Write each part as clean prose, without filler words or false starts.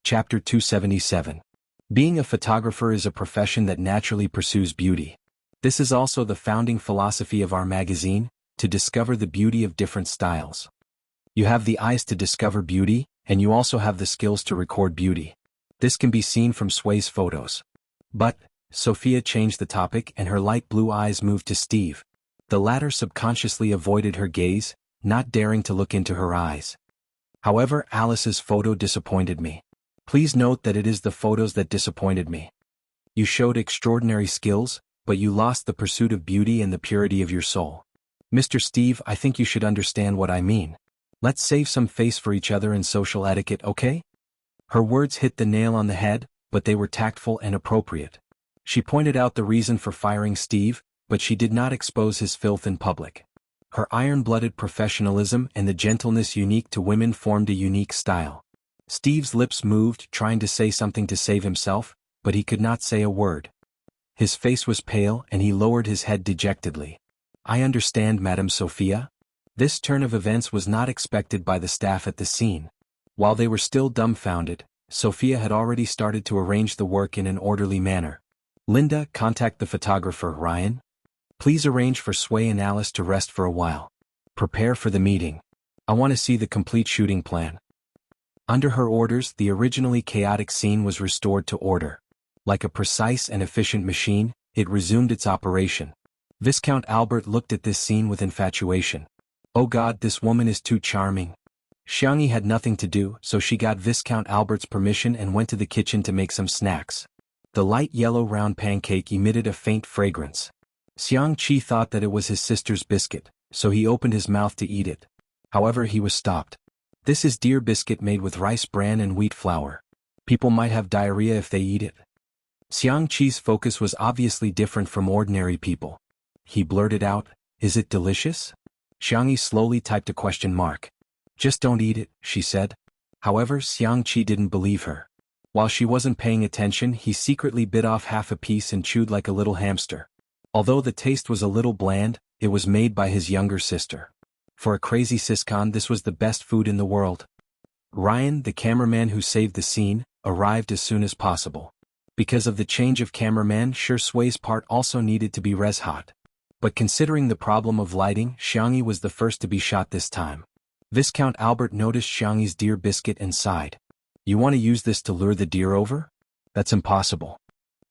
Chapter 277. Being a photographer is a profession that naturally pursues beauty. This is also the founding philosophy of our magazine, to discover the beauty of different styles. You have the eyes to discover beauty, and you also have the skills to record beauty. This can be seen from Sway's photos. But, Sophia changed the topic and her light blue eyes moved to Steve. The latter subconsciously avoided her gaze, not daring to look into her eyes. However, Alice's photo disappointed me. Please note that it is the photos that disappointed me. You showed extraordinary skills, but you lost the pursuit of beauty and the purity of your soul. Mr. Steve, I think you should understand what I mean. Let's save some face for each other in social etiquette, okay? Her words hit the nail on the head, but they were tactful and appropriate. She pointed out the reason for firing Steve, but she did not expose his filth in public. Her iron-blooded professionalism and the gentleness unique to women formed a unique style. Steve's lips moved, trying to say something to save himself, but he could not say a word. His face was pale and he lowered his head dejectedly. I understand, Madame Sophia. This turn of events was not expected by the staff at the scene. While they were still dumbfounded, Sophia had already started to arrange the work in an orderly manner. Linda, contact the photographer, Ryan. Please arrange for Sway and Alice to rest for a while. Prepare for the meeting. I want to see the complete shooting plan. Under her orders, the originally chaotic scene was restored to order. Like a precise and efficient machine, it resumed its operation. Viscount Albert looked at this scene with infatuation. Oh God, this woman is too charming. Jianghu had nothing to do, so she got Viscount Albert's permission and went to the kitchen to make some snacks. The light yellow round pancake emitted a faint fragrance. Xiangqi thought that it was his sister's biscuit, so he opened his mouth to eat it. However, he was stopped. This is deer biscuit made with rice bran and wheat flour. People might have diarrhea if they eat it. Xiangqi's focus was obviously different from ordinary people. He blurted out, "Is it delicious?" Jianghu slowly typed a question mark. "Just don't eat it," she said. However, Xiangqi didn't believe her. While she wasn't paying attention, he secretly bit off half a piece and chewed like a little hamster. Although the taste was a little bland, it was made by his younger sister. For a crazy siscon, this was the best food in the world. Ryan, the cameraman who saved the scene, arrived as soon as possible. Because of the change of cameraman, Sway's part also needed to be res hot. But considering the problem of lighting, Jianghu was the first to be shot this time. Viscount Albert noticed Xianghu's deer biscuit and sighed. You want to use this to lure the deer over? That's impossible.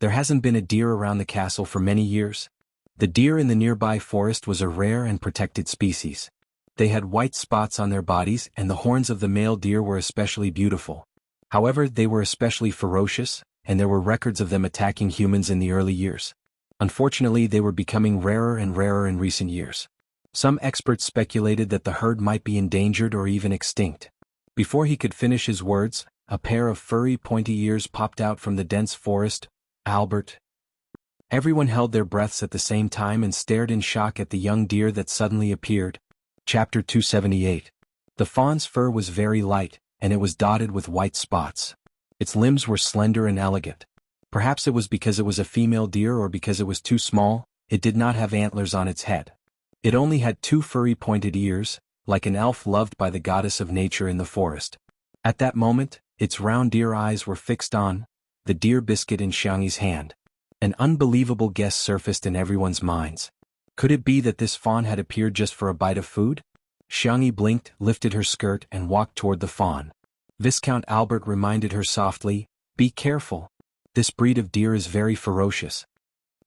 There hasn't been a deer around the castle for many years. The deer in the nearby forest was a rare and protected species. They had white spots on their bodies and the horns of the male deer were especially beautiful. However, they were especially ferocious, and there were records of them attacking humans in the early years. Unfortunately, they were becoming rarer and rarer in recent years. Some experts speculated that the herd might be endangered or even extinct. Before he could finish his words, a pair of furry pointy ears popped out from the dense forest. Albert. Everyone held their breaths at the same time and stared in shock at the young deer that suddenly appeared. Chapter 278. The fawn's fur was very light, and it was dotted with white spots. Its limbs were slender and elegant. Perhaps it was because it was a female deer or because it was too small, it did not have antlers on its head. It only had two furry pointed ears, like an elf loved by the goddess of nature in the forest. At that moment, its round deer eyes were fixed on the deer biscuit in Xianghu's hand. An unbelievable guess surfaced in everyone's minds. Could it be that this fawn had appeared just for a bite of food? Jianghu blinked, lifted her skirt and walked toward the fawn. Viscount Albert reminded her softly, "Be careful. This breed of deer is very ferocious."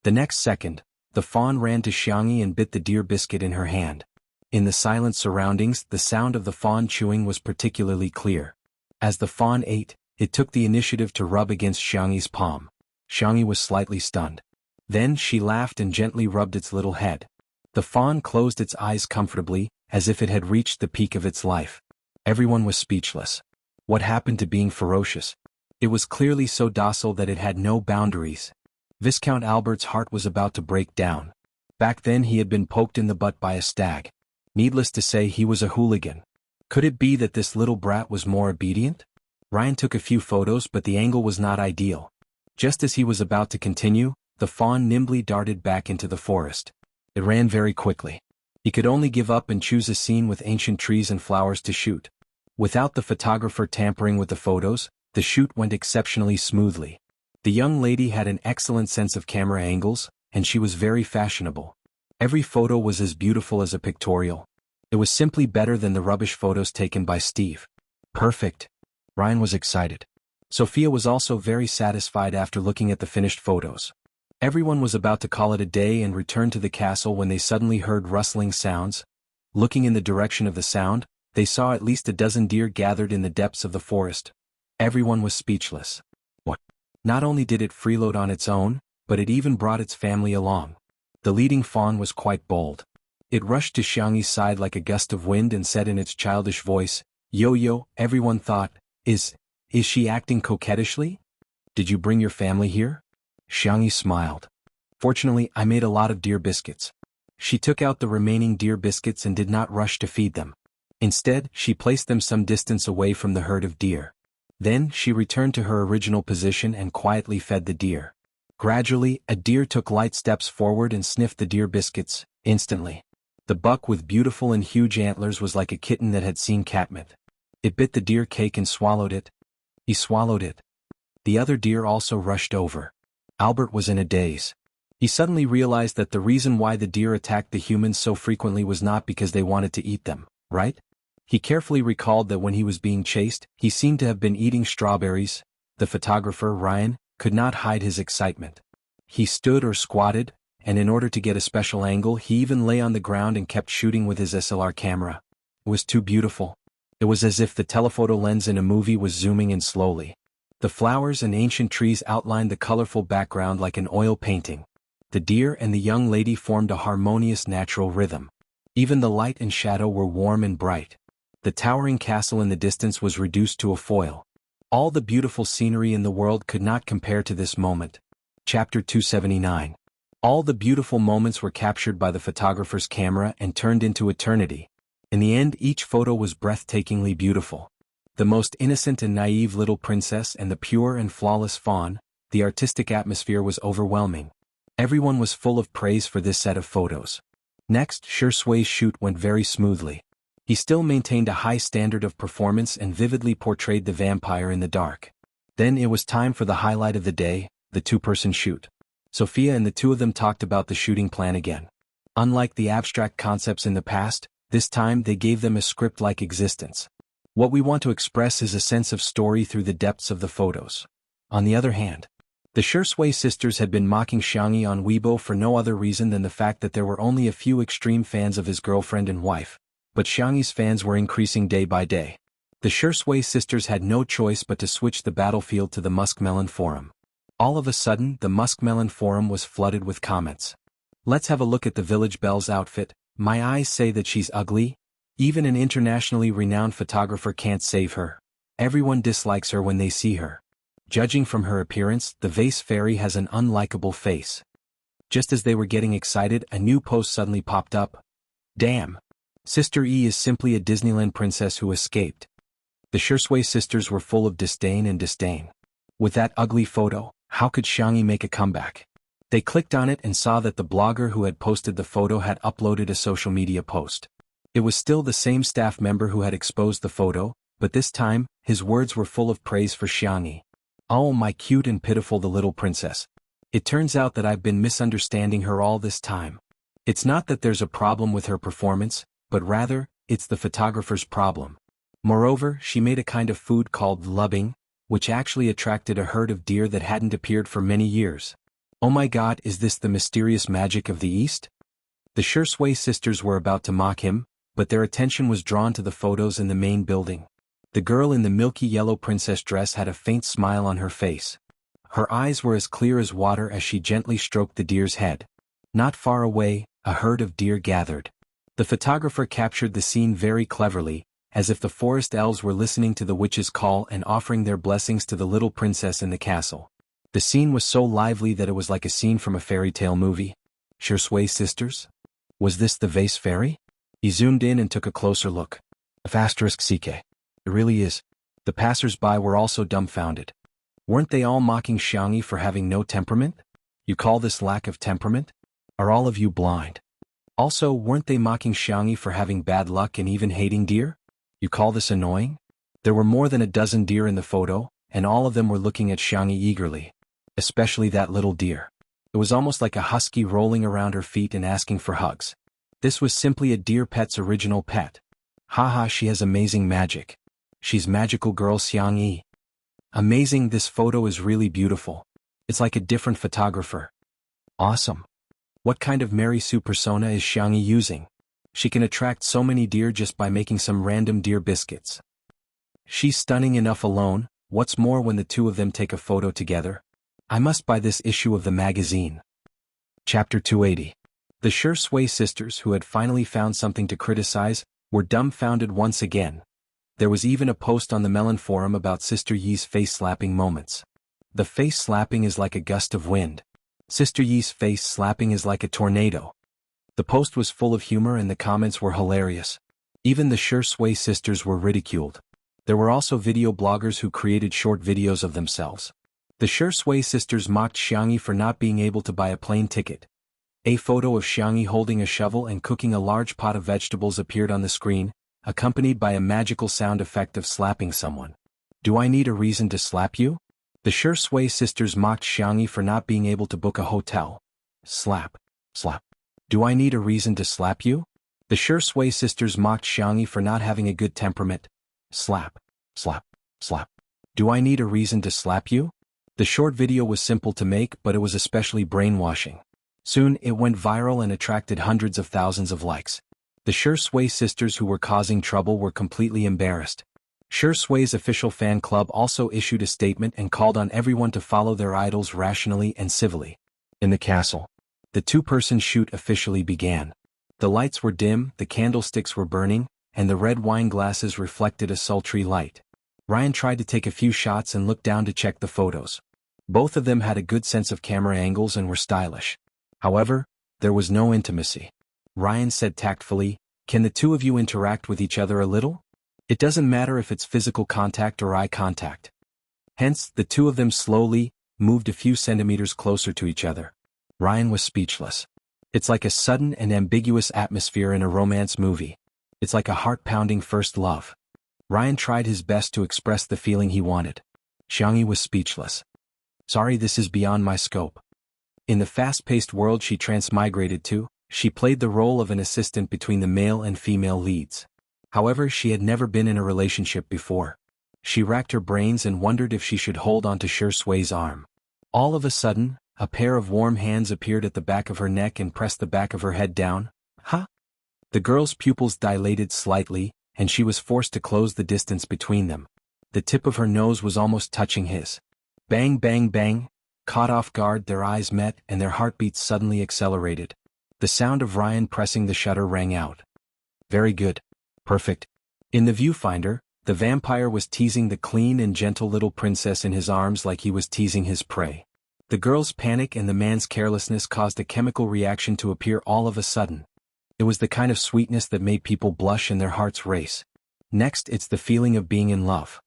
The next second, the fawn ran to Jianghu and bit the deer biscuit in her hand. In the silent surroundings, the sound of the fawn chewing was particularly clear. As the fawn ate, it took the initiative to rub against Xianghu's palm. Jianghu was slightly stunned. Then she laughed and gently rubbed its little head. The fawn closed its eyes comfortably, as if it had reached the peak of its life. Everyone was speechless. What happened to being ferocious? It was clearly so docile that it had no boundaries. Viscount Albert's heart was about to break down. Back then he had been poked in the butt by a stag. Needless to say, he was a hooligan. Could it be that this little brat was more obedient? Ryan took a few photos, but the angle was not ideal. Just as he was about to continue, the fawn nimbly darted back into the forest. It ran very quickly. He could only give up and choose a scene with ancient trees and flowers to shoot. Without the photographer tampering with the photos, The shoot went exceptionally smoothly. The young lady had an excellent sense of camera angles, and she was very fashionable. Every photo was as beautiful as a pictorial. It was simply better than the rubbish photos taken by Steve. Perfect. Ryan was excited. Sophia was also very satisfied after looking at the finished photos. Everyone was about to call it a day and return to the castle when they suddenly heard rustling sounds. Looking in the direction of the sound, they saw at least a dozen deer gathered in the depths of the forest. Everyone was speechless. What? Not only did it freeload on its own, but it even brought its family along. The leading fawn was quite bold. It rushed to Xiangyi's side like a gust of wind and said in its childish voice, "Yo-yo." Everyone thought, Is she acting coquettishly? Did you bring your family here? Xiangyi smiled. Fortunately, I made a lot of deer biscuits. She took out the remaining deer biscuits and did not rush to feed them. Instead, she placed them some distance away from the herd of deer. Then, she returned to her original position and quietly fed the deer. Gradually, a deer took light steps forward and sniffed the deer biscuits. Instantly, the buck with beautiful and huge antlers was like a kitten that had seen catmint. It bit the deer cake and swallowed it. He swallowed it. The other deer also rushed over. Albert was in a daze. He suddenly realized that the reason why the deer attacked the humans so frequently was not because they wanted to eat them, right? He carefully recalled that when he was being chased, he seemed to have been eating strawberries. The photographer, Ryan, could not hide his excitement. He stood or squatted, and in order to get a special angle he even lay on the ground and kept shooting with his SLR camera. It was too beautiful. It was as if the telephoto lens in a movie was zooming in slowly. The flowers and ancient trees outlined the colorful background like an oil painting. The deer and the young lady formed a harmonious natural rhythm. Even the light and shadow were warm and bright. The towering castle in the distance was reduced to a foil. All the beautiful scenery in the world could not compare to this moment. Chapter 279. All the beautiful moments were captured by the photographer's camera and turned into eternity. In the end, each photo was breathtakingly beautiful. The most innocent and naive little princess and the pure and flawless fawn, the artistic atmosphere was overwhelming. Everyone was full of praise for this set of photos. Next, Shui's shoot went very smoothly. He still maintained a high standard of performance and vividly portrayed the vampire in the dark. Then it was time for the highlight of the day, the two-person shoot. Sophia and the two of them talked about the shooting plan again. Unlike the abstract concepts in the past, this time they gave them a script-like existence. What we want to express is a sense of story through the depths of the photos. On the other hand, the Shui sisters had been mocking Xiangyi on Weibo for no other reason than the fact that there were only a few extreme fans of his girlfriend and wife, but Xiangyi's fans were increasing day by day. The Shui sisters had no choice but to switch the battlefield to the Muskmelon Forum. All of a sudden, the Muskmelon Forum was flooded with comments. Let's have a look at the Village Belle's outfit. My eyes say that she's ugly. Even an internationally renowned photographer can't save her. Everyone dislikes her when they see her. Judging from her appearance, the vase fairy has an unlikable face. Just as they were getting excited, a new post suddenly popped up. Damn! Sister E is simply a Disneyland princess who escaped. The Shui sisters were full of disdain and disdain. With that ugly photo, how could Xiangyi make a comeback? They clicked on it and saw that the blogger who had posted the photo had uploaded a social media post. It was still the same staff member who had exposed the photo, but this time, his words were full of praise for Xiangyi. Oh, my cute and pitiful the little princess. It turns out that I've been misunderstanding her all this time. It's not that there's a problem with her performance, but rather, it's the photographer's problem. Moreover, she made a kind of food called lubbing, which actually attracted a herd of deer that hadn't appeared for many years. Oh my god, is this the mysterious magic of the East? The Shui sisters were about to mock him, but their attention was drawn to the photos in the main building. The girl in the milky yellow princess dress had a faint smile on her face. Her eyes were as clear as water as she gently stroked the deer's head. Not far away, a herd of deer gathered. The photographer captured the scene very cleverly, as if the forest elves were listening to the witch's call and offering their blessings to the little princess in the castle. The scene was so lively that it was like a scene from a fairy tale movie. Shui sisters? Was this the vase fairy? He zoomed in and took a closer look. *CK. It really is. The passers-by were also dumbfounded. Weren't they all mocking Xiangyi for having no temperament? You call this lack of temperament? Are all of you blind? Also, weren't they mocking Xiangyi for having bad luck and even hating deer? You call this annoying? There were more than a dozen deer in the photo, and all of them were looking at Xiangyi eagerly. Especially that little deer. It was almost like a husky rolling around her feet and asking for hugs. This was simply a deer pet's original pet. Haha, she has amazing magic. She's magical girl Xiangyi. Amazing, this photo is really beautiful. It's like a different photographer. Awesome. What kind of Mary Sue persona is Xiangyi using? She can attract so many deer just by making some random deer biscuits. She's stunning enough alone, what's more when the two of them take a photo together? I must buy this issue of the magazine. Chapter 280. The Sure Sui sisters, who had finally found something to criticize, were dumbfounded once again. There was even a post on the Melon forum about Sister Yi's face-slapping moments. The face-slapping is like a gust of wind. Sister Yi's face-slapping is like a tornado. The post was full of humor and the comments were hilarious. Even the Sure Sui sisters were ridiculed. There were also video bloggers who created short videos of themselves. The Sure Sui sisters mocked Xiangyi for not being able to buy a plane ticket. A photo of Xiangyi holding a shovel and cooking a large pot of vegetables appeared on the screen, accompanied by a magical sound effect of slapping someone. Do I need a reason to slap you? The Sure Sui sisters mocked Xiangyi for not being able to book a hotel. Slap. Slap. Do I need a reason to slap you? The Sure Sui sisters mocked Xiangyi for not having a good temperament. Slap. Slap. Slap. Do I need a reason to slap you? The short video was simple to make, but it was especially brainwashing. Soon, it went viral and attracted hundreds of thousands of likes. The Sure Sui sisters who were causing trouble were completely embarrassed. Sure Sui's official fan club also issued a statement and called on everyone to follow their idols rationally and civilly. In the castle, the two-person shoot officially began. The lights were dim, the candlesticks were burning, and the red wine glasses reflected a sultry light. Ryan tried to take a few shots and looked down to check the photos. Both of them had a good sense of camera angles and were stylish. However, there was no intimacy. Ryan said tactfully, "Can the two of you interact with each other a little? It doesn't matter if it's physical contact or eye contact." Hence, the two of them slowly moved a few centimeters closer to each other. Ryan was speechless. It's like a sudden and ambiguous atmosphere in a romance movie. It's like a heart-pounding first love. Ryan tried his best to express the feeling he wanted. Xiangyi was speechless. Sorry, this is beyond my scope. In the fast-paced world she transmigrated to, she played the role of an assistant between the male and female leads. However, she had never been in a relationship before. She racked her brains and wondered if she should hold on to Sure Sui's arm. All of a sudden, a pair of warm hands appeared at the back of her neck and pressed the back of her head down. Huh? The girl's pupils dilated slightly, and she was forced to close the distance between them. The tip of her nose was almost touching his. Bang, bang, bang. Caught off guard, their eyes met and their heartbeats suddenly accelerated. The sound of Ryan pressing the shutter rang out. Very good. Perfect. In the viewfinder, the vampire was teasing the clean and gentle little princess in his arms like he was teasing his prey. The girl's panic and the man's carelessness caused a chemical reaction to appear all of a sudden. It was the kind of sweetness that made people blush and their hearts race. Next, it's the feeling of being in love.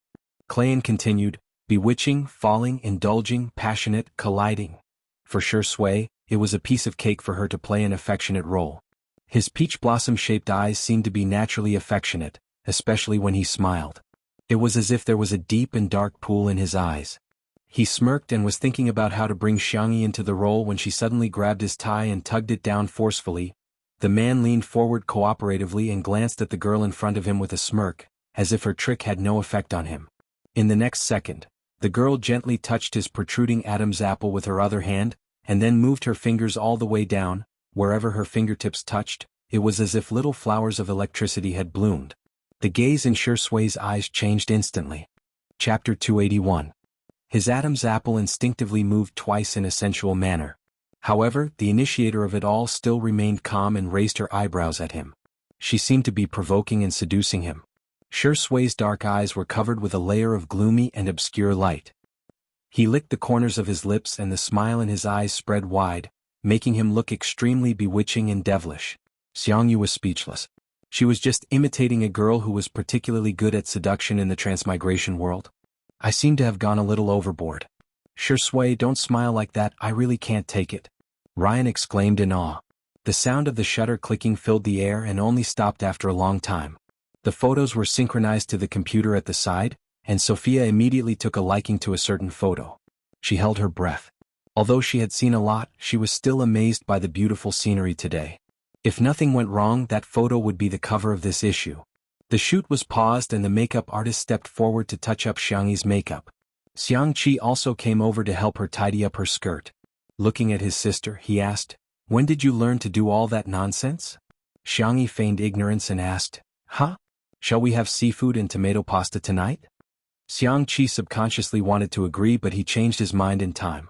Clayan continued, bewitching, falling, indulging, passionate, colliding. For Sure Sui, it was a piece of cake for her to play an affectionate role. His peach blossom-shaped eyes seemed to be naturally affectionate, especially when he smiled. It was as if there was a deep and dark pool in his eyes. He smirked and was thinking about how to bring Xiangyi into the role when she suddenly grabbed his tie and tugged it down forcefully. The man leaned forward cooperatively and glanced at the girl in front of him with a smirk, as if her trick had no effect on him. In the next second, the girl gently touched his protruding Adam's apple with her other hand, and then moved her fingers all the way down. Wherever her fingertips touched, it was as if little flowers of electricity had bloomed. The gaze in Sure Sui's eyes changed instantly. Chapter 281. His Adam's apple instinctively moved twice in a sensual manner. However, the initiator of it all still remained calm and raised her eyebrows at him. She seemed to be provoking and seducing him. Sure Sui's dark eyes were covered with a layer of gloomy and obscure light. He licked the corners of his lips and the smile in his eyes spread wide, making him look extremely bewitching and devilish. Xiangyu was speechless. She was just imitating a girl who was particularly good at seduction in the transmigration world. I seem to have gone a little overboard. Sure Sui, don't smile like that, I really can't take it. Ryan exclaimed in awe. The sound of the shutter clicking filled the air and only stopped after a long time. The photos were synchronized to the computer at the side, and Sophia immediately took a liking to a certain photo. She held her breath. Although she had seen a lot, she was still amazed by the beautiful scenery today. If nothing went wrong, that photo would be the cover of this issue. The shoot was paused and the makeup artist stepped forward to touch up Xiangyi's makeup. Xiangqi also came over to help her tidy up her skirt. Looking at his sister, he asked, "When did you learn to do all that nonsense?" Xiangyi feigned ignorance and asked, "Huh? Shall we have seafood and tomato pasta tonight?" Xiangqi subconsciously wanted to agree, but he changed his mind in time.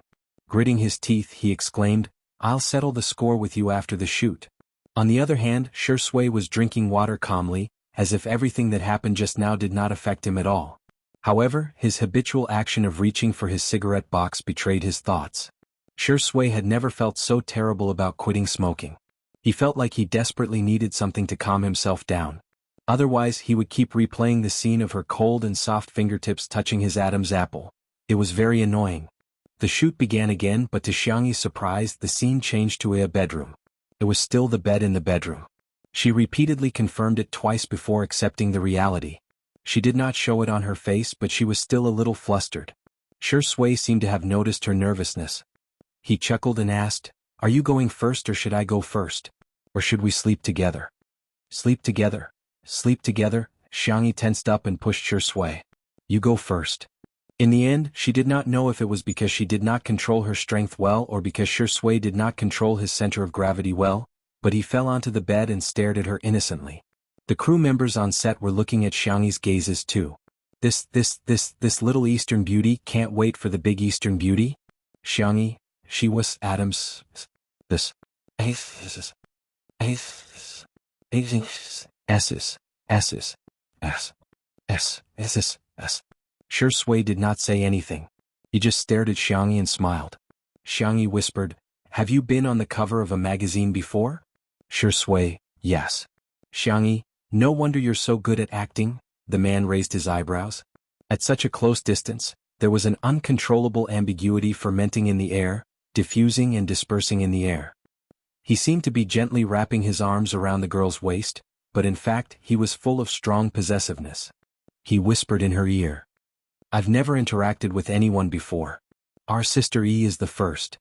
Gritting his teeth, he exclaimed, "I'll settle the score with you after the shoot." On the other hand, Shui was drinking water calmly, as if everything that happened just now did not affect him at all. However, his habitual action of reaching for his cigarette box betrayed his thoughts. Shui had never felt so terrible about quitting smoking. He felt like he desperately needed something to calm himself down. Otherwise, he would keep replaying the scene of her cold and soft fingertips touching his Adam's apple. It was very annoying. The shoot began again, but to Xiangyi's surprise, the scene changed to a bedroom. It was still the bed in the bedroom. She repeatedly confirmed it twice before accepting the reality. She did not show it on her face, but she was still a little flustered. Shui seemed to have noticed her nervousness. He chuckled and asked, "Are you going first or should I go first? Or should we sleep together?" "Sleep together. Sleep together." Xiangyi tensed up and pushed Shui. "You go first." In the end, she did not know if it was because she did not control her strength well or because Shui did not control his center of gravity well, but he fell onto the bed and stared at her innocently. The crew members on set were looking at Xiangyi's gazes too. This little Eastern beauty can't wait for the big Eastern beauty? Xiangyi, she was Adam's. This. S's. Shui did not say anything. He just stared at Xiangyi and smiled. Xiangyi whispered, "Have you been on the cover of a magazine before?" Shui, "Yes." Xiangyi, "No wonder you're so good at acting." The man raised his eyebrows. At such a close distance, there was an uncontrollable ambiguity fermenting in the air, diffusing and dispersing in the air. He seemed to be gently wrapping his arms around the girl's waist, but in fact he was full of strong possessiveness. He whispered in her ear, "I've never interacted with anyone before. Our sister E is the first."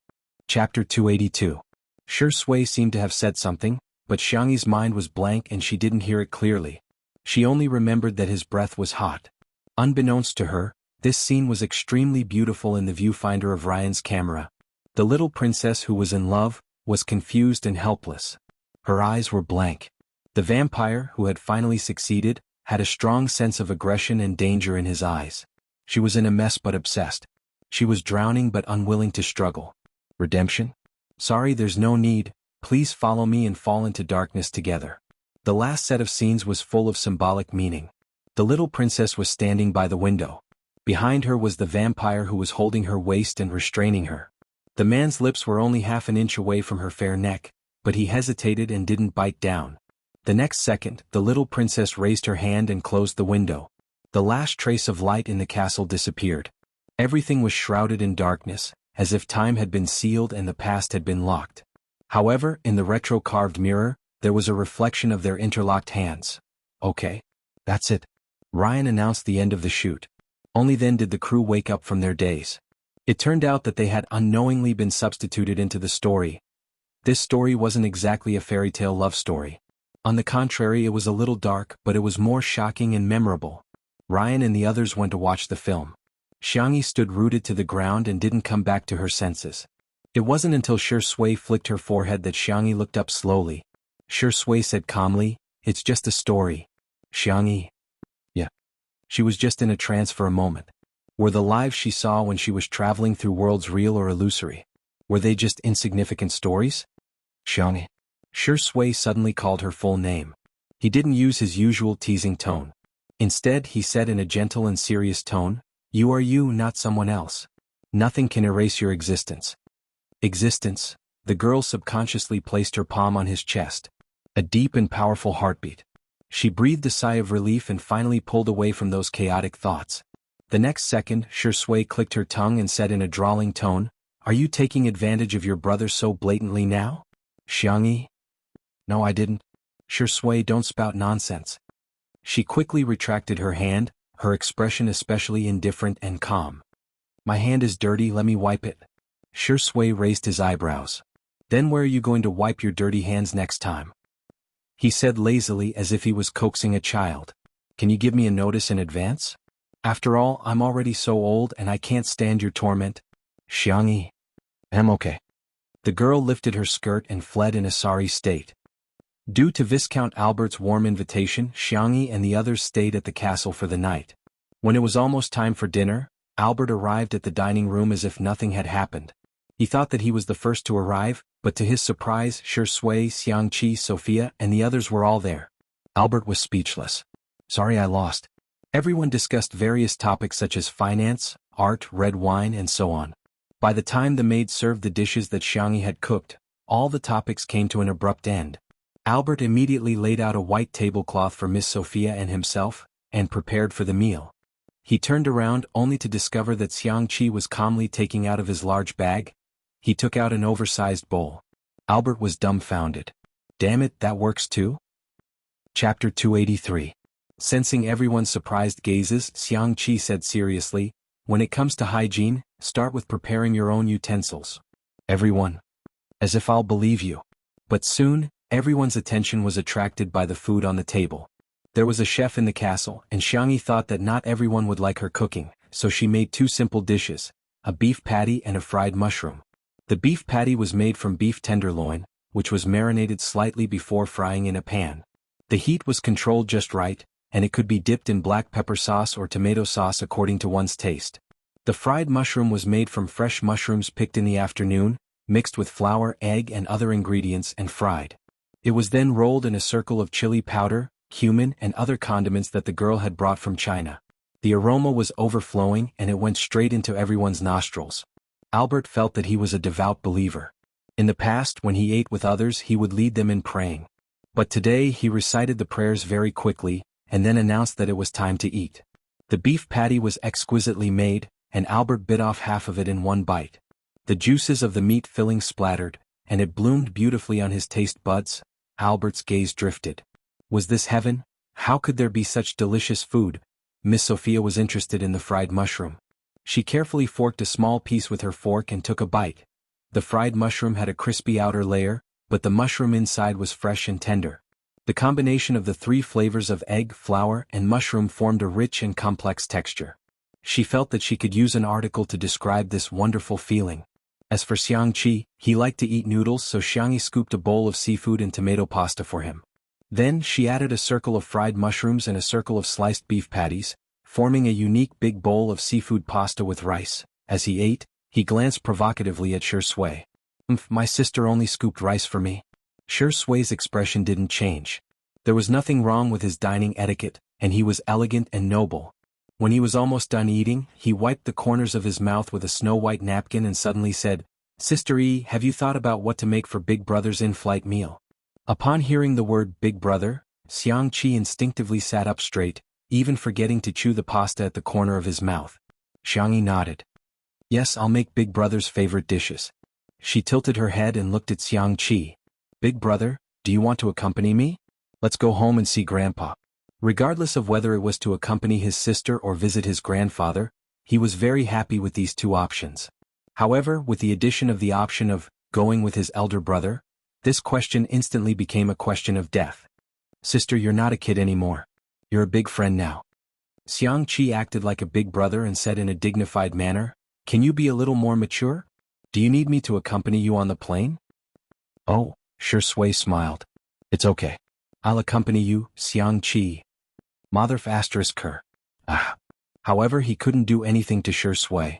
Chapter 282. Shui seemed to have said something, but Xiangyi's mind was blank and she didn't hear it clearly. She only remembered that his breath was hot. Unbeknownst to her, this scene was extremely beautiful in the viewfinder of Ryan's camera. The little princess who was in love was confused and helpless. Her eyes were blank. The vampire, who had finally succeeded, had a strong sense of aggression and danger in his eyes. She was in a mess but obsessed. She was drowning but unwilling to struggle. Redemption? Sorry, there's no need. Please follow me and fall into darkness together. The last set of scenes was full of symbolic meaning. The little princess was standing by the window. Behind her was the vampire who was holding her waist and restraining her. The man's lips were only half an inch away from her fair neck, but he hesitated and didn't bite down. The next second, the little princess raised her hand and closed the window. The last trace of light in the castle disappeared. Everything was shrouded in darkness, as if time had been sealed and the past had been locked. However, in the retro-carved mirror, there was a reflection of their interlocked hands. "Okay. That's it." Ryan announced the end of the shoot. Only then did the crew wake up from their daze. It turned out that they had unknowingly been substituted into the story. This story wasn't exactly a fairy tale love story. On the contrary, it was a little dark, but it was more shocking and memorable. Ryan and the others went to watch the film. Xiangyi stood rooted to the ground and didn't come back to her senses. It wasn't until Shui flicked her forehead that Xiangyi looked up slowly. Shui said calmly, "It's just a story." Xiangyi. Yeah. She was just in a trance for a moment. Were the lives she saw when she was traveling through worlds real or illusory? Were they just insignificant stories? Xiangyi. Shui suddenly called her full name. He didn't use his usual teasing tone. Instead, he said in a gentle and serious tone, "You are you, not someone else. Nothing can erase your existence." Existence. The girl subconsciously placed her palm on his chest. A deep and powerful heartbeat. She breathed a sigh of relief and finally pulled away from those chaotic thoughts. The next second, Shui clicked her tongue and said in a drawling tone, "Are you taking advantage of your brother so blatantly now?" Xiangyi. "No, I didn't." Shui, don't spout nonsense." She quickly retracted her hand, her expression especially indifferent and calm. My hand is dirty, let me wipe it. Shi Sui raised his eyebrows. Then where are you going to wipe your dirty hands next time? He said lazily as if he was coaxing a child. Can you give me a notice in advance? After all, I'm already so old and I can't stand your torment. Xiangyi. I'm okay. The girl lifted her skirt and fled in a sorry state. Due to Viscount Albert's warm invitation, Xiangyi and the others stayed at the castle for the night. When it was almost time for dinner, Albert arrived at the dining room as if nothing had happened. He thought that he was the first to arrive, but to his surprise, Shi Sui, Xiangqi, Sophia, and the others were all there. Albert was speechless. Sorry I lost. Everyone discussed various topics such as finance, art, red wine, and so on. By the time the maid served the dishes that Xiangyi had cooked, all the topics came to an abrupt end. Albert immediately laid out a white tablecloth for Miss Sophia and himself, and prepared for the meal. He turned around only to discover that Xiangqi was calmly taking out of his large bag. He took out an oversized bowl. Albert was dumbfounded. Damn it, that works too? Chapter 283. Sensing everyone's surprised gazes, Xiangqi said seriously, when it comes to hygiene, start with preparing your own utensils. Everyone. As if I'll believe you. But soon, everyone's attention was attracted by the food on the table. There was a chef in the castle, and Xiangyi thought that not everyone would like her cooking, so she made two simple dishes, a beef patty and a fried mushroom. The beef patty was made from beef tenderloin, which was marinated slightly before frying in a pan. The heat was controlled just right, and it could be dipped in black pepper sauce or tomato sauce according to one's taste. The fried mushroom was made from fresh mushrooms picked in the afternoon, mixed with flour, egg, and other ingredients and fried. It was then rolled in a circle of chili powder, cumin, and other condiments that the girl had brought from China. The aroma was overflowing and it went straight into everyone's nostrils. Albert felt that he was a devout believer. In the past, when he ate with others, he would lead them in praying. But today he recited the prayers very quickly, and then announced that it was time to eat. The beef patty was exquisitely made, and Albert bit off half of it in one bite. The juices of the meat filling splattered, and it bloomed beautifully on his taste buds. Albert's gaze drifted. Was this heaven? How could there be such delicious food? Miss Sophia was interested in the fried mushroom. She carefully forked a small piece with her fork and took a bite. The fried mushroom had a crispy outer layer, but the mushroom inside was fresh and tender. The combination of the three flavors of egg, flour, and mushroom formed a rich and complex texture. She felt that she could use an article to describe this wonderful feeling. As for Xiangqi, he liked to eat noodles, so Xiangyi scooped a bowl of seafood and tomato pasta for him. Then she added a circle of fried mushrooms and a circle of sliced beef patties, forming a unique big bowl of seafood pasta with rice. As he ate, he glanced provocatively at Shi Sui. My sister only scooped rice for me. Shi Sui's expression didn't change. There was nothing wrong with his dining etiquette, and he was elegant and noble. When he was almost done eating, he wiped the corners of his mouth with a snow-white napkin and suddenly said, Sister E, have you thought about what to make for Big Brother's in-flight meal? Upon hearing the word Big Brother, Xiangqi instinctively sat up straight, even forgetting to chew the pasta at the corner of his mouth. Xiangyi nodded. Yes, I'll make Big Brother's favorite dishes. She tilted her head and looked at Xiangqi. Big Brother, do you want to accompany me? Let's go home and see Grandpa. Regardless of whether it was to accompany his sister or visit his grandfather, he was very happy with these two options. However, with the addition of the option of going with his elder brother, this question instantly became a question of death. Sister, you're not a kid anymore. You're a big friend now. Xiangqi acted like a big brother and said in a dignified manner, Can you be a little more mature? Do you need me to accompany you on the plane? Oh, Shi Sui smiled. It's okay. I'll accompany you, Xiangqi. Motherf asterisk her. However, he couldn't do anything to Shi Sui.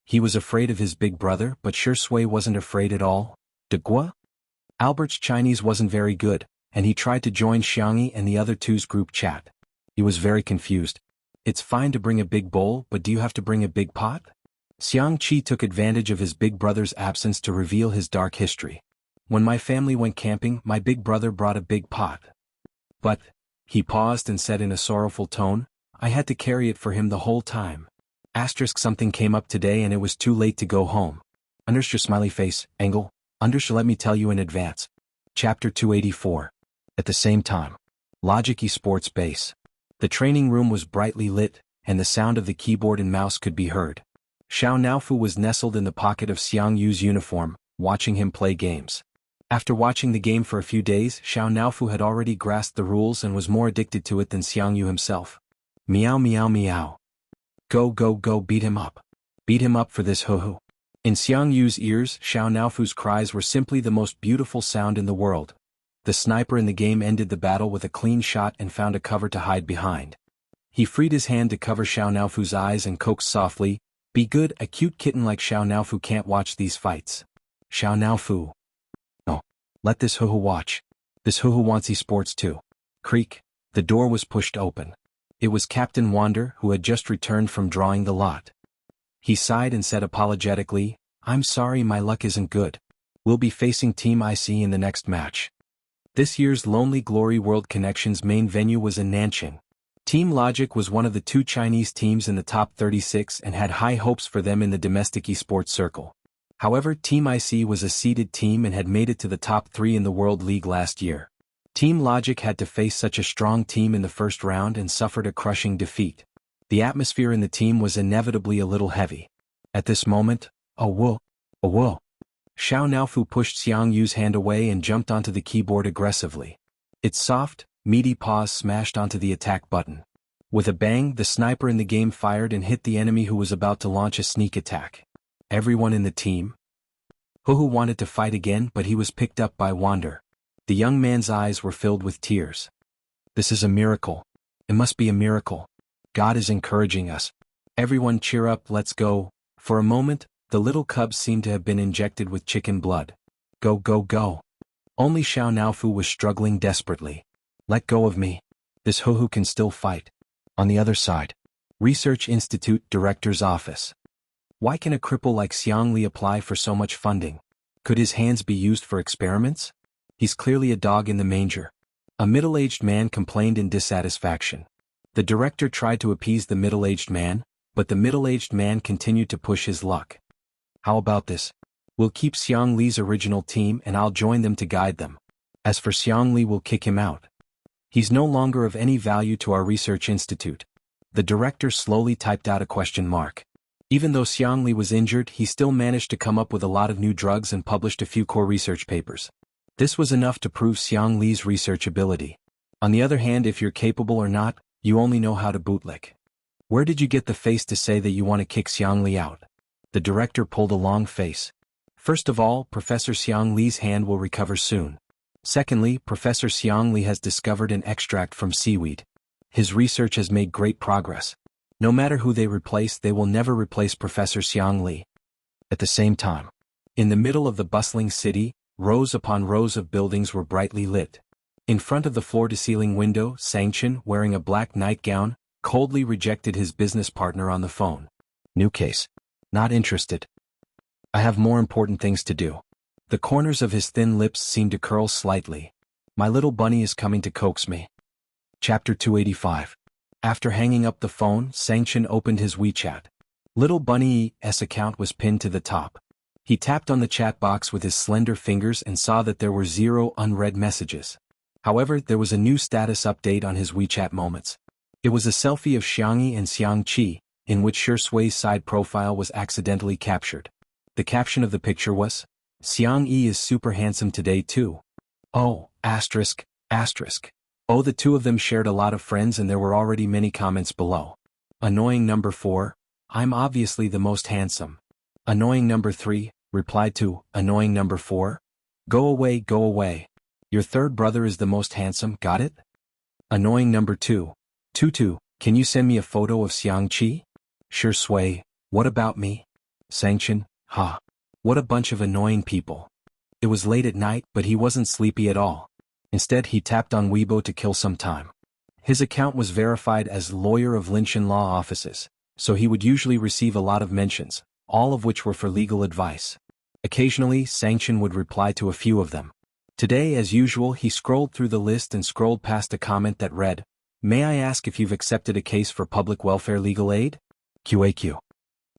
He was afraid of his big brother, but Shi Sui wasn't afraid at all. De quoi? Albert's Chinese wasn't very good, and he tried to join Xiangyi and the other two's group chat. He was very confused. It's fine to bring a big bowl, but do you have to bring a big pot? Xiangqi took advantage of his big brother's absence to reveal his dark history. When my family went camping, my big brother brought a big pot. But, he paused and said in a sorrowful tone, I had to carry it for him the whole time. Asterisk something came up today and it was too late to go home. Understood smiley face, angle, understood let me tell you in advance. Chapter 284. At the same time. Logic Esports Base. The training room was brightly lit, and the sound of the keyboard and mouse could be heard. Xiao Naofu was nestled in the pocket of Xiang Yu's uniform, watching him play games. After watching the game for a few days, Xiao Naofu had already grasped the rules and was more addicted to it than Xiang Yu himself. Meow meow meow. Go go go, beat him up. Beat him up for this hoo-hoo. In Xiang Yu's ears, Xiao Naofu's cries were simply the most beautiful sound in the world. The sniper in the game ended the battle with a clean shot and found a cover to hide behind. He freed his hand to cover Xiao Naofu's eyes and coaxed softly, "Be good, a cute kitten like Xiao Naofu can't watch these fights. Xiao Naofu. Oh, let this hoo-hoo watch. This hoo-hoo wants esports too." Creak. The door was pushed open. It was Captain Wander, who had just returned from drawing the lot. He sighed and said apologetically, "I'm sorry, my luck isn't good. We'll be facing Team IC in the next match." This year's Lonely Glory World Connections main venue was in Nanjing. Team Logic was one of the 2 Chinese teams in the top 36 and had high hopes for them in the domestic esports circle. However, Team IC was a seeded team and had made it to the top 3 in the World League last year. Team Logic had to face such a strong team in the first round and suffered a crushing defeat. The atmosphere in the team was inevitably a little heavy. At this moment, oh whoa. Xiao Naofu pushed Xiang Yu's hand away and jumped onto the keyboard aggressively. Its soft, meaty paws smashed onto the attack button. With a bang, the sniper in the game fired and hit the enemy who was about to launch a sneak attack. Everyone in the team Hoo-hoo wanted to fight again, but he was picked up by Wander. The young man's eyes were filled with tears. "This is a miracle. It must be a miracle. God is encouraging us. Everyone cheer up, let's go." For a moment, the little cubs seemed to have been injected with chicken blood. Go go go. Only Xiao Naofu was struggling desperately. "Let go of me. This hoo-hoo can still fight." On the other side. Research Institute Director's Office. Why can a cripple like Xiang Li apply for so much funding? Could his hands be used for experiments? He's clearly a dog in the manger. A middle-aged man complained in dissatisfaction. The director tried to appease the middle-aged man, but the middle-aged man continued to push his luck. "How about this? We'll keep Xiang Li's original team and I'll join them to guide them. As for Xiang Li, we'll kick him out. He's no longer of any value to our research institute." The director slowly typed out a question mark. Even though Xiang Li was injured, he still managed to come up with a lot of new drugs and published a few core research papers. This was enough to prove Xiang Li's research ability. On the other hand, if you're capable or not, you only know how to bootlick. Where did you get the face to say that you want to kick Xiang Li out? The director pulled a long face. First of all, Professor Xiang Li's hand will recover soon. Secondly, Professor Xiang Li has discovered an extract from seaweed. His research has made great progress. No matter who they replace, they will never replace Professor Xiang Li. At the same time, in the middle of the bustling city, rows upon rows of buildings were brightly lit. In front of the floor-to-ceiling window, Sangchen, wearing a black nightgown, coldly rejected his business partner on the phone. "New case. Not interested. I have more important things to do." The corners of his thin lips seemed to curl slightly. "My little bunny is coming to coax me." Chapter 285. After hanging up the phone, Sangchen opened his WeChat. Little Bunny's account was pinned to the top. He tapped on the chat box with his slender fingers and saw that there were 0 unread messages. However, there was a new status update on his WeChat moments. It was a selfie of Xiangyi and Xiangqi, in which Shi Sui's side profile was accidentally captured. The caption of the picture was, "Xiangyi is super handsome today too. Oh, asterisk, asterisk." Oh, the two of them shared a lot of friends and there were already many comments below. Annoying number 4, "I'm obviously the most handsome." Annoying number 3, replied to annoying number 4, "Go away, go away. Your third brother is the most handsome, got it?" Annoying number 2, "Tutu, can you send me a photo of Xiangqi?" Shi Sui, "What about me?" Sangchen, "Ha. What a bunch of annoying people." It was late at night, but he wasn't sleepy at all. Instead, he tapped on Weibo to kill some time. His account was verified as lawyer of Linshan Law Offices, so he would usually receive a lot of mentions, all of which were for legal advice. Occasionally, Sangchen would reply to a few of them. Today, as usual, he scrolled through the list and scrolled past a comment that read, "May I ask if you've accepted a case for public welfare legal aid?" QAQ.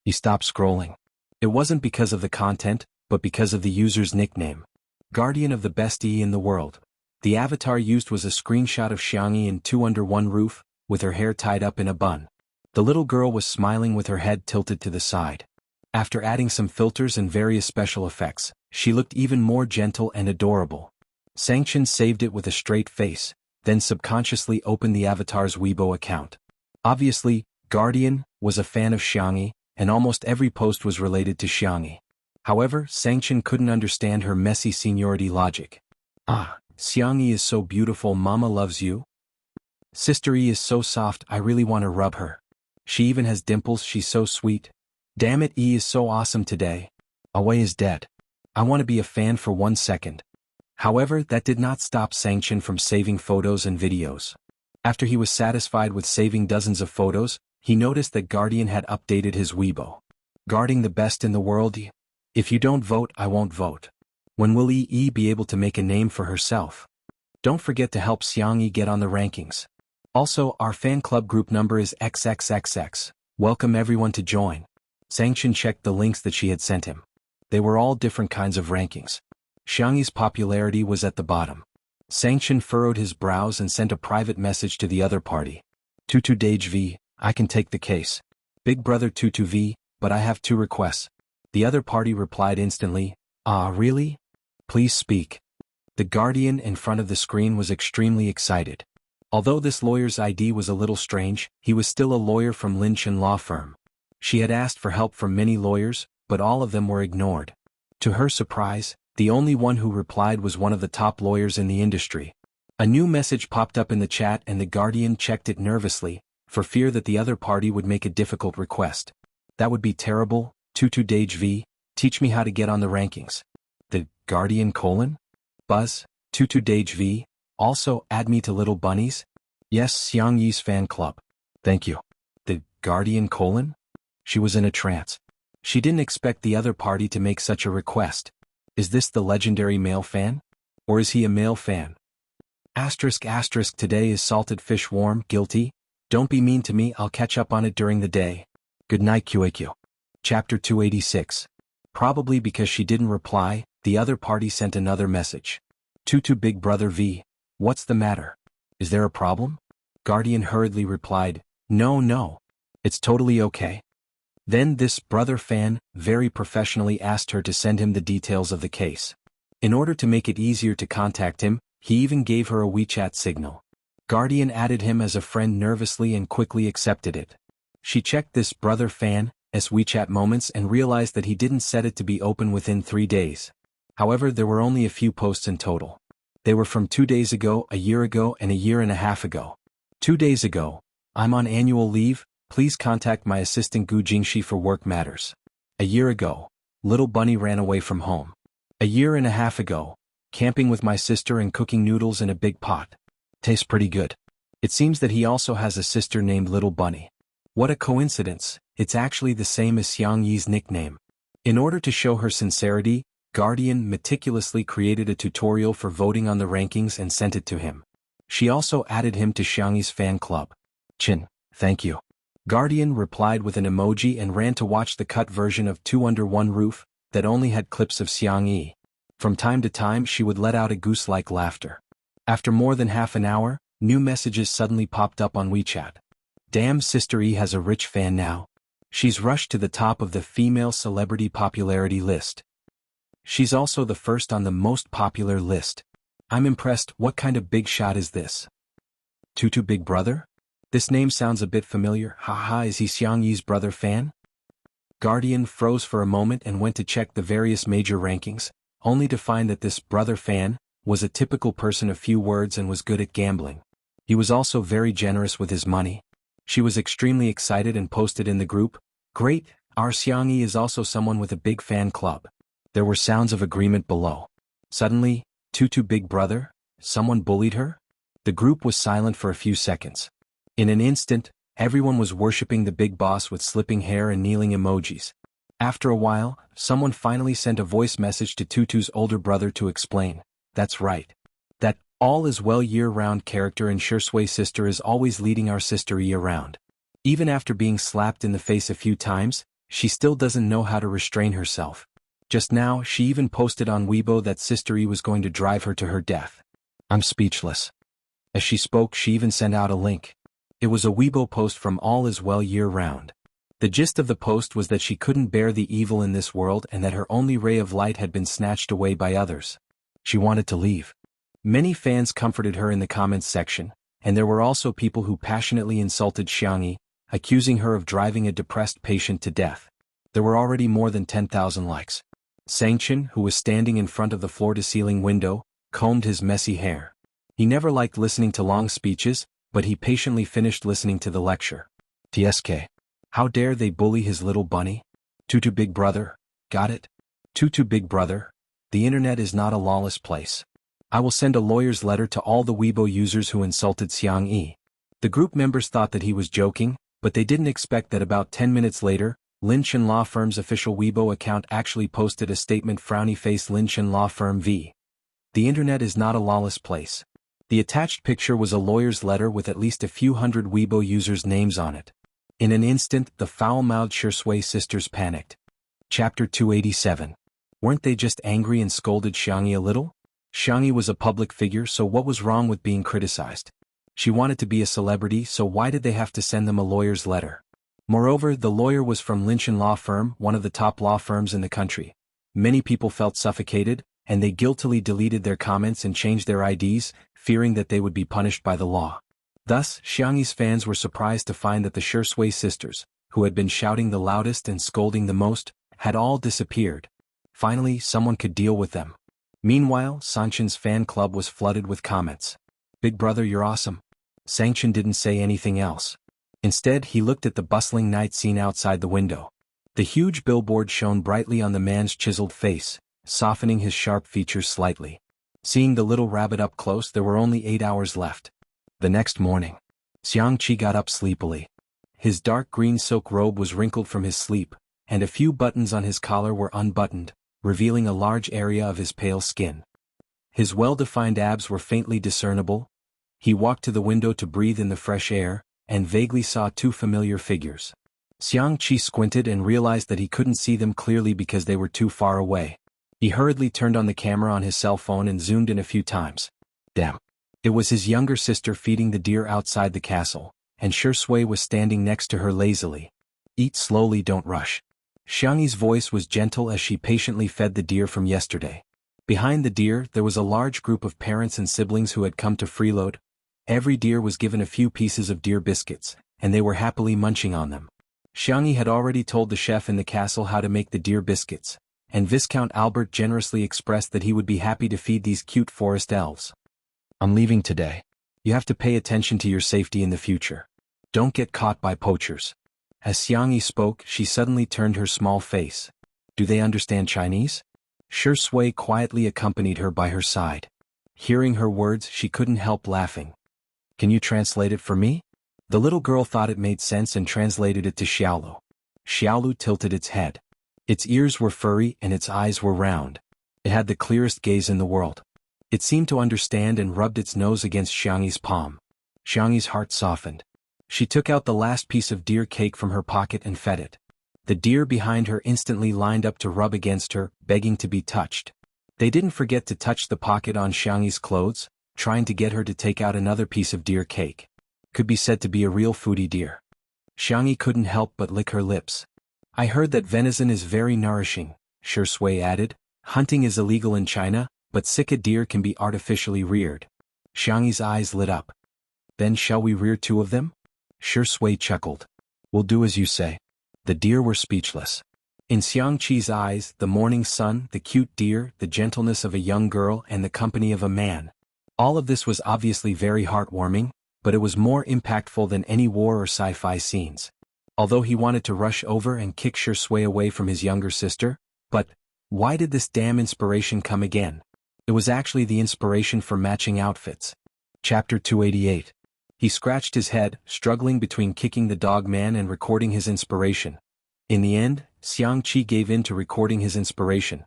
He stopped scrolling. It wasn't because of the content, but because of the user's nickname. Guardian of the bestie in the world. The avatar used was a screenshot of Xiangyi in 2 under 1 roof, with her hair tied up in a bun. The little girl was smiling with her head tilted to the side. After adding some filters and various special effects, she looked even more gentle and adorable. Sanction saved it with a straight face, then subconsciously opened the avatar's Weibo account. Obviously, Guardian was a fan of Xiangyi, and almost every post was related to Xiangyi. However, Sanction couldn't understand her messy seniority logic. Ah, Xiangyi is so beautiful, Mama loves you. Sister E is so soft, I really want to rub her. She even has dimples, she's so sweet. Damn it, E is so awesome today. Away is dead. I want to be a fan for 1 second. However, that did not stop Sanction from saving photos and videos. After he was satisfied with saving dozens of photos, he noticed that Guardian had updated his Weibo. Guarding the best in the world. If you don't vote, I won't vote. When will EE be able to make a name for herself? Don't forget to help Xiangyi get on the rankings. Also, our fan club group number is XXXX. Welcome everyone to join. Sanction checked the links that she had sent him. They were all different kinds of rankings. Xiangyi's popularity was at the bottom. Sanction furrowed his brows and sent a private message to the other party. Tutu Dage V, I can take the case. Big brother Tutu V, but I have 2 requests. The other party replied instantly, Ah, really? Please speak. The Guardian in front of the screen was extremely excited. Although this lawyer's ID was a little strange, he was still a lawyer from Linchin law firm. She had asked for help from many lawyers, but all of them were ignored. To her surprise, the only one who replied was one of the top lawyers in the industry. A new message popped up in the chat and the Guardian checked it nervously, for fear that the other party would make a difficult request. That would be terrible. Tutu Dage V, teach me how to get on the rankings. The Guardian : Buzz, Tutu Dage V, also add me to Little Bunnies? Yes, Xiangyi's fan club. Thank you. The Guardian : She was in a trance. She didn't expect the other party to make such a request. Is this the legendary male fan? Or is he a male fan? Asterisk asterisk today is salted fish warm, guilty? Don't be mean to me, I'll catch up on it during the day. Good night QAQ. Chapter 286. Probably because she didn't reply, the other party sent another message. Tutu Big Brother V, what's the matter? Is there a problem? Guardian hurriedly replied, No. It's totally okay. Then this brother fan very professionally asked her to send him the details of the case. In order to make it easier to contact him, he even gave her a WeChat signal. Guardian added him as a friend nervously and quickly accepted it. She checked this brother fan's WeChat moments and realized that he didn't set it to be open within 3 days. However, there were only a few posts in total. They were from 2 days ago, a year ago, and a year and a half ago. 2 days ago, I'm on annual leave, please contact my assistant Gu Jingxi for work matters. A year ago, Little Bunny ran away from home. A year and a half ago, camping with my sister and cooking noodles in a big pot. Tastes pretty good. It seems that he also has a sister named Little Bunny. What a coincidence, it's actually the same as Xiangyi's nickname. In order to show her sincerity, Guardian meticulously created a tutorial for voting on the rankings and sent it to him. She also added him to Xiangyi's fan club. Chin, thank you. Guardian replied with an emoji and ran to watch the cut version of Two Under One Roof that only had clips of Xiangyi. From time to time she would let out a goose-like laughter. After more than half an hour, new messages suddenly popped up on WeChat. Damn, Sister E has a rich fan now. She's rushed to the top of the female celebrity popularity list. She's also the first on the most popular list. I'm impressed, what kind of big shot is this? Tutu Big Brother? This name sounds a bit familiar, haha, is he Xiangyi's brother fan? Guardian froze for a moment and went to check the various major rankings, only to find that this brother fan was a typical person of few words and was good at gambling. He was also very generous with his money. She was extremely excited and posted in the group, Great, our Xiangyi is also someone with a big fan club. There were sounds of agreement below. Suddenly, Tutu Big Brother, someone bullied her? The group was silent for a few seconds. In an instant, everyone was worshipping the big boss with slipping hair and kneeling emojis. After a while, someone finally sent a voice message to Tutu's older brother to explain, that's right. That all is well year-round character and Shursui sister is always leading our sister E around. Even after being slapped in the face a few times, she still doesn't know how to restrain herself. Just now, she even posted on Weibo that Sister E was going to drive her to her death. I'm speechless. As she spoke, she even sent out a link. It was a Weibo post from All Is Well year-round. The gist of the post was that she couldn't bear the evil in this world and that her only ray of light had been snatched away by others. She wanted to leave. Many fans comforted her in the comments section, and there were also people who passionately insulted Jianghu, accusing her of driving a depressed patient to death. There were already more than 10,000 likes. Sangchen, who was standing in front of the floor-to-ceiling window, combed his messy hair. He never liked listening to long speeches, but he patiently finished listening to the lecture. TSK. How dare they bully his little bunny? Tutu Big Brother, got it? Tutu Big Brother, the internet is not a lawless place. I will send a lawyer's letter to all the Weibo users who insulted Jianghu. The group members thought that he was joking, but they didn't expect that about 10 minutes later, Linshan Law Firm's official Weibo account actually posted a statement frowny face Linshan Law Firm v. The internet is not a lawless place. The attached picture was a lawyer's letter with at least a few hundred Weibo users' names on it. In an instant, the foul-mouthed Shui sisters panicked. Chapter 287. Weren't they just angry and scolded Jianghu a little? Jianghu was a public figure, so what was wrong with being criticized? She wanted to be a celebrity, so why did they have to send them a lawyer's letter? Moreover, the lawyer was from Linshan Law Firm, one of the top law firms in the country. Many people felt suffocated, and they guiltily deleted their comments and changed their IDs, fearing that they would be punished by the law. Thus, Jianghu's fans were surprised to find that the Shui sisters, who had been shouting the loudest and scolding the most, had all disappeared. Finally, someone could deal with them. Meanwhile, Sangchen's fan club was flooded with comments. Big brother, you're awesome. Sangchen didn't say anything else. Instead, he looked at the bustling night scene outside the window. The huge billboard shone brightly on the man's chiseled face, softening his sharp features slightly. Seeing the little rabbit up close, there were only 8 hours left. The next morning, Xiangqi got up sleepily. His dark green silk robe was wrinkled from his sleep, and a few buttons on his collar were unbuttoned, revealing a large area of his pale skin. His well-defined abs were faintly discernible. He walked to the window to breathe in the fresh air, and vaguely saw two familiar figures. Xiangqi squinted and realized that he couldn't see them clearly because they were too far away. He hurriedly turned on the camera on his cell phone and zoomed in a few times. Damn. It was his younger sister feeding the deer outside the castle, and Shui was standing next to her lazily. Eat slowly, don't rush. Xiangyi's voice was gentle as she patiently fed the deer from yesterday. Behind the deer, there was a large group of parents and siblings who had come to freeload. Every deer was given a few pieces of deer biscuits, and they were happily munching on them. Xiangyi had already told the chef in the castle how to make the deer biscuits, and Viscount Albert generously expressed that he would be happy to feed these cute forest elves. I'm leaving today. You have to pay attention to your safety in the future. Don't get caught by poachers. As Xiangyi spoke, she suddenly turned her small face. Do they understand Chinese? Shui quietly accompanied her by her side. Hearing her words, she couldn't help laughing. Can you translate it for me? The little girl thought it made sense and translated it to Xiaolu. Xiaolu tilted its head. Its ears were furry and its eyes were round. It had the clearest gaze in the world. It seemed to understand and rubbed its nose against Xiangyi's palm. Xiangyi's heart softened. She took out the last piece of deer cake from her pocket and fed it. The deer behind her instantly lined up to rub against her, begging to be touched. They didn't forget to touch the pocket on Xiangyi's clothes, trying to get her to take out another piece of deer cake. Could be said to be a real foodie deer. Xiangyi couldn't help but lick her lips. I heard that venison is very nourishing, Shui added. Hunting is illegal in China, but sika deer can be artificially reared. Xiangyi's eyes lit up. Then shall we rear 2 of them? Shui chuckled. We'll do as you say. The deer were speechless. In Xiangqi's eyes, the morning sun, the cute deer, the gentleness of a young girl, and the company of a man. All of this was obviously very heartwarming, but it was more impactful than any war or sci-fi scenes. Although he wanted to rush over and kick Shui away from his younger sister, but why did this damn inspiration come again? It was actually the inspiration for matching outfits. Chapter 288. He scratched his head, struggling between kicking the dog man and recording his inspiration. In the end, Xiangqi gave in to recording his inspiration.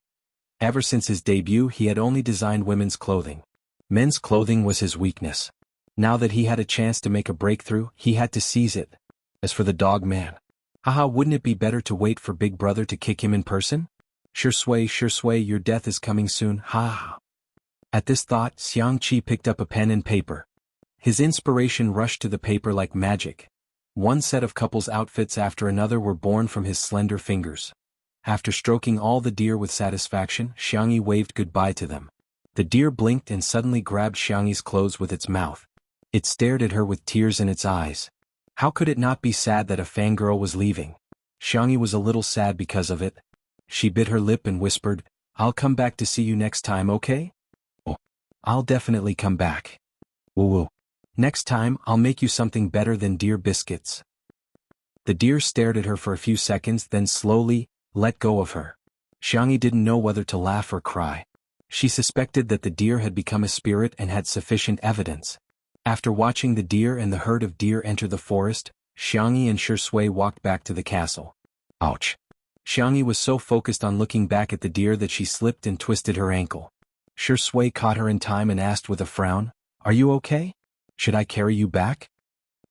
Ever since his debut, he had only designed women's clothing. Men's clothing was his weakness. Now that he had a chance to make a breakthrough, he had to seize it. As for the dog man, haha, wouldn't it be better to wait for Big Brother to kick him in person? Shui, your death is coming soon, ha ha. At this thought, Xiangqi picked up a pen and paper. His inspiration rushed to the paper like magic. One set of couples' outfits after another were born from his slender fingers. After stroking all the deer with satisfaction, Xiangyi waved goodbye to them. The deer blinked and suddenly grabbed Xiangyi's clothes with its mouth. It stared at her with tears in its eyes. How could it not be sad that a fangirl was leaving? Xiangyi was a little sad because of it. She bit her lip and whispered, "I'll come back to see you next time, okay?" "Oh, I'll definitely come back. Woo woo. Next time I'll make you something better than deer biscuits." The deer stared at her for a few seconds, then slowly let go of her. Xiangyi didn't know whether to laugh or cry. She suspected that the deer had become a spirit and had sufficient evidence. After watching the deer and the herd of deer enter the forest, Xiangyi and Shui walked back to the castle. Ouch. Xiangyi was so focused on looking back at the deer that she slipped and twisted her ankle. Shui caught her in time and asked with a frown, "Are you okay? Should I carry you back?"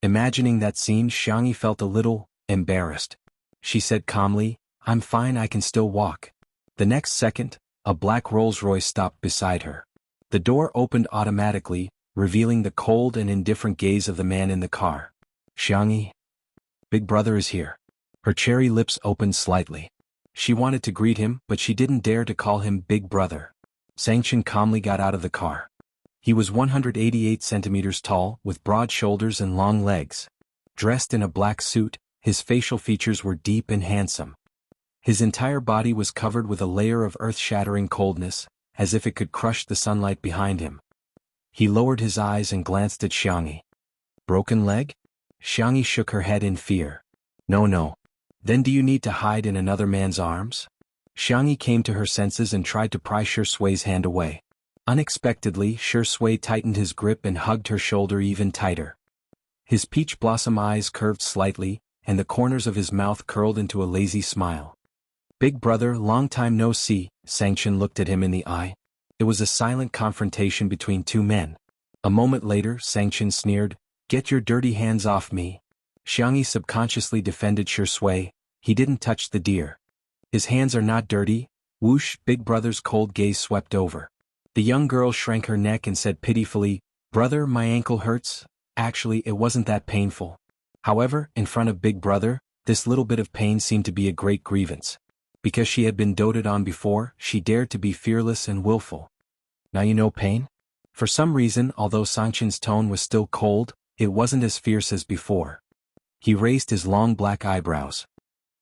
Imagining that scene, Xiangyi felt a little embarrassed. She said calmly, "I'm fine, I can still walk." The next second, a black Rolls-Royce stopped beside her. The door opened automatically, revealing the cold and indifferent gaze of the man in the car. "Xiangyi? Big brother is here." Her cherry lips opened slightly. She wanted to greet him, but she didn't dare to call him big brother. Sangchen calmly got out of the car. He was 188 centimeters tall, with broad shoulders and long legs. Dressed in a black suit, his facial features were deep and handsome. His entire body was covered with a layer of earth-shattering coldness, as if it could crush the sunlight behind him. He lowered his eyes and glanced at Xiangyi. "Broken leg?" Xiangyi shook her head in fear. No. Then do you need to hide in another man's arms?" Xiangyi came to her senses and tried to pry Shui's hand away. Unexpectedly, Shui tightened his grip and hugged her shoulder even tighter. His peach blossom eyes curved slightly, and the corners of his mouth curled into a lazy smile. "Big brother, long time no see," Sangchen looked at him in the eye. It was a silent confrontation between two men. A moment later, Sangchen sneered, "Get your dirty hands off me." Xiangyi subconsciously defended Shui. He didn't touch the deer. "His hands are not dirty." Whoosh, big brother's cold gaze swept over. The young girl shrank her neck and said pitifully, "Brother, my ankle hurts." Actually, it wasn't that painful. However, in front of big brother, this little bit of pain seemed to be a great grievance. Because she had been doted on before, she dared to be fearless and willful. "Now you know pain?" For some reason, although Sangchen's tone was still cold, it wasn't as fierce as before. He raised his long black eyebrows.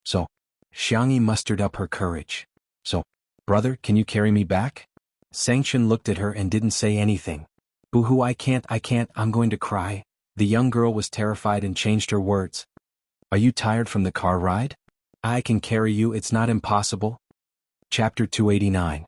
"So?" Xiangyi mustered up her courage. "So, brother, can you carry me back?" Sangchen looked at her and didn't say anything. "Boo-hoo, I can't, I'm going to cry." The young girl was terrified and changed her words. "Are you tired from the car ride?" "I can carry you, it's not impossible." Chapter 289.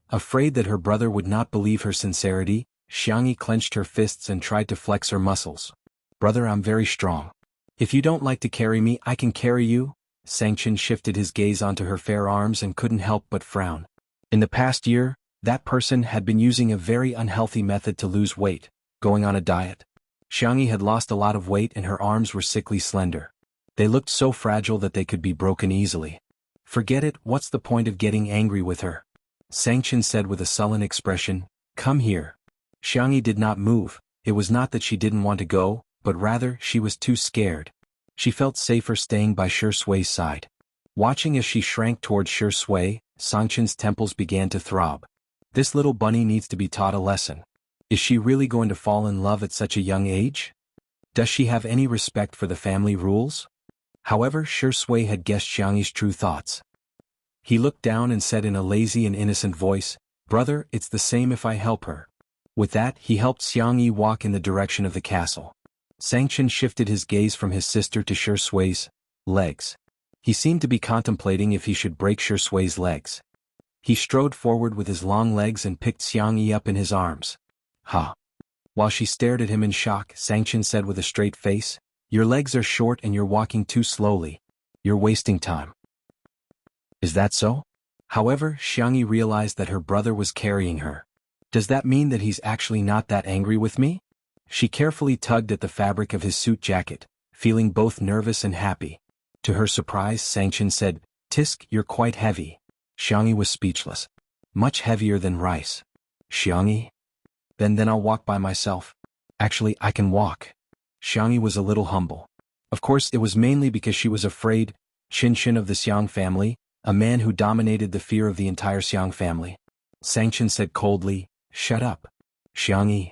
Afraid that her brother would not believe her sincerity, Xiangyi clenched her fists and tried to flex her muscles. "Brother, I'm very strong. If you don't like to carry me, I can carry you." Sangchen shifted his gaze onto her fair arms and couldn't help but frown. In the past year, that person had been using a very unhealthy method to lose weight, going on a diet. Xiangyi had lost a lot of weight and her arms were sickly slender. They looked so fragile that they could be broken easily. "Forget it, what's the point of getting angry with her?" Sangchen said with a sullen expression, "Come here." Xiangyi did not move. It was not that she didn't want to go, but rather she was too scared. She felt safer staying by Shui's side. Watching as she shrank towards Shui, Sangchen's temples began to throb. This little bunny needs to be taught a lesson. Is she really going to fall in love at such a young age? Does she have any respect for the family rules? However, Shui had guessed Xiangyi's true thoughts. He looked down and said in a lazy and innocent voice, "Brother, it's the same if I help her." With that, he helped Xiangyi walk in the direction of the castle. Sangchen shifted his gaze from his sister to Shui's legs. He seemed to be contemplating if he should break Shui's legs. He strode forward with his long legs and picked Xiangyi up in his arms. "Ha!" While she stared at him in shock, Sangchen said with a straight face, "Your legs are short and you're walking too slowly. You're wasting time." "Is that so?" However, Xiangyi realized that her brother was carrying her. "Does that mean that he's actually not that angry with me?" She carefully tugged at the fabric of his suit jacket, feeling both nervous and happy. To her surprise, Sangchen said, "Tisk, you're quite heavy." Xiangyi was speechless. "Much heavier than rice." "Xiangyi? Then I'll walk by myself." Actually, I can walk. Xiangyi was a little humble. Of course, it was mainly because she was afraid. Qinshin of the Xiang family, a man who dominated the fear of the entire Xiang family. Sangchen said coldly, "Shut up. Xiangyi."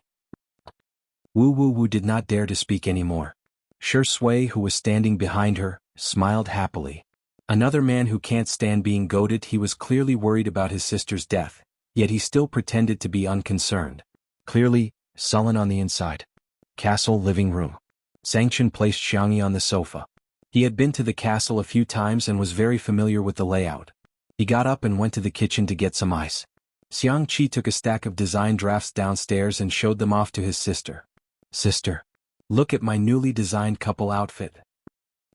Wu Wu Wu did not dare to speak anymore. Shi Sui, who was standing behind her, smiled happily. Another man who can't stand being goaded. He was clearly worried about his sister's death, yet he still pretended to be unconcerned. Clearly, sullen on the inside. Castle living room. Sangchen placed Xiangyi on the sofa. He had been to the castle a few times and was very familiar with the layout. He got up and went to the kitchen to get some ice. Xiang Qi took a stack of design drafts downstairs and showed them off to his sister. "Sister, look at my newly designed couple outfit."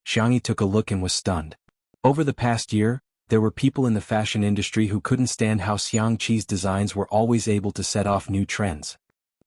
Xiangyi took a look and was stunned. Over the past year, there were people in the fashion industry who couldn't stand how Xiang Qi's designs were always able to set off new trends.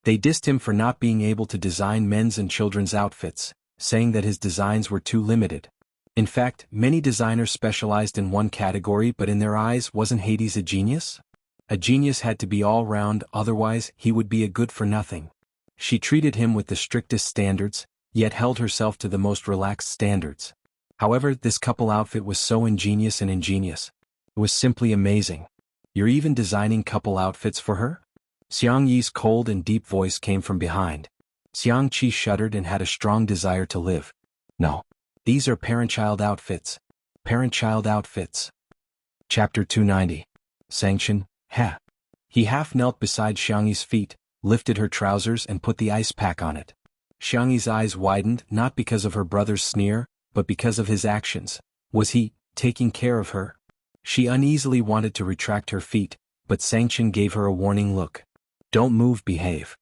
They dissed him for not being able to design men's and children's outfits, saying that his designs were too limited. In fact, many designers specialized in one category, but in their eyes, wasn't Hades a genius? A genius had to be all-round, otherwise he would be a good-for-nothing. She treated him with the strictest standards, yet held herself to the most relaxed standards. However, this couple outfit was so ingenious and ingenious. It was simply amazing. "You're even designing couple outfits for her?" Xiang Yi's cold and deep voice came from behind. Xiang Qi shuddered and had a strong desire to live. "No. These are parent-child outfits. Parent-child outfits." Chapter 290. Sangchen, ha. He half knelt beside Xiangyi's feet, lifted her trousers and put the ice pack on it. Xiangyi's eyes widened, not because of her brother's sneer, but because of his actions. Was he taking care of her? She uneasily wanted to retract her feet, but Sangchen gave her a warning look. "Don't move, behave."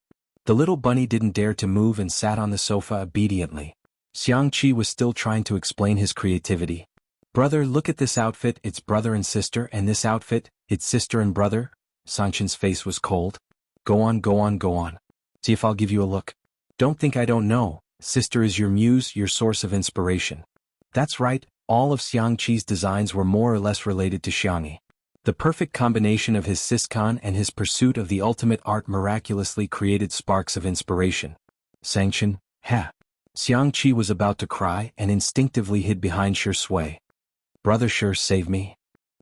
The little bunny didn't dare to move and sat on the sofa obediently. Xiang Qi was still trying to explain his creativity. "Brother, look at this outfit, it's brother and sister, and this outfit, it's sister and brother." Sangchen's face was cold. Go on, go on, go on. See if I'll give you a look." "Don't think I don't know. Sister is your muse, your source of inspiration." That's right, all of Xiang Qi's designs were more or less related to Xiangyi. The perfect combination of his siscon and his pursuit of the ultimate art miraculously created sparks of inspiration. Sangchen, ha. Xiang Qi was about to cry and instinctively hid behind Shi Sui. "Brother Shi, save me,"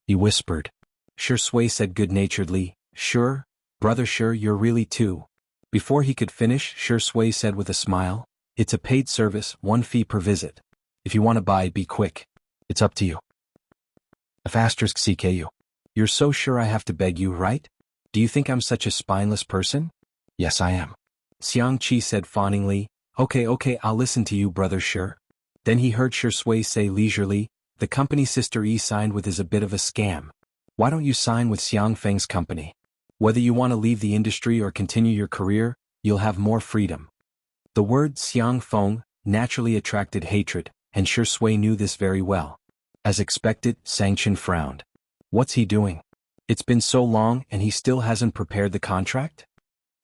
he whispered. Shi Sui said good-naturedly, "Sure, brother Shi, you're really too." Before he could finish, Shi Sui said with a smile, "It's a paid service, 1 fee per visit. If you want to buy, be quick. It's up to you." *CKU. You're so sure I have to beg you, right? Do you think I'm such a spineless person? Yes, I am. Xiang Qi said fawningly, Okay, I'll listen to you, brother Shi." Then he heard Shi Sui say leisurely, "The company Sister E signed with is a bit of a scam. Why don't you sign with Xiang Feng's company? Whether you want to leave the industry or continue your career, you'll have more freedom." The word Xiang Feng naturally attracted hatred, and Shi Sui knew this very well. As expected, Sangchen frowned. What's he doing? It's been so long and he still hasn't prepared the contract?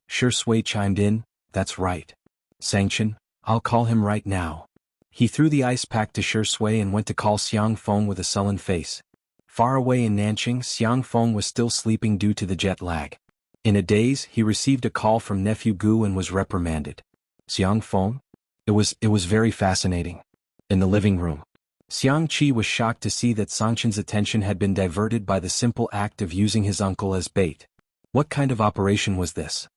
Shi Sui chimed in, "That's right. Sangchen, I'll call him right now." He threw the ice pack to Shi Sui and went to call Xiang Feng with a sullen face. Far away in Nanqing, Xiang Feng was still sleeping due to the jet lag. In a daze, he received a call from nephew Gu and was reprimanded. Xiang Feng? It was very fascinating. In the living room, Xiang Qi was shocked to see that Sangchen's attention had been diverted by the simple act of using his uncle as bait. What kind of operation was this?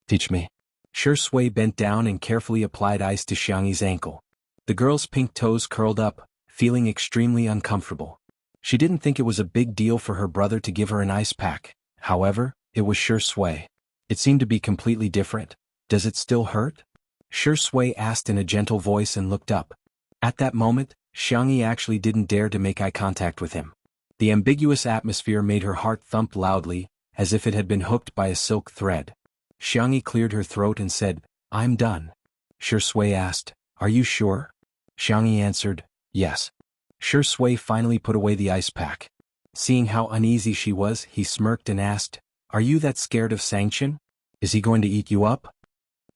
Teach me. Shi Sui bent down and carefully applied ice to Xiangyi's ankle. The girl's pink toes curled up, feeling extremely uncomfortable. She didn't think it was a big deal for her brother to give her an ice pack. However, it was Shi Sui. It seemed to be completely different. Does it still hurt? Shi Sui asked in a gentle voice and looked up. At that moment, Xiangyi actually didn't dare to make eye contact with him. The ambiguous atmosphere made her heart thump loudly, as if it had been hooked by a silk thread. Xiangyi cleared her throat and said, "I'm done." Shi Sui asked, "Are you sure?" Xiangyi answered, "Yes." Shi Sui finally put away the ice pack. Seeing how uneasy she was, he smirked and asked, "Are you that scared of Sangchen? Is he going to eat you up?"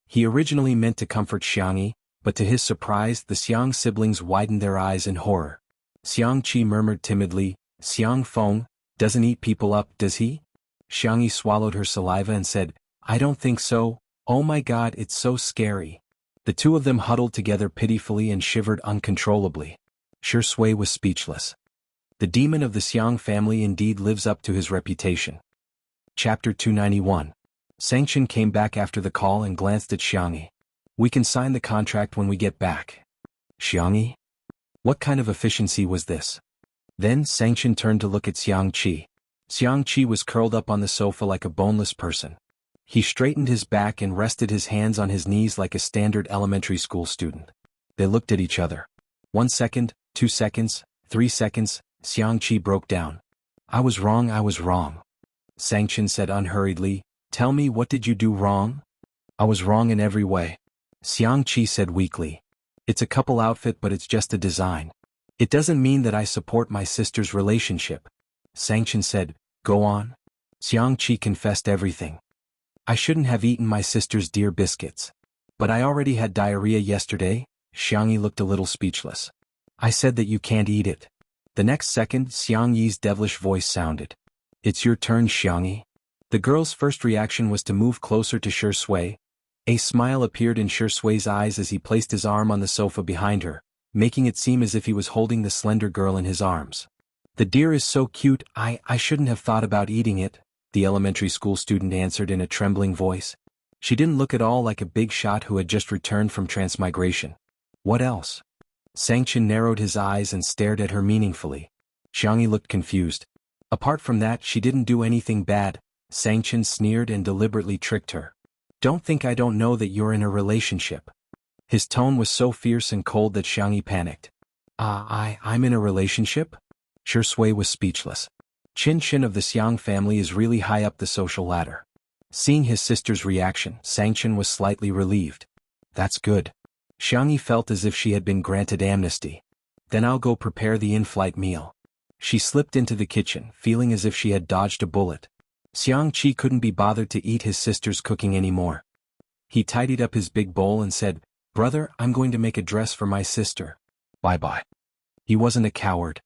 He originally meant to comfort Xiangyi, but to his surprise the Xiang siblings widened their eyes in horror. Xiang Qi murmured timidly, "Xiang Feng doesn't eat people up, does he?" Xiangyi swallowed her saliva and said, "I don't think so, Oh my God, it's so scary. The two of them huddled together pitifully and shivered uncontrollably. Shui was speechless. The demon of the Xiang family indeed lives up to his reputation. Chapter 291. Sanction came back after the call and glanced at Xiangyi. We can sign the contract when we get back. Xiangyi? What kind of efficiency was this? Then Sanction turned to look at Xiangqi. Xiangqi was curled up on the sofa like a boneless person. He straightened his back and rested his hands on his knees like a standard elementary school student. They looked at each other. 1 second, 2 seconds, 3 seconds, Xiangqi broke down. I was wrong. Sanction said unhurriedly, tell me, what did you do wrong? I was wrong in every way. Xiangqi said weakly. It's a couple outfit, but it's just a design. It doesn't mean that I support my sister's relationship. Sanction said, go on. Xiangqi confessed everything. I shouldn't have eaten my sister's dear biscuits. But I already had diarrhea yesterday. Xiangyi looked a little speechless. I said that you can't eat it. The next second, Xiangyi's devilish voice sounded. It's your turn, Xiangyi. The girl's first reaction was to move closer to Shui. A smile appeared in Shui's eyes as he placed his arm on the sofa behind her, making it seem as if he was holding the slender girl in his arms. The deer is so cute, I shouldn't have thought about eating it, the elementary school student answered in a trembling voice. She didn't look at all like a big shot who had just returned from transmigration. What else? Sanction narrowed his eyes and stared at her meaningfully. Xiangyi looked confused. Apart from that, she didn't do anything bad. Sanction sneered and deliberately tricked her. Don't think I don't know that you're in a relationship. His tone was so fierce and cold that Xiangyi panicked. I'm in a relationship? Shui was speechless. Qin of the Xiang family is really high up the social ladder. Seeing his sister's reaction, Sanction was slightly relieved. That's good. Xiangyi felt as if she had been granted amnesty. Then I'll go prepare the in-flight meal. She slipped into the kitchen, feeling as if she had dodged a bullet. Xiangqi couldn't be bothered to eat his sister's cooking anymore. He tidied up his big bowl and said, Brother, I'm going to make a dress for my sister. Bye-bye. He wasn't a coward.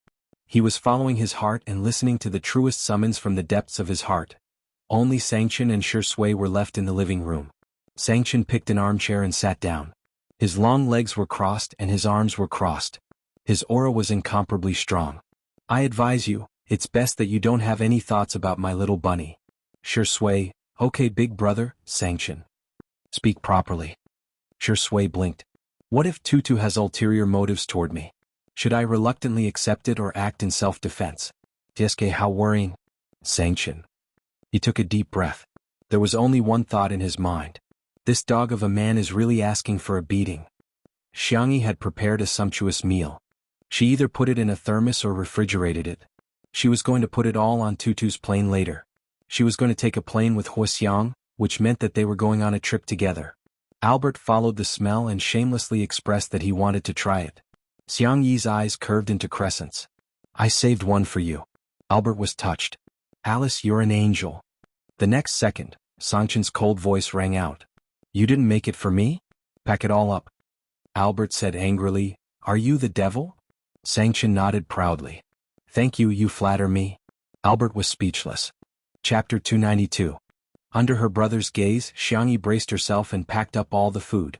He was following his heart and listening to the truest summons from the depths of his heart. Only Sanction and Shui were left in the living room. Sanction picked an armchair and sat down. His long legs were crossed and his arms were crossed. His aura was incomparably strong. I advise you, it's best that you don't have any thoughts about my little bunny. Shui, okay big brother, Sanction. Speak properly. Shui blinked. What if Tutu has ulterior motives toward me? Should I reluctantly accept it or act in self-defense? Jeske, how worrying. Sanction. He took a deep breath. There was only one thought in his mind. This dog of a man is really asking for a beating. Xiangyi had prepared a sumptuous meal. She either put it in a thermos or refrigerated it. She was going to put it all on Tutu's plane later. She was going to take a plane with Huaxiang, which meant that they were going on a trip together. Albert followed the smell and shamelessly expressed that he wanted to try it. Xiangyi's eyes curved into crescents. I saved one for you. Albert was touched. Alice, you're an angel. The next second, Sanction's cold voice rang out. You didn't make it for me? Pack it all up. Albert said angrily, Are you the devil? Sanction nodded proudly. Thank you, you flatter me. Albert was speechless. Chapter 292. Under her brother's gaze, Xiangyi braced herself and packed up all the food.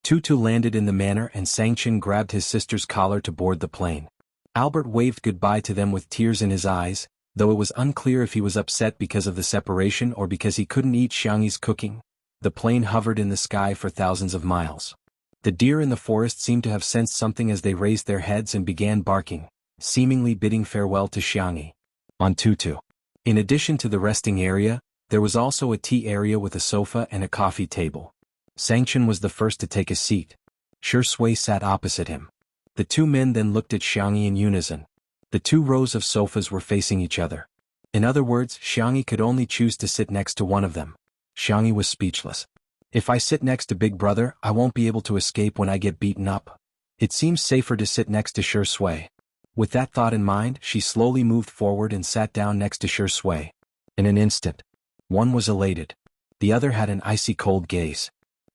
Tutu landed in the manor and Sanction grabbed his sister's collar to board the plane. Albert waved goodbye to them with tears in his eyes, though it was unclear if he was upset because of the separation or because he couldn't eat Xiangyi's cooking. The plane hovered in the sky for thousands of miles. The deer in the forest seemed to have sensed something as they raised their heads and began barking, seemingly bidding farewell to Xiangyi. On Tutu. In addition to the resting area, there was also a tea area with a sofa and a coffee table. Sanction was the first to take a seat. Shui sat opposite him. The two men then looked at Xiangyi in unison. The two rows of sofas were facing each other. In other words, Xiangyi could only choose to sit next to one of them. Xiangyi was speechless. If I sit next to Big Brother, I won't be able to escape when I get beaten up. It seems safer to sit next to Shui. With that thought in mind, she slowly moved forward and sat down next to Shui. In an instant, one was elated. The other had an icy cold gaze.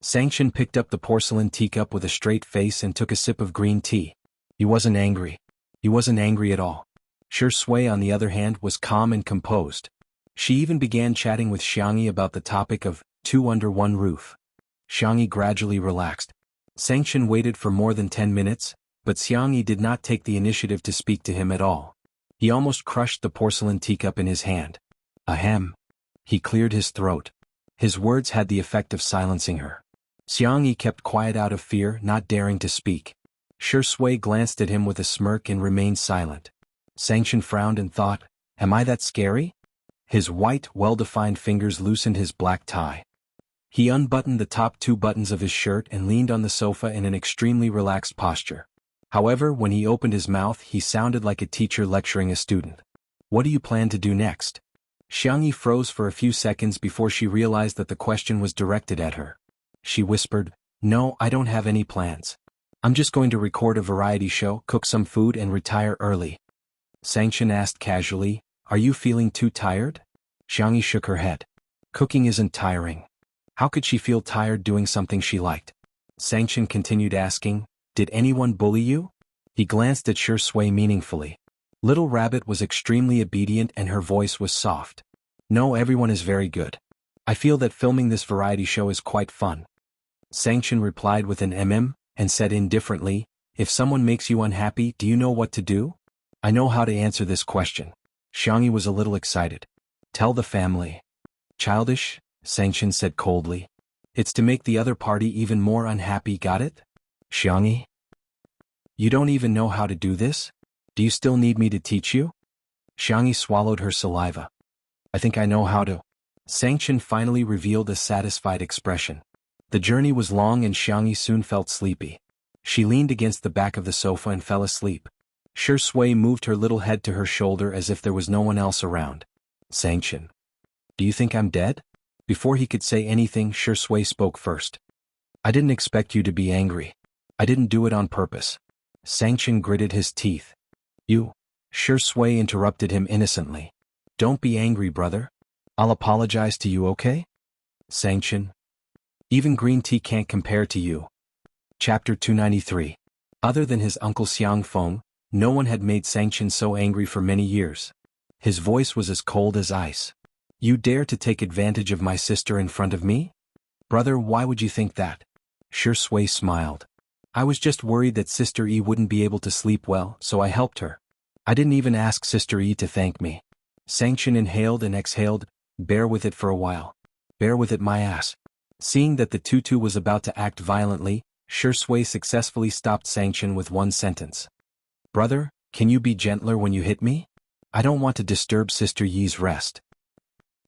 Sanction picked up the porcelain teacup with a straight face and took a sip of green tea. He wasn't angry. He wasn't angry at all. Shui, on the other hand, was calm and composed. She even began chatting with Xiangyi about the topic of two under one roof. Xiangyi gradually relaxed. Sangchen waited for more than 10 minutes, but Xiangyi did not take the initiative to speak to him at all. He almost crushed the porcelain teacup in his hand. Ahem. He cleared his throat. His words had the effect of silencing her. Xiangyi kept quiet out of fear, not daring to speak. Shi Sui glanced at him with a smirk and remained silent. Sangchen frowned and thought, am I that scary? His white, well-defined fingers loosened his black tie. He unbuttoned the top 2 buttons of his shirt and leaned on the sofa in an extremely relaxed posture. However, when he opened his mouth, he sounded like a teacher lecturing a student. What do you plan to do next? Xiangyi froze for a few seconds before she realized that the question was directed at her. She whispered, no, I don't have any plans. I'm just going to record a variety show, cook some food and retire early. Sangchen asked casually, are you feeling too tired? Xiangyi shook her head. Cooking isn't tiring. How could she feel tired doing something she liked? Sangchen continued asking, did anyone bully you? He glanced at Shi Sui meaningfully. Little Rabbit was extremely obedient and her voice was soft. No, everyone is very good. I feel that filming this variety show is quite fun. Sangchen replied with an and said indifferently, if someone makes you unhappy, do you know what to do? I know how to answer this question. Xiangyi was a little excited. Tell the family. Childish, Sangchen said coldly. It's to make the other party even more unhappy, got it? Xiangyi? You don't even know how to do this? Do you still need me to teach you? Xiangyi swallowed her saliva. I think I know how to. Sangchen finally revealed a satisfied expression. The journey was long and Xiangyi soon felt sleepy. She leaned against the back of the sofa and fell asleep. Shi Sui moved her little head to her shoulder as if there was no one else around. Sangchen. Do you think I'm dead? Before he could say anything, Shi Sui spoke first. I didn't expect you to be angry. I didn't do it on purpose. Sangchen gritted his teeth. You? Shi Sui interrupted him innocently. Don't be angry, brother. I'll apologize to you, okay? Sangchen. Even green tea can't compare to you. Chapter 293. Other than his uncle Xiang Feng, no one had made Sangchen so angry for many years. His voice was as cold as ice. You dare to take advantage of my sister in front of me? Brother, why would you think that? Shi Sui smiled. I was just worried that Sister Yi wouldn't be able to sleep well, so I helped her. I didn't even ask Sister Yi to thank me. Sangchen inhaled and exhaled. Bear with it for a while. Bear with it, my ass. Seeing that the tutu was about to act violently, Shi Sui successfully stopped Sangchen with one sentence. Brother, can you be gentler when you hit me? I don't want to disturb Sister Yi's rest.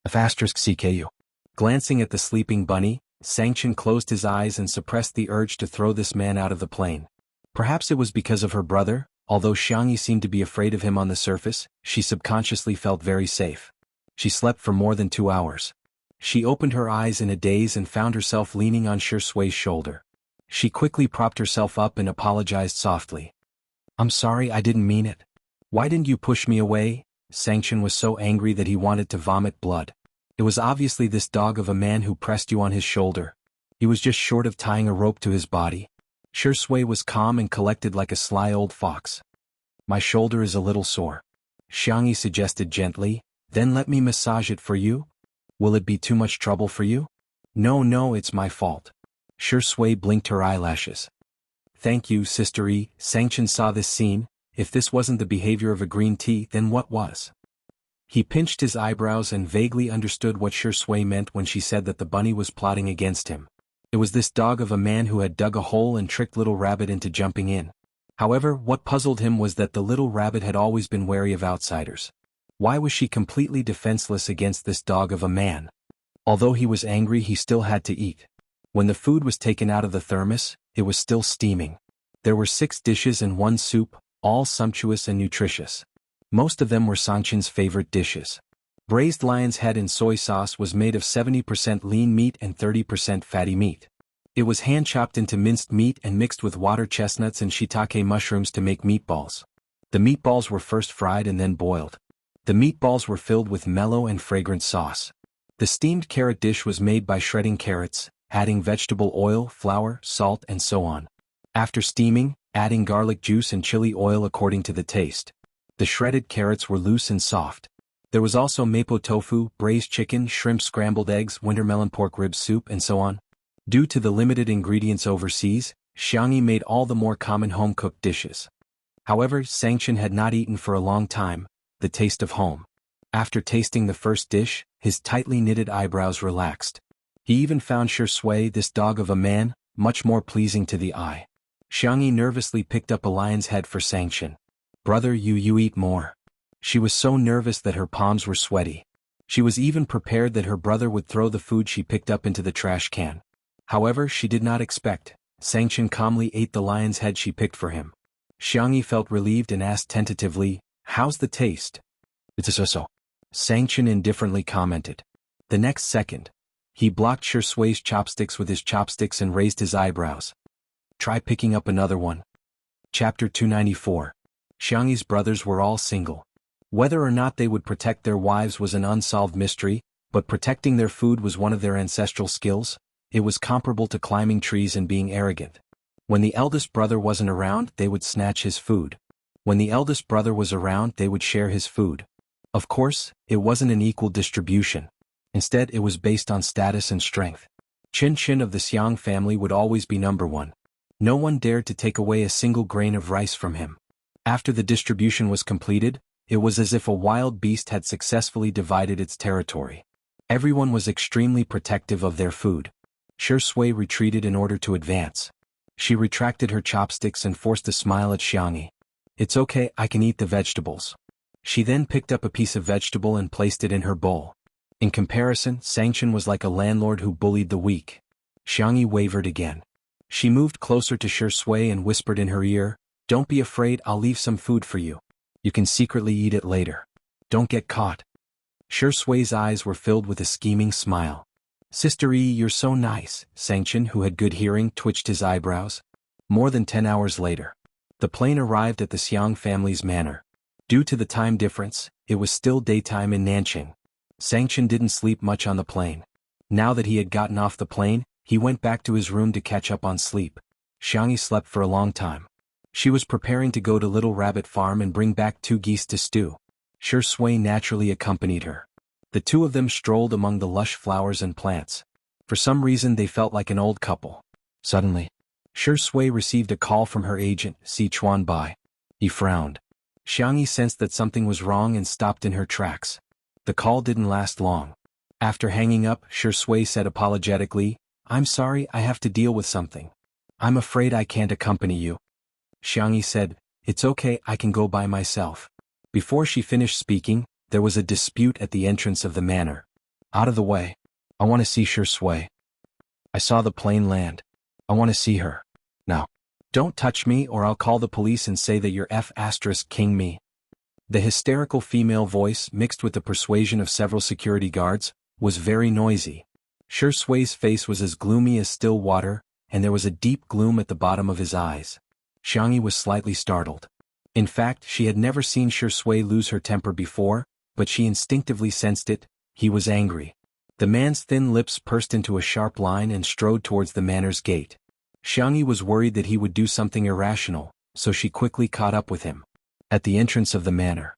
*CKU. Glancing at the sleeping bunny, Sangchen closed his eyes and suppressed the urge to throw this man out of the plane. Perhaps it was because of her brother, although Xiangyi seemed to be afraid of him on the surface, she subconsciously felt very safe. She slept for more than 2 hours. She opened her eyes in a daze and found herself leaning on Shi Sui's shoulder. She quickly propped herself up and apologized softly. I'm sorry, I didn't mean it. Why didn't you push me away? Sangchen was so angry that he wanted to vomit blood. It was obviously this dog of a man who pressed you on his shoulder. He was just short of tying a rope to his body. Shi Sui was calm and collected like a sly old fox. My shoulder is a little sore. Xiangyi suggested gently, then let me massage it for you? Will it be too much trouble for you? No, it's my fault. Shi Sui blinked her eyelashes. Thank you, Sister Yi. Sangchen saw this scene. If this wasn't the behavior of a green tea, then what was? He pinched his eyebrows and vaguely understood what Shi Sui meant when she said that the bunny was plotting against him. It was this dog of a man who had dug a hole and tricked Little Rabbit into jumping in. However, what puzzled him was that the Little Rabbit had always been wary of outsiders. Why was she completely defenseless against this dog of a man? Although he was angry, he still had to eat. When the food was taken out of the thermos, it was still steaming. There were 6 dishes and 1 soup, all sumptuous and nutritious. Most of them were Sangchen's favorite dishes. Braised lion's head in soy sauce was made of 70% lean meat and 30% fatty meat. It was hand-chopped into minced meat and mixed with water chestnuts and shiitake mushrooms to make meatballs. The meatballs were first fried and then boiled. The meatballs were filled with mellow and fragrant sauce. The steamed carrot dish was made by shredding carrots, adding vegetable oil, flour, salt, and so on. After steaming, adding garlic juice and chili oil according to the taste. The shredded carrots were loose and soft. There was also mapo tofu, braised chicken, shrimp, scrambled eggs, winter melon pork rib soup, and so on. Due to the limited ingredients overseas, Xiangyi made all the more common home-cooked dishes. However, Sangchen had not eaten for a long time, the taste of home. After tasting the first dish, his tightly knitted eyebrows relaxed. He even found Shui, this dog of a man, much more pleasing to the eye. Xiangyi nervously picked up a lion's head for Sangchen. "Brother, you eat more." She was so nervous that her palms were sweaty. She was even prepared that her brother would throw the food she picked up into the trash can. However, she did not expect. Sangchen calmly ate the lion's head she picked for him. Xiangyi felt relieved and asked tentatively, "How's the taste?" "It's so." Sangchen indifferently commented. The next second, he blocked Shui's chopsticks with his chopsticks and raised his eyebrows. "Try picking up another one." Chapter 294. Xiangyi's brothers were all single. Whether or not they would protect their wives was an unsolved mystery, but protecting their food was one of their ancestral skills. It was comparable to climbing trees and being arrogant. When the eldest brother wasn't around, they would snatch his food. When the eldest brother was around, they would share his food. Of course, it wasn't an equal distribution. Instead, it was based on status and strength. Qin of the Xiang family would always be number one. No one dared to take away a single grain of rice from him. After the distribution was completed, it was as if a wild beast had successfully divided its territory. Everyone was extremely protective of their food. Shui retreated in order to advance. She retracted her chopsticks and forced a smile at Xiangyi. "It's okay, I can eat the vegetables." She then picked up a piece of vegetable and placed it in her bowl. In comparison, Sangchen was like a landlord who bullied the weak. Xiangyi wavered again. She moved closer to Shui and whispered in her ear, "Don't be afraid, I'll leave some food for you. You can secretly eat it later. Don't get caught." Shui's eyes were filled with a scheming smile. "Sister E, you're so nice." Sangchen, who had good hearing, twitched his eyebrows. More than 10 hours later, the plane arrived at the Xiang family's manor. Due to the time difference, it was still daytime in Nanqing. Sangchen didn't sleep much on the plane. Now that he had gotten off the plane, he went back to his room to catch up on sleep. Xiangyi slept for a long time. She was preparing to go to Little Rabbit Farm and bring back 2 geese to stew. Shui naturally accompanied her. The two of them strolled among the lush flowers and plants. For some reason they felt like an old couple. Suddenly, Shui received a call from her agent, Si Chuan Bai. He frowned. Xiangyi sensed that something was wrong and stopped in her tracks. The call didn't last long. After hanging up, Shui said apologetically, "I'm sorry, I have to deal with something. I'm afraid I can't accompany you." Xiangyi said, "It's okay, I can go by myself." Before she finished speaking, there was a dispute at the entrance of the manor. "Out of the way. I want to see Shui. I saw the plane land. I want to see her. Now. Don't touch me or I'll call the police and say that you're King me." The hysterical female voice, mixed with the persuasion of several security guards, was very noisy. Shui's face was as gloomy as still water, and there was a deep gloom at the bottom of his eyes. Xiangyi was slightly startled. In fact, she had never seen Shui lose her temper before, but she instinctively sensed it. He was angry. The man's thin lips pursed into a sharp line and strode towards the manor's gate. Xiangyi was worried that he would do something irrational, so she quickly caught up with him. At the entrance of the manor.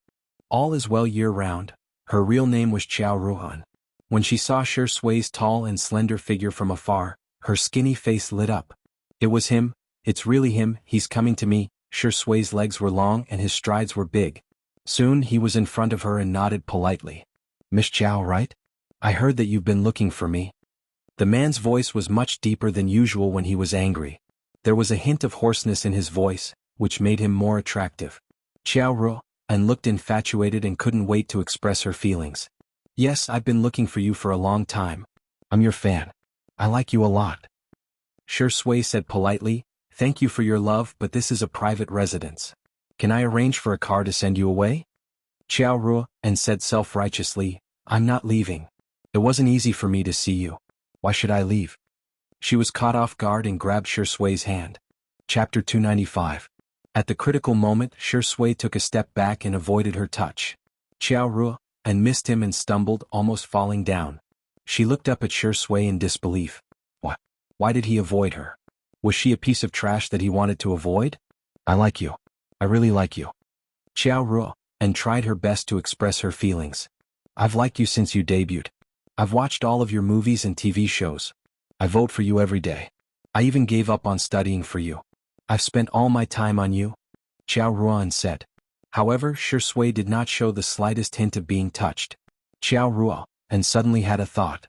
All is well year-round. Her real name was Qiao Ruhan. When she saw Shui's tall and slender figure from afar, her skinny face lit up. "It was him. It's really him. He's coming to me." Shui's legs were long and his strides were big. Soon he was in front of her and nodded politely. "Miss Qiao, right? I heard that you've been looking for me." The man's voice was much deeper than usual when he was angry. There was a hint of hoarseness in his voice, which made him more attractive. Qiao Ruhan looked infatuated and couldn't wait to express her feelings. "Yes, I've been looking for you for a long time. I'm your fan. I like you a lot." Shui said politely, "Thank you for your love, but this is a private residence. Can I arrange for a car to send you away?" Qiao Ruhan said self-righteously, "I'm not leaving. It wasn't easy for me to see you. Why should I leave?" She was caught off guard and grabbed Shui's hand. Chapter 295. At the critical moment, Shui took a step back and avoided her touch. Qiao Ruhan missed him and stumbled, almost falling down. She looked up at Shui in disbelief. What? Why did he avoid her? Was she a piece of trash that he wanted to avoid? "I like you. I really like you." Qiao Ruhan tried her best to express her feelings. "I've liked you since you debuted. I've watched all of your movies and TV shows. I vote for you every day. I even gave up on studying for you. I've spent all my time on you, Qiao Ruan said. However, Shui did not show the slightest hint of being touched. Qiao Ruan, and suddenly had a thought.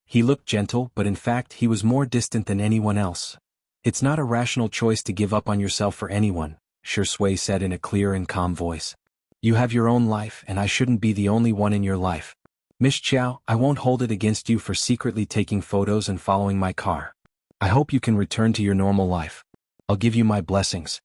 He looked gentle, but in fact he was more distant than anyone else. It's not a rational choice to give up on yourself for anyone, Shui said in a clear and calm voice. You have your own life and I shouldn't be the only one in your life. Miss Qiao, I won't hold it against you for secretly taking photos and following my car. I hope you can return to your normal life. I'll give you my blessings.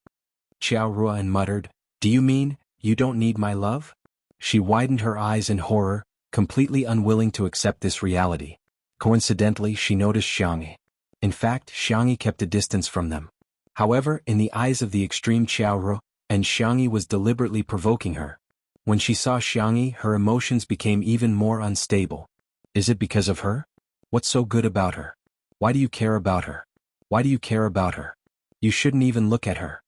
Qiao Ruan muttered, Do you mean, you don't need my love? She widened her eyes in horror, completely unwilling to accept this reality. Coincidentally, she noticed Xiangyi. In fact, Xiangyi kept a distance from them. However, in the eyes of the extreme Qiao Ruan, and Xiangyi was deliberately provoking her. When she saw Xiangyi, her emotions became even more unstable. Is it because of her? What's so good about her? Why do you care about her? Why do you care about her? You shouldn't even look at her.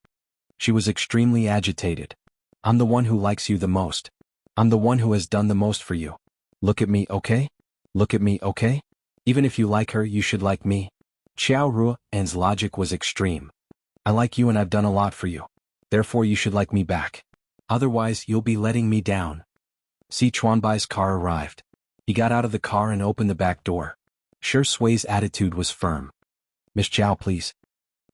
She was extremely agitated. I'm the one who likes you the most. I'm the one who has done the most for you. Look at me, okay? Look at me, okay? Even if you like her, you should like me. Qiao Ruan's logic was extreme. I like you and I've done a lot for you. Therefore you should like me back. Otherwise you'll be letting me down. Si Chuanbai's car arrived. He got out of the car and opened the back door. Shui's attitude was firm. Miss Qiao, please.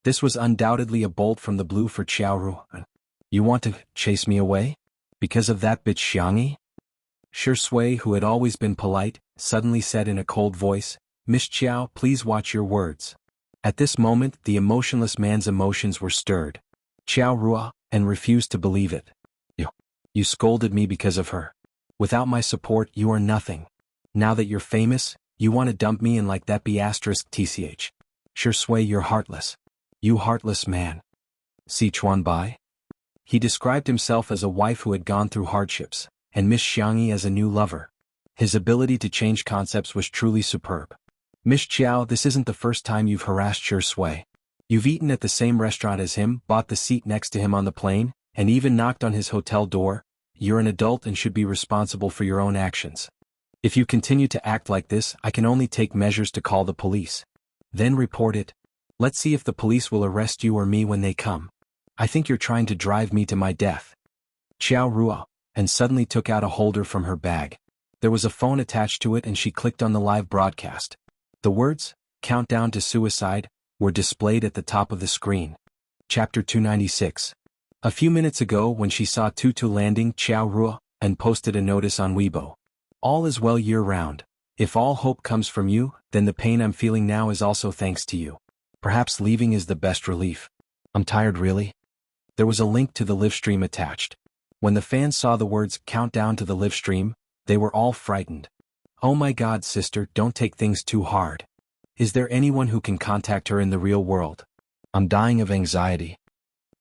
This was undoubtedly a bolt from the blue for Qiao Ruan. You want to chase me away? Because of that bitch Xiangyi? Shui, who had always been polite, suddenly said in a cold voice, Miss Qiao, please watch your words. At this moment, the emotionless man's emotions were stirred. Qiao Ruan, and refused to believe it. You scolded me because of her. Without my support, you are nothing. Now that you're famous, you want to dump me and like that B***tch. Shui, you're heartless. You heartless man. Si Chuanbai? He described himself as a wife who had gone through hardships, and Miss Xiangyi as a new lover. His ability to change concepts was truly superb. Miss Qiao, this isn't the first time you've harassed Shui. You've eaten at the same restaurant as him, bought the seat next to him on the plane, and even knocked on his hotel door. You're an adult and should be responsible for your own actions. If you continue to act like this, I can only take measures to call the police. Then report it. Let's see if the police will arrest you or me when they come. I think you're trying to drive me to my death. Qiao Ruan, and suddenly took out a holder from her bag. There was a phone attached to it and she clicked on the live broadcast. The words, Countdown to Suicide, were displayed at the top of the screen. Chapter 296. A few minutes ago when she saw Tutu landing, Qiao Ruan, and posted a notice on Weibo. All is well year-round. If all hope comes from you, then the pain I'm feeling now is also thanks to you. Perhaps leaving is the best relief. I'm tired really. There was a link to the live stream attached. When the fans saw the words, Countdown to the live stream, they were all frightened. Oh my god sister, don't take things too hard. Is there anyone who can contact her in the real world? I'm dying of anxiety.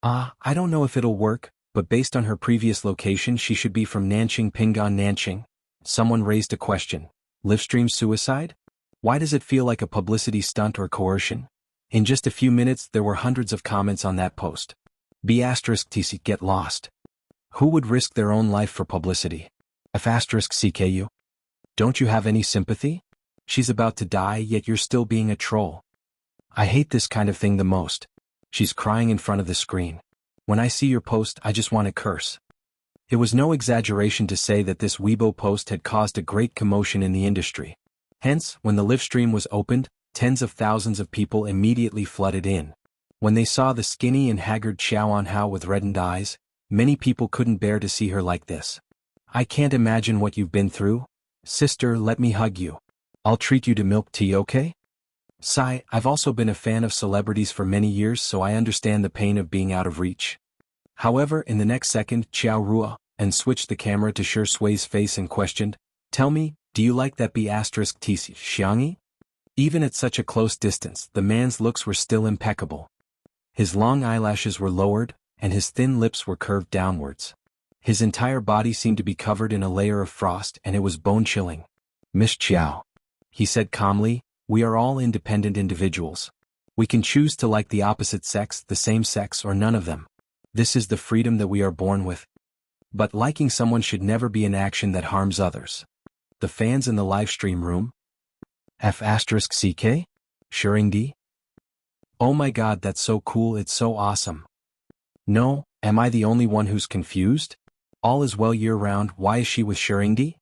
I don't know if it'll work, but based on her previous location she should be from Nanqing Pinggan Nanqing. Someone raised a question. Livestream suicide? Why does it feel like a publicity stunt or coercion? In just a few minutes there were hundreds of comments on that post. B***tc get lost. Who would risk their own life for publicity? F***ckU? Don't you have any sympathy? She's about to die yet you're still being a troll. I hate this kind of thing the most. She's crying in front of the screen. When I see your post I just want to curse. It was no exaggeration to say that this Weibo post had caused a great commotion in the industry. Hence, when the live stream was opened, tens of thousands of people immediately flooded in. When they saw the skinny and haggard Xiao Anhao with reddened eyes, many people couldn't bear to see her like this. I can't imagine what you've been through. Sister, let me hug you. I'll treat you to milk tea, okay? Sigh, I've also been a fan of celebrities for many years so I understand the pain of being out of reach. However, in the next second, Qiao Ruan, and switched the camera to Shui's face and questioned, Tell me, do you like that B***tc Xiangyi? Even at such a close distance, the man's looks were still impeccable. His long eyelashes were lowered, and his thin lips were curved downwards. His entire body seemed to be covered in a layer of frost and it was bone-chilling. Miss Qiao, he said calmly, we are all independent individuals. We can choose to like the opposite sex, the same sex, or none of them. This is the freedom that we are born with. But liking someone should never be an action that harms others. The fans in the live stream room? F***ck? Shurindi? Oh my god, that's so cool, it's so awesome. No, am I the only one who's confused? All is well year-round, why is she with Shurindi?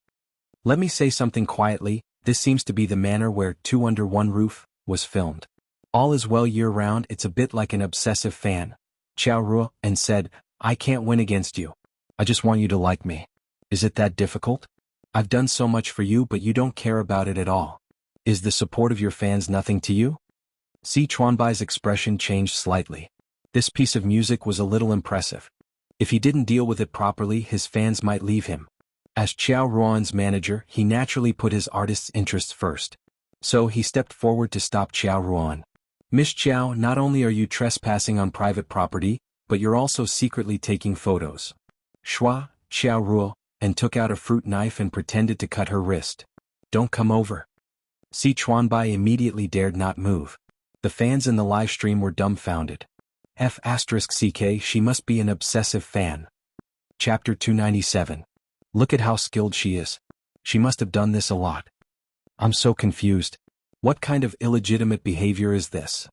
Let me say something quietly, this seems to be the manner where Two Under One Roof was filmed. All is well year-round, it's a bit like an obsessive fan. Xiao Ruo, and said, I can't win against you. I just want you to like me. Is it that difficult? I've done so much for you but you don't care about it at all. Is the support of your fans nothing to you? Si Chuanbai's expression changed slightly. This piece of music was a little impressive. If he didn't deal with it properly, his fans might leave him. As Xiao Ruan's manager, he naturally put his artist's interests first. So he stepped forward to stop Xiao Ruan. Miss Xiao, not only are you trespassing on private property, but you're also secretly taking photos. Shua, Xiao Ruo, and took out a fruit knife and pretended to cut her wrist. Don't come over. Si Chuanbai immediately dared not move. The fans in the live stream were dumbfounded. F***ck, she must be an obsessive fan. Chapter 297. Look at how skilled she is. She must have done this a lot. I'm so confused. What kind of illegitimate behavior is this?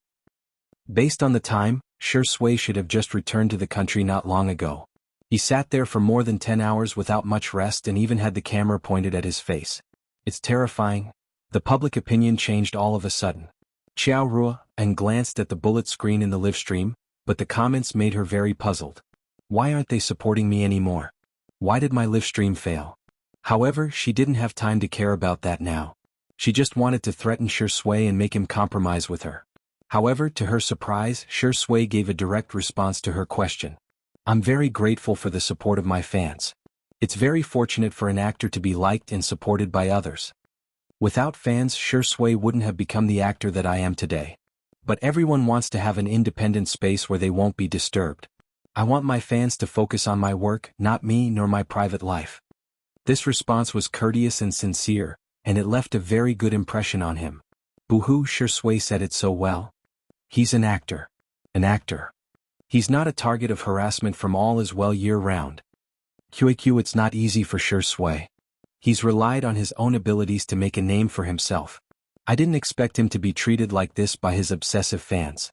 Based on the time, Shui should have just returned to the country not long ago. He sat there for more than 10 hours without much rest and even had the camera pointed at his face. It's terrifying. The public opinion changed all of a sudden. Xiao Ruo and glanced at the bullet screen in the live stream, but the comments made her very puzzled. Why aren't they supporting me anymore? Why did my live stream fail? However, she didn't have time to care about that now. She just wanted to threaten Shui and make him compromise with her. However, to her surprise, Shui gave a direct response to her question. I'm very grateful for the support of my fans. It's very fortunate for an actor to be liked and supported by others. Without fans, Shui wouldn't have become the actor that I am today. But everyone wants to have an independent space where they won't be disturbed. I want my fans to focus on my work, not me nor my private life. This response was courteous and sincere, and it left a very good impression on him. Boohoo, Shui said it so well. He's an actor. An actor. He's not a target of harassment from all as well year-round. QAQ, it's not easy for Shui. He's relied on his own abilities to make a name for himself. I didn't expect him to be treated like this by his obsessive fans.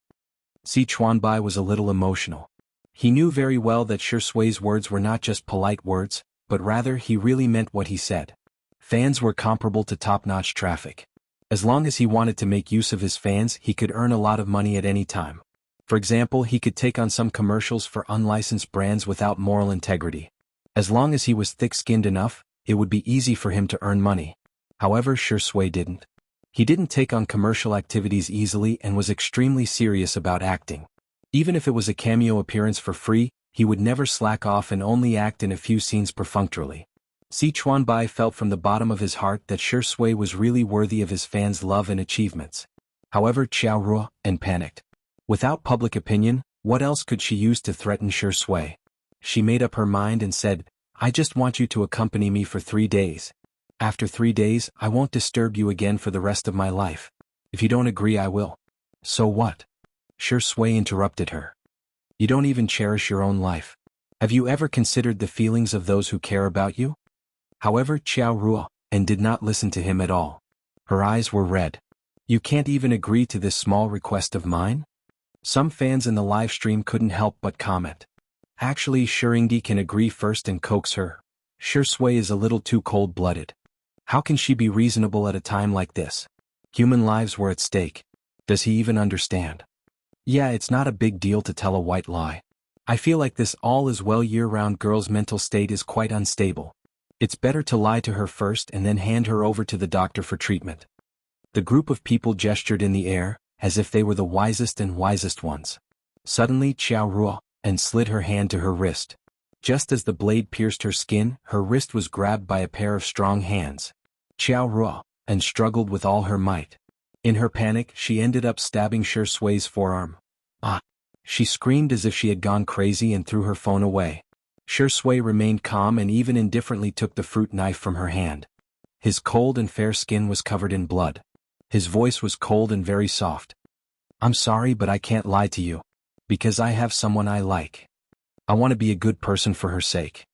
Si Chuanbai was a little emotional. He knew very well that Shui's words were not just polite words, but rather he really meant what he said. Fans were comparable to top-notch traffic. As long as he wanted to make use of his fans, he could earn a lot of money at any time. For example, he could take on some commercials for unlicensed brands without moral integrity. As long as he was thick-skinned enough, it would be easy for him to earn money. However, Shui didn't. He didn't take on commercial activities easily and was extremely serious about acting. Even if it was a cameo appearance for free, he would never slack off and only act in a few scenes perfunctorily. Si Chuanbai felt from the bottom of his heart that Shui was really worthy of his fans' love and achievements. However, Xiao Ruo and panicked. Without public opinion, what else could she use to threaten Shui? She made up her mind and said, I just want you to accompany me for 3 days. After 3 days, I won't disturb you again for the rest of my life. If you don't agree, I will. So what? Shui interrupted her. You don't even cherish your own life. Have you ever considered the feelings of those who care about you? However, Xiao Ruo and did not listen to him at all. Her eyes were red. You can't even agree to this small request of mine? Some fans in the live stream couldn't help but comment. Actually, Shurindi can agree first and coax her. Shui is a little too cold-blooded. How can she be reasonable at a time like this? Human lives were at stake. Does he even understand? Yeah, it's not a big deal to tell a white lie. I feel like this all is well year-round girl's mental state is quite unstable. It's better to lie to her first and then hand her over to the doctor for treatment. The group of people gestured in the air, as if they were the wisest and wisest ones. Suddenly Xiao Ruo and slid her hand to her wrist. Just as the blade pierced her skin, her wrist was grabbed by a pair of strong hands. Xiao Ruo and struggled with all her might. In her panic, she ended up stabbing Shui's forearm. Ah! She screamed as if she had gone crazy and threw her phone away. Shui remained calm and even indifferently took the fruit knife from her hand. His cold and fair skin was covered in blood. His voice was cold and very soft. I'm sorry, but I can't lie to you. Because I have someone I like. I want to be a good person for her sake.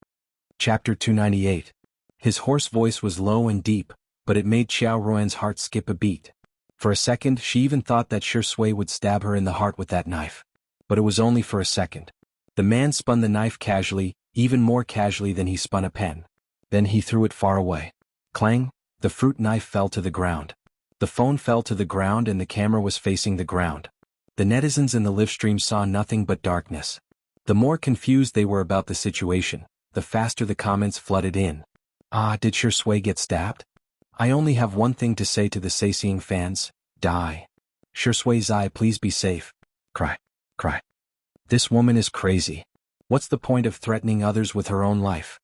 Chapter 298. His hoarse voice was low and deep, but it made Xiao Ruan's heart skip a beat. For a second, she even thought that Shui would stab her in the heart with that knife. But it was only for a second. The man spun the knife casually, even more casually than he spun a pen. Then he threw it far away. Clang! The fruit knife fell to the ground. The phone fell to the ground and the camera was facing the ground. The netizens in the livestream saw nothing but darkness. The more confused they were about the situation, the faster the comments flooded in. Did Shui get stabbed? I only have one thing to say to the Saising fans: die. Shui Zai, please be safe. Cry. Cry. This woman is crazy. What's the point of threatening others with her own life?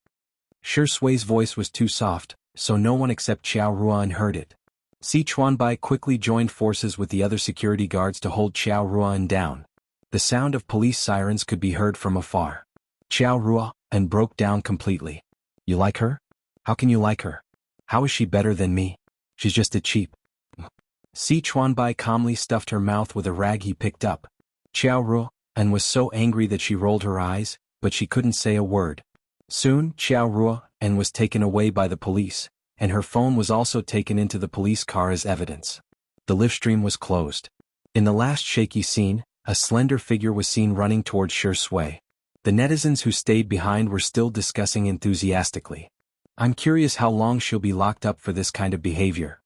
Shui's voice was too soft, so no one except Qiao Ruan heard it. Si Chuanbai quickly joined forces with the other security guards to hold Qiao Ruan down. The sound of police sirens could be heard from afar. Qiao Ruan broke down completely. You like her? How can you like her? How is she better than me? She's just a cheap. Si Chuanbai calmly stuffed her mouth with a rag he picked up. Qiao Ruan was so angry that she rolled her eyes, but she couldn't say a word. Soon, Qiao Ruan was taken away by the police, and her phone was also taken into the police car as evidence. The livestream was closed. In the last shaky scene, a slender figure was seen running towards Shui. The netizens who stayed behind were still discussing enthusiastically. I'm curious how long she'll be locked up for this kind of behavior.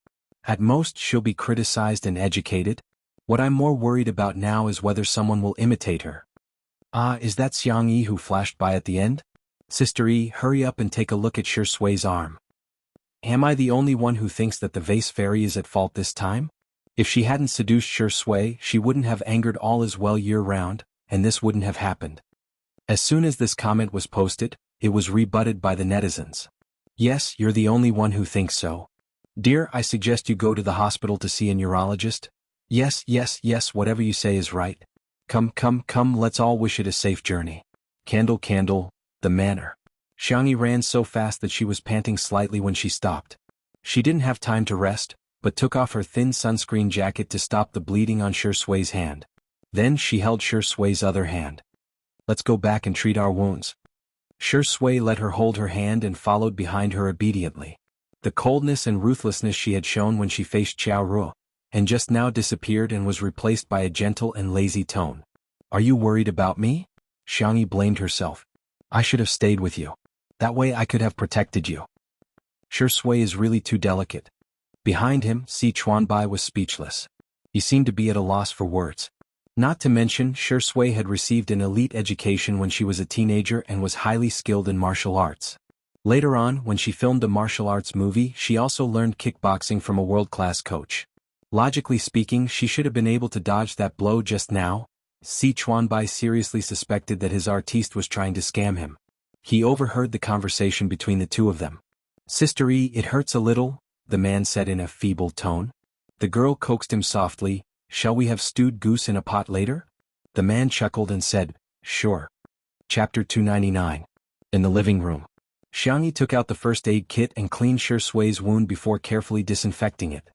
At most, she'll be criticized and educated. What I'm more worried about now is whether someone will imitate her. Is that Xiang Yi who flashed by at the end? Sister Yi, hurry up and take a look at Shui's arm. Am I the only one who thinks that the vase fairy is at fault this time? If she hadn't seduced Shui, she wouldn't have angered all as well year-round, and this wouldn't have happened. As soon as this comment was posted, it was rebutted by the netizens. Yes, you're the only one who thinks so. Dear, I suggest you go to the hospital to see a neurologist. Yes, whatever you say is right. Come, let's all wish it a safe journey. Candle, the manor. Xiangyi ran so fast that she was panting slightly when she stopped. She didn't have time to rest, but took off her thin sunscreen jacket to stop the bleeding on Shui's hand. Then she held Shui's other hand. Let's go back and treat our wounds. Shui let her hold her hand and followed behind her obediently. The coldness and ruthlessness she had shown when she faced Qiao Ruan, and just now disappeared and was replaced by a gentle and lazy tone. Are you worried about me? Xiangyi blamed herself. I should have stayed with you. That way I could have protected you. Shui is really too delicate. Behind him, Si Chuanbai was speechless. He seemed to be at a loss for words. Not to mention, Shui had received an elite education when she was a teenager and was highly skilled in martial arts. Later on, when she filmed a martial arts movie, she also learned kickboxing from a world-class coach. Logically speaking, she should have been able to dodge that blow just now. Si Chuanbai seriously suspected that his artiste was trying to scam him. He overheard the conversation between the two of them. Sister Yi, it hurts a little, the man said in a feeble tone. The girl coaxed him softly. Shall we have stewed goose in a pot later? The man chuckled and said, sure. Chapter 299. In the living room. Xiangyi took out the first aid kit and cleaned Shui's wound before carefully disinfecting it.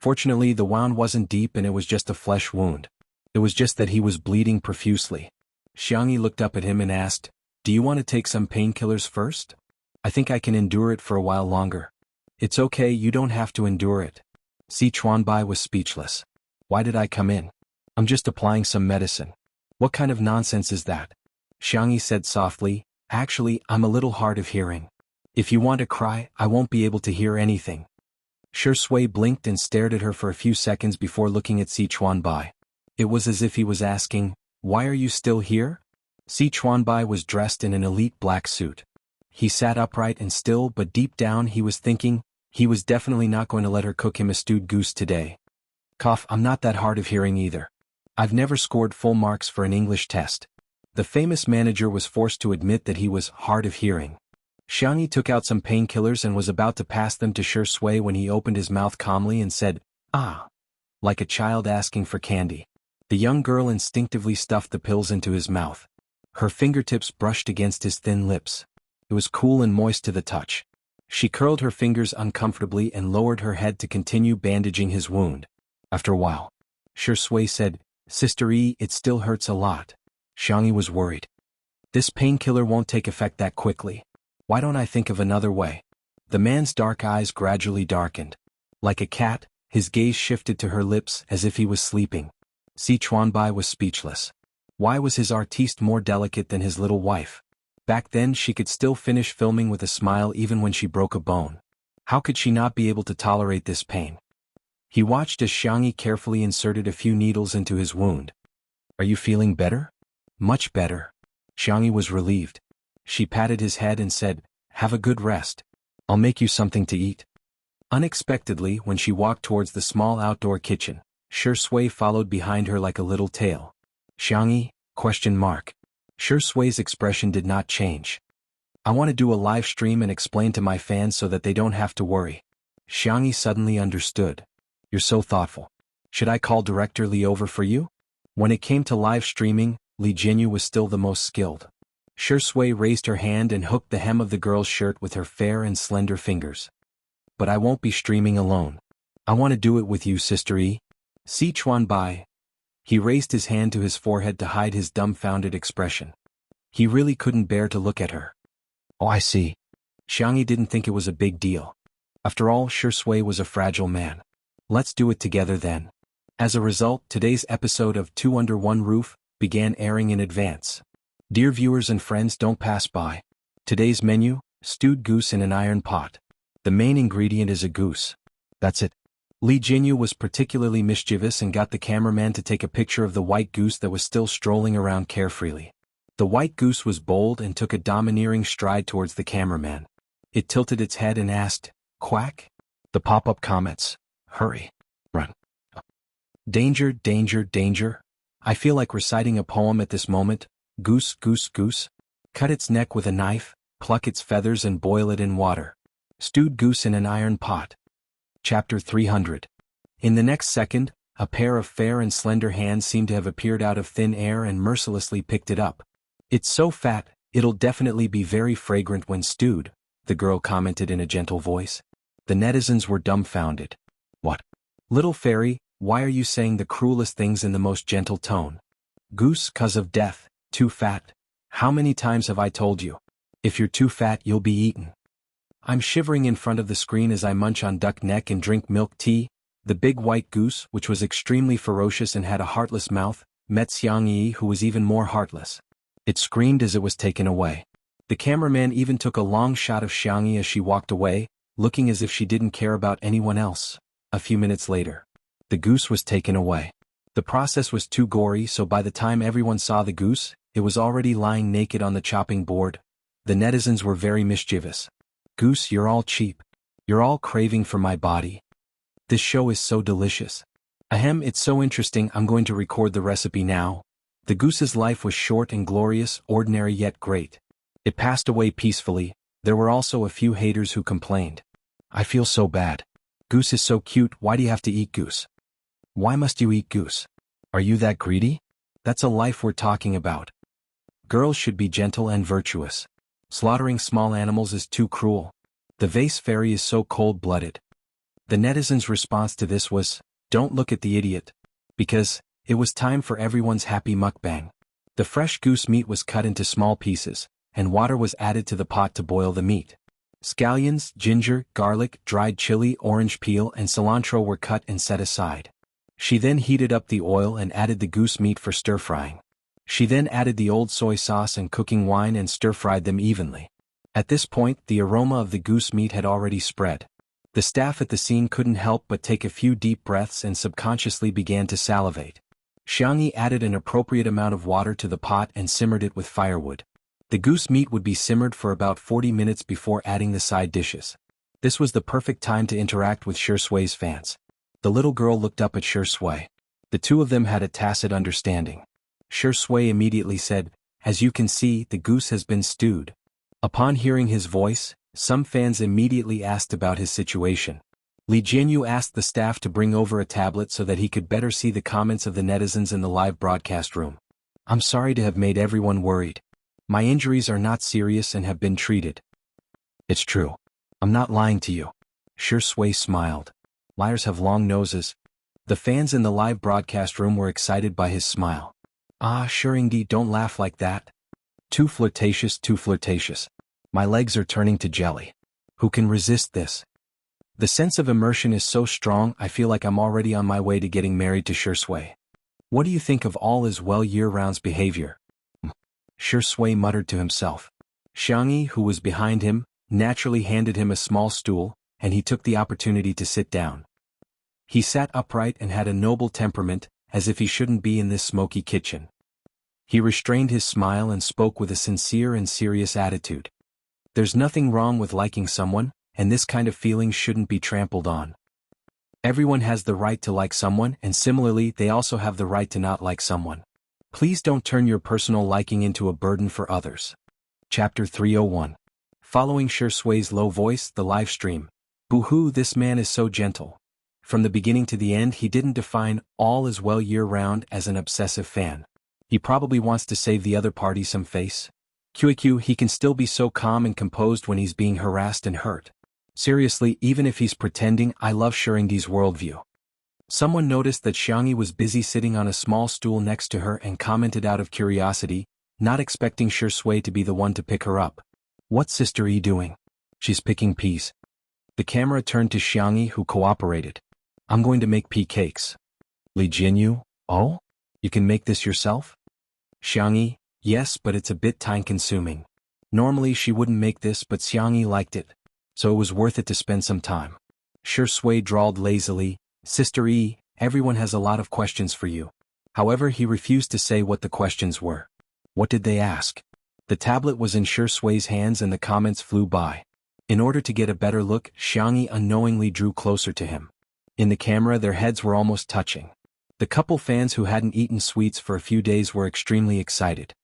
Fortunately, the wound wasn't deep and it was just a flesh wound. It was just that he was bleeding profusely. Xiangyi looked up at him and asked, do you want to take some painkillers first? I think I can endure it for a while longer. It's okay, you don't have to endure it. Si Chuanbai was speechless. Why did I come in? I'm just applying some medicine. What kind of nonsense is that? Xiangyi said softly, actually, I'm a little hard of hearing. If you want to cry, I won't be able to hear anything. Shui blinked and stared at her for a few seconds before looking at Si Chuanbai. It was as if he was asking, why are you still here? Si Chuanbai was dressed in an elite black suit. He sat upright and still, but deep down he was thinking, he was definitely not going to let her cook him a stewed goose today. I'm not that hard of hearing either. I've never scored full marks for an English test. The famous manager was forced to admit that he was hard of hearing. Xiangyi took out some painkillers and was about to pass them to Shui when he opened his mouth calmly and said, like a child asking for candy. The young girl instinctively stuffed the pills into his mouth. Her fingertips brushed against his thin lips. It was cool and moist to the touch. She curled her fingers uncomfortably and lowered her head to continue bandaging his wound. After a while, Shui said, Sister Yi, it still hurts a lot. Xiangyi was worried. This painkiller won't take effect that quickly. Why don't I think of another way? The man's dark eyes gradually darkened. Like a cat, His gaze shifted to her lips as if he was sleeping. Si Chuanbai was speechless. Why was his artiste more delicate than his little wife? Back then she could still finish filming with a smile even when she broke a bone. How could she not be able to tolerate this pain? He watched as Xiangyi carefully inserted a few needles into his wound. Are you feeling better? Much better. Xiangyi was relieved. She patted his head and said, have a good rest. I'll make you something to eat. Unexpectedly, when she walked towards the small outdoor kitchen, Shi Sui followed behind her like a little tail. Xiangyi? Shi Sui's expression did not change. I want to do a live stream and explain to my fans so that they don't have to worry. Xiangyi suddenly understood. You're so thoughtful. Should I call Director Li over for you? When it came to live streaming, Li Jinyu was still the most skilled. Shi Sui raised her hand and hooked the hem of the girl's shirt with her fair and slender fingers. But I won't be streaming alone. I want to do it with you, Sister Yi. Si Chuanbai. He raised his hand to his forehead to hide his dumbfounded expression. He really couldn't bear to look at her. Oh, I see. Xiangyi didn't think it was a big deal. After all, Shi Sui was a fragile man. Let's do it together then. As a result, today's episode of Two Under One Roof began airing in advance. Dear viewers and friends, don't pass by. Today's menu, stewed goose in an iron pot. The main ingredient is a goose. That's it. Li Jinyu was particularly mischievous and got the cameraman to take a picture of the white goose that was still strolling around carefreely. The white goose was bold and took a domineering stride towards the cameraman. It tilted its head and asked, "Quack?" The pop-up comments, "Hurry. Run. Danger, danger, danger. I feel like reciting a poem at this moment. Goose, goose, goose. Cut its neck with a knife, pluck its feathers and boil it in water. Stewed goose in an iron pot." Chapter 300. In the next second, a pair of fair and slender hands seemed to have appeared out of thin air and mercilessly picked it up. "It's so fat, it'll definitely be very fragrant when stewed," the girl commented in a gentle voice. The netizens were dumbfounded. What? Little fairy, why are you saying the cruelest things in the most gentle tone? Goose 'cause of death, too fat. How many times have I told you? If you're too fat, you'll be eaten. I'm shivering in front of the screen as I munch on duck neck and drink milk tea. The big white goose, which was extremely ferocious and had a heartless mouth, met Xiangyi, who was even more heartless. It screamed as it was taken away. The cameraman even took a long shot of Xiangyi as she walked away, looking as if she didn't care about anyone else. A few minutes later, the goose was taken away. The process was too gory, so by the time everyone saw the goose, it was already lying naked on the chopping board. The netizens were very mischievous. "Goose, you're all cheap. You're all craving for my body. This show is so delicious. Ahem, it's so interesting, I'm going to record the recipe now." The goose's life was short and glorious, ordinary yet great. It passed away peacefully. There were also a few haters who complained. "I feel so bad. Goose is so cute, why do you have to eat goose? Why must you eat goose? Are you that greedy? That's a life we're talking about. Girls should be gentle and virtuous. Slaughtering small animals is too cruel. The vase fairy is so cold-blooded." The netizens' response to this was, "Don't look at the idiot." Because it was time for everyone's happy mukbang. The fresh goose meat was cut into small pieces, and water was added to the pot to boil the meat. Scallions, ginger, garlic, dried chili, orange peel, and cilantro were cut and set aside. She then heated up the oil and added the goose meat for stir-frying. She then added the old soy sauce and cooking wine and stir-fried them evenly. At this point, the aroma of the goose meat had already spread. The staff at the scene couldn't help but take a few deep breaths and subconsciously began to salivate. Xiangyi added an appropriate amount of water to the pot and simmered it with firewood. The goose meat would be simmered for about 40 minutes before adding the side dishes. This was the perfect time to interact with Shi Sui's fans. The little girl looked up at Shi Sui. The two of them had a tacit understanding. Shi Sui immediately said, "As you can see, the goose has been stewed." Upon hearing his voice, some fans immediately asked about his situation. Li Jinyu asked the staff to bring over a tablet so that he could better see the comments of the netizens in the live broadcast room. "I'm sorry to have made everyone worried. My injuries are not serious and have been treated." "It's true. I'm not lying to you." Shi Sui smiled. Liars have long noses. The fans in the live broadcast room were excited by his smile. "Ah, Shurindi, don't laugh like that. Too flirtatious, too flirtatious. My legs are turning to jelly. Who can resist this?" The sense of immersion is so strong I feel like I'm already on my way to getting married to Shui. What do you think of all is well year-round's behavior? Shui muttered to himself. Xiangyi, who was behind him, naturally handed him a small stool, and he took the opportunity to sit down. He sat upright and had a noble temperament, as if he shouldn't be in this smoky kitchen. He restrained his smile and spoke with a sincere and serious attitude. There's nothing wrong with liking someone, and this kind of feeling shouldn't be trampled on. Everyone has the right to like someone, and similarly they also have the right to not like someone. Please don't turn your personal liking into a burden for others. Chapter 301. Following Shui's low voice, the live stream. Boo-hoo, this man is so gentle. From the beginning to the end he didn't define all is well year-round as an obsessive fan. He probably wants to save the other party some face. QAQ, he can still be so calm and composed when he's being harassed and hurt. Seriously, even if he's pretending, I love Shuringdi's worldview. Someone noticed that Xiangyi was busy sitting on a small stool next to her and commented out of curiosity, not expecting Shui to be the one to pick her up. What's Sister E doing? She's picking peas. The camera turned to Xiangyi, who cooperated. I'm going to make pea cakes. Li Jinyu, oh? You can make this yourself? Xiangyi, yes, but it's a bit time-consuming. Normally she wouldn't make this, but Xiangyi liked it, so it was worth it to spend some time. Shui drawled lazily, Sister E, everyone has a lot of questions for you. However, he refused to say what the questions were. What did they ask? The tablet was in Shui's hands and the comments flew by. In order to get a better look, Xiangyi unknowingly drew closer to him. In the camera their heads were almost touching. The couple fans who hadn't eaten sweets for a few days were extremely excited.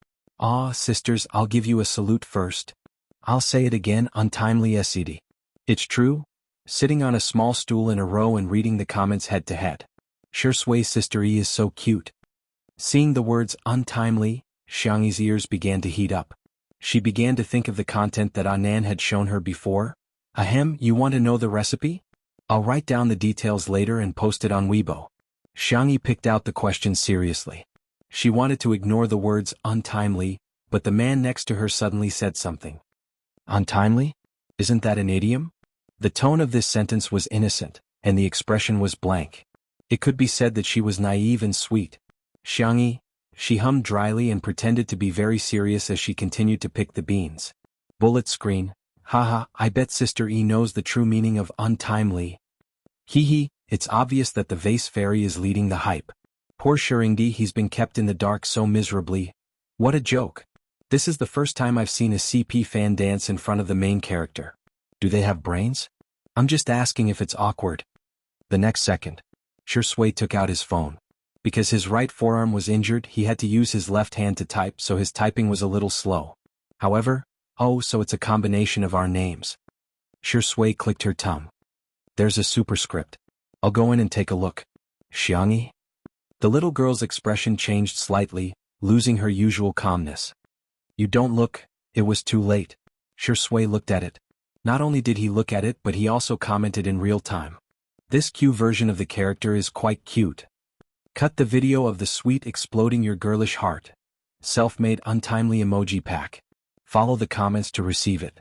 Ah, sisters, I'll give you a salute first. I'll say it again, untimely SED. It's true? Sitting on a small stool in a row and reading the comments head to head. Shui's Sister E is so cute. Seeing the words untimely, Xiangyi's ears began to heat up. She began to think of the content that Anan had shown her before. Ahem, you want to know the recipe? I'll write down the details later and post it on Weibo. Xiangyi picked out the question seriously. She wanted to ignore the words untimely, but the man next to her suddenly said something. Untimely? Isn't that an idiom? The tone of this sentence was innocent, and the expression was blank. It could be said that she was naive and sweet. Xiangyi, she hummed dryly and pretended to be very serious as she continued to pick the beans. Bullet screen, haha, I bet Sister E knows the true meaning of untimely. Hee, it's obvious that the vase fairy is leading the hype. Poor Shuringdi, he's been kept in the dark so miserably. What a joke. This is the first time I've seen a CP fan dance in front of the main character. Do they have brains? I'm just asking if it's awkward. The next second, Shui took out his phone. Because his right forearm was injured, he had to use his left hand to type, so his typing was a little slow. However, oh, so it's a combination of our names. Shui clicked her tongue. There's a superscript. I'll go in and take a look. Xiangyi? The little girl's expression changed slightly, losing her usual calmness. You don't look, it was too late. Shui looked at it. Not only did he look at it, but he also commented in real time. This Q version of the character is quite cute. Cut the video of the sweet exploding your girlish heart. Self-made untimely emoji pack. Follow the comments to receive it.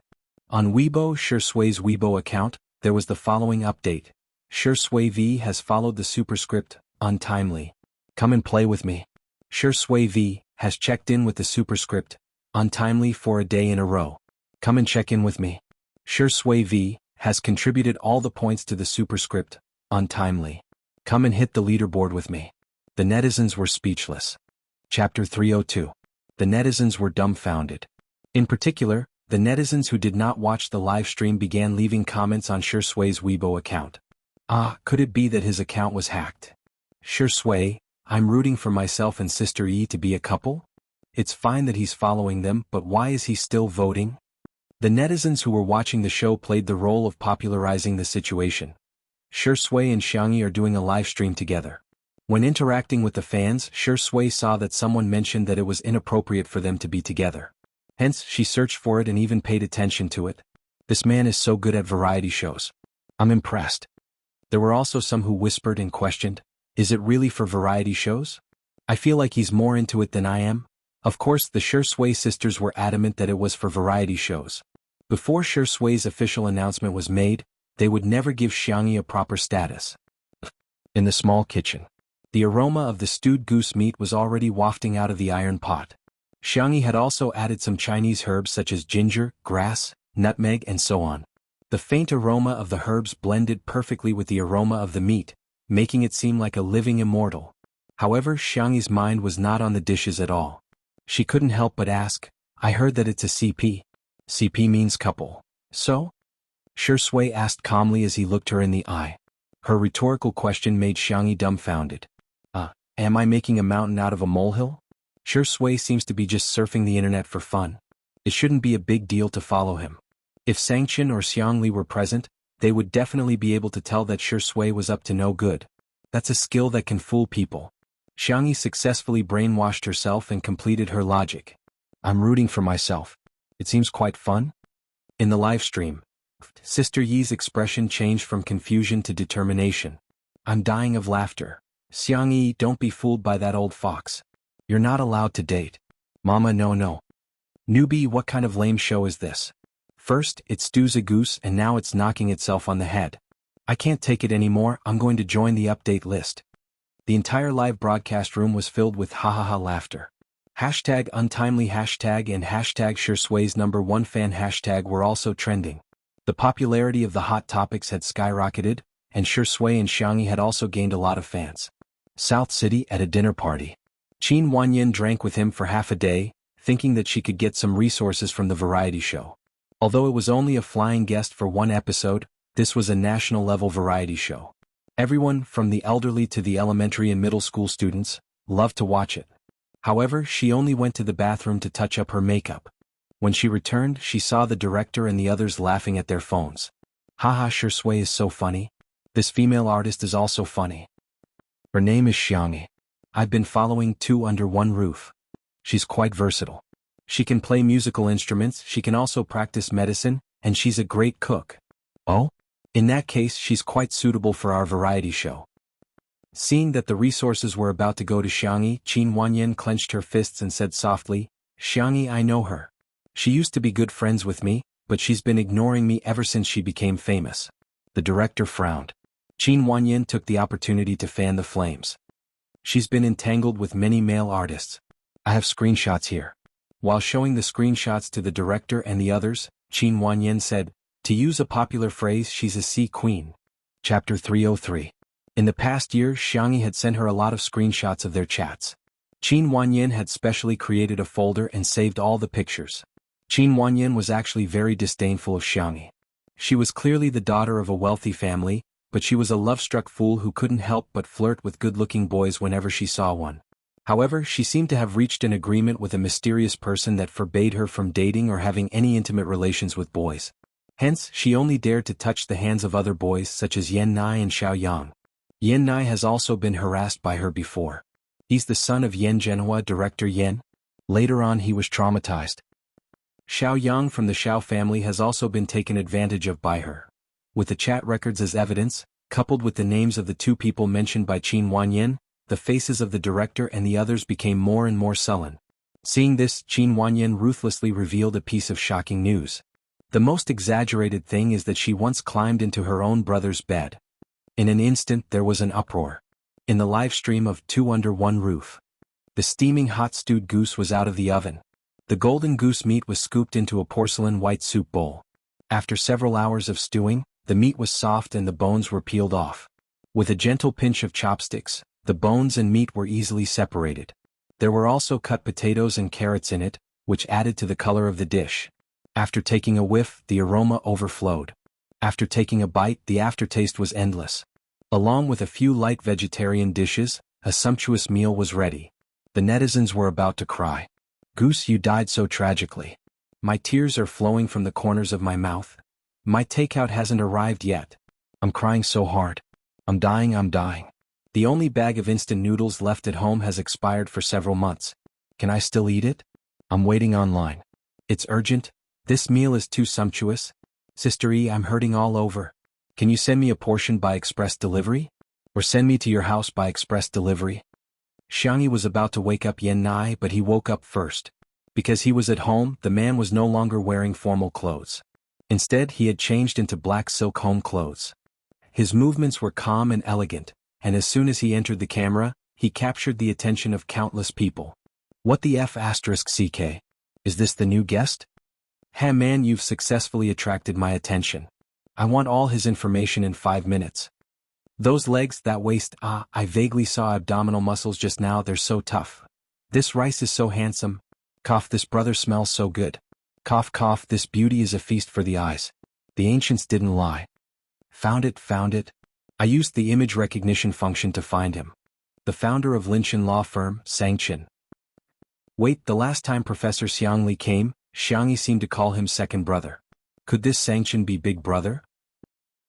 On Weibo, Shui's Weibo account, there was the following update. Shui V has followed the superscript, untimely. Come and play with me. Shui V has checked in with the superscript, untimely for a day in a row. Come and check in with me. Shui V has contributed all the points to the superscript, untimely. Come and hit the leaderboard with me. The netizens were speechless. Chapter 302. The netizens were dumbfounded. In particular, the netizens who did not watch the live stream began leaving comments on Shui's Weibo account. Ah, could it be that his account was hacked? Shui, I'm rooting for myself and Sister E to be a couple? It's fine that he's following them, but why is he still voting? The netizens who were watching the show played the role of popularizing the situation. Shui and Xiangyi are doing a live stream together. When interacting with the fans, Shui saw that someone mentioned that it was inappropriate for them to be together. Hence, she searched for it and even paid attention to it. This man is so good at variety shows. I'm impressed. There were also some who whispered and questioned, is it really for variety shows? I feel like he's more into it than I am. Of course, the Shui sisters were adamant that it was for variety shows. Before Shui's official announcement was made, they would never give Xiangyi a proper status. In the small kitchen, the aroma of the stewed goose meat was already wafting out of the iron pot. Xiangyi had also added some Chinese herbs such as ginger, grass, nutmeg and so on. The faint aroma of the herbs blended perfectly with the aroma of the meat, making it seem like a living immortal. However, Xiangyi's mind was not on the dishes at all. She couldn't help but ask, "I heard that it's a CP. CP means couple. So?" Shui asked calmly as he looked her in the eye. Her rhetorical question made Xiangyi dumbfounded. Am I making a mountain out of a molehill? Shui seems to be just surfing the internet for fun. It shouldn't be a big deal to follow him. If Sangchen or Xiangli were present, they would definitely be able to tell that Shui was up to no good. That's a skill that can fool people. Xiangyi successfully brainwashed herself and completed her logic. I'm rooting for myself. It seems quite fun. In the live stream, Sister Yi's expression changed from confusion to determination. I'm dying of laughter. Xiangyi, don't be fooled by that old fox. You're not allowed to date. Mama, no. Newbie, what kind of lame show is this? First, it stews a goose and now it's knocking itself on the head. I can't take it anymore, I'm going to join the update list. The entire live broadcast room was filled with ha laughter. Hashtag untimely hashtag and hashtag Shui's #1 fan hashtag were also trending. The popularity of the hot topics had skyrocketed, and Shui and Xiangyi had also gained a lot of fans. South City at a dinner party. Qin Wanyin drank with him for half a day, thinking that she could get some resources from the variety show. Although it was only a flying guest for one episode, this was a national-level variety show. Everyone, from the elderly to the elementary and middle school students, loved to watch it. However, she only went to the bathroom to touch up her makeup. When she returned, she saw the director and the others laughing at their phones. Haha, Shui is so funny. This female artist is also funny. Her name is Xiangyi. I've been following two under one roof. She's quite versatile. She can play musical instruments, she can also practice medicine, and she's a great cook. Oh? In that case, she's quite suitable for our variety show. Seeing that the resources were about to go to Xiangyi, Qin Wanyin clenched her fists and said softly, Xiangyi, I know her. She used to be good friends with me, but she's been ignoring me ever since she became famous. The director frowned. Qin Wanyin took the opportunity to fan the flames. She's been entangled with many male artists. I have screenshots here. While showing the screenshots to the director and the others, Qin Wanyin said, to use a popular phrase, she's a sea queen. Chapter 303. In the past year, Xiangyi had sent her a lot of screenshots of their chats. Qin Wanyin had specially created a folder and saved all the pictures. Qin Wanyin was actually very disdainful of Xiangyi. She was clearly the daughter of a wealthy family, but she was a love-struck fool who couldn't help but flirt with good-looking boys whenever she saw one. However, she seemed to have reached an agreement with a mysterious person that forbade her from dating or having any intimate relations with boys. Hence, she only dared to touch the hands of other boys such as Yan Nai and Xiao Yang. Yan Nai has also been harassed by her before. He's the son of Yan Zhenhua director Yan. Later on he was traumatized. Xiao Yang from the Xiao family has also been taken advantage of by her. With the chat records as evidence, coupled with the names of the two people mentioned by Qin Wanyin, the faces of the director and the others became more and more sullen. Seeing this, Qin Wanyin ruthlessly revealed a piece of shocking news. The most exaggerated thing is that she once climbed into her own brother's bed. In an instant there was an uproar. In the live stream of Two Under One Roof, the steaming hot stewed goose was out of the oven. The golden goose meat was scooped into a porcelain white soup bowl. After several hours of stewing, the meat was soft and the bones were peeled off. With a gentle pinch of chopsticks, the bones and meat were easily separated. There were also cut potatoes and carrots in it, which added to the color of the dish. After taking a whiff, the aroma overflowed. After taking a bite, the aftertaste was endless. Along with a few light vegetarian dishes, a sumptuous meal was ready. The netizens were about to cry. Goose, you died so tragically. My tears are flowing from the corners of my mouth. My takeout hasn't arrived yet. I'm crying so hard. I'm dying. The only bag of instant noodles left at home has expired for several months. Can I still eat it? I'm waiting online. It's urgent. This meal is too sumptuous. Sister E, I'm hurting all over. Can you send me a portion by express delivery? Or send me to your house by express delivery? Xiangyi was about to wake up Yan Nai, but he woke up first. Because he was at home, the man was no longer wearing formal clothes. Instead, he had changed into black silk home clothes. His movements were calm and elegant, and as soon as he entered the camera, he captured the attention of countless people. What the F***CK? Is this the new guest? Hey man, you've successfully attracted my attention. I want all his information in 5 minutes. Those legs, that waist, I vaguely saw abdominal muscles just now, they're so tough. This rice is so handsome. Cough, this brother smells so good. Cough, cough, this beauty is a feast for the eyes. The ancients didn't lie. Found it. I used the image recognition function to find him. The founder of Linshan law firm, Sanction. Wait, the last time Professor Xiangli came, Xiangyi seemed to call him second brother. Could this Sanction be big brother?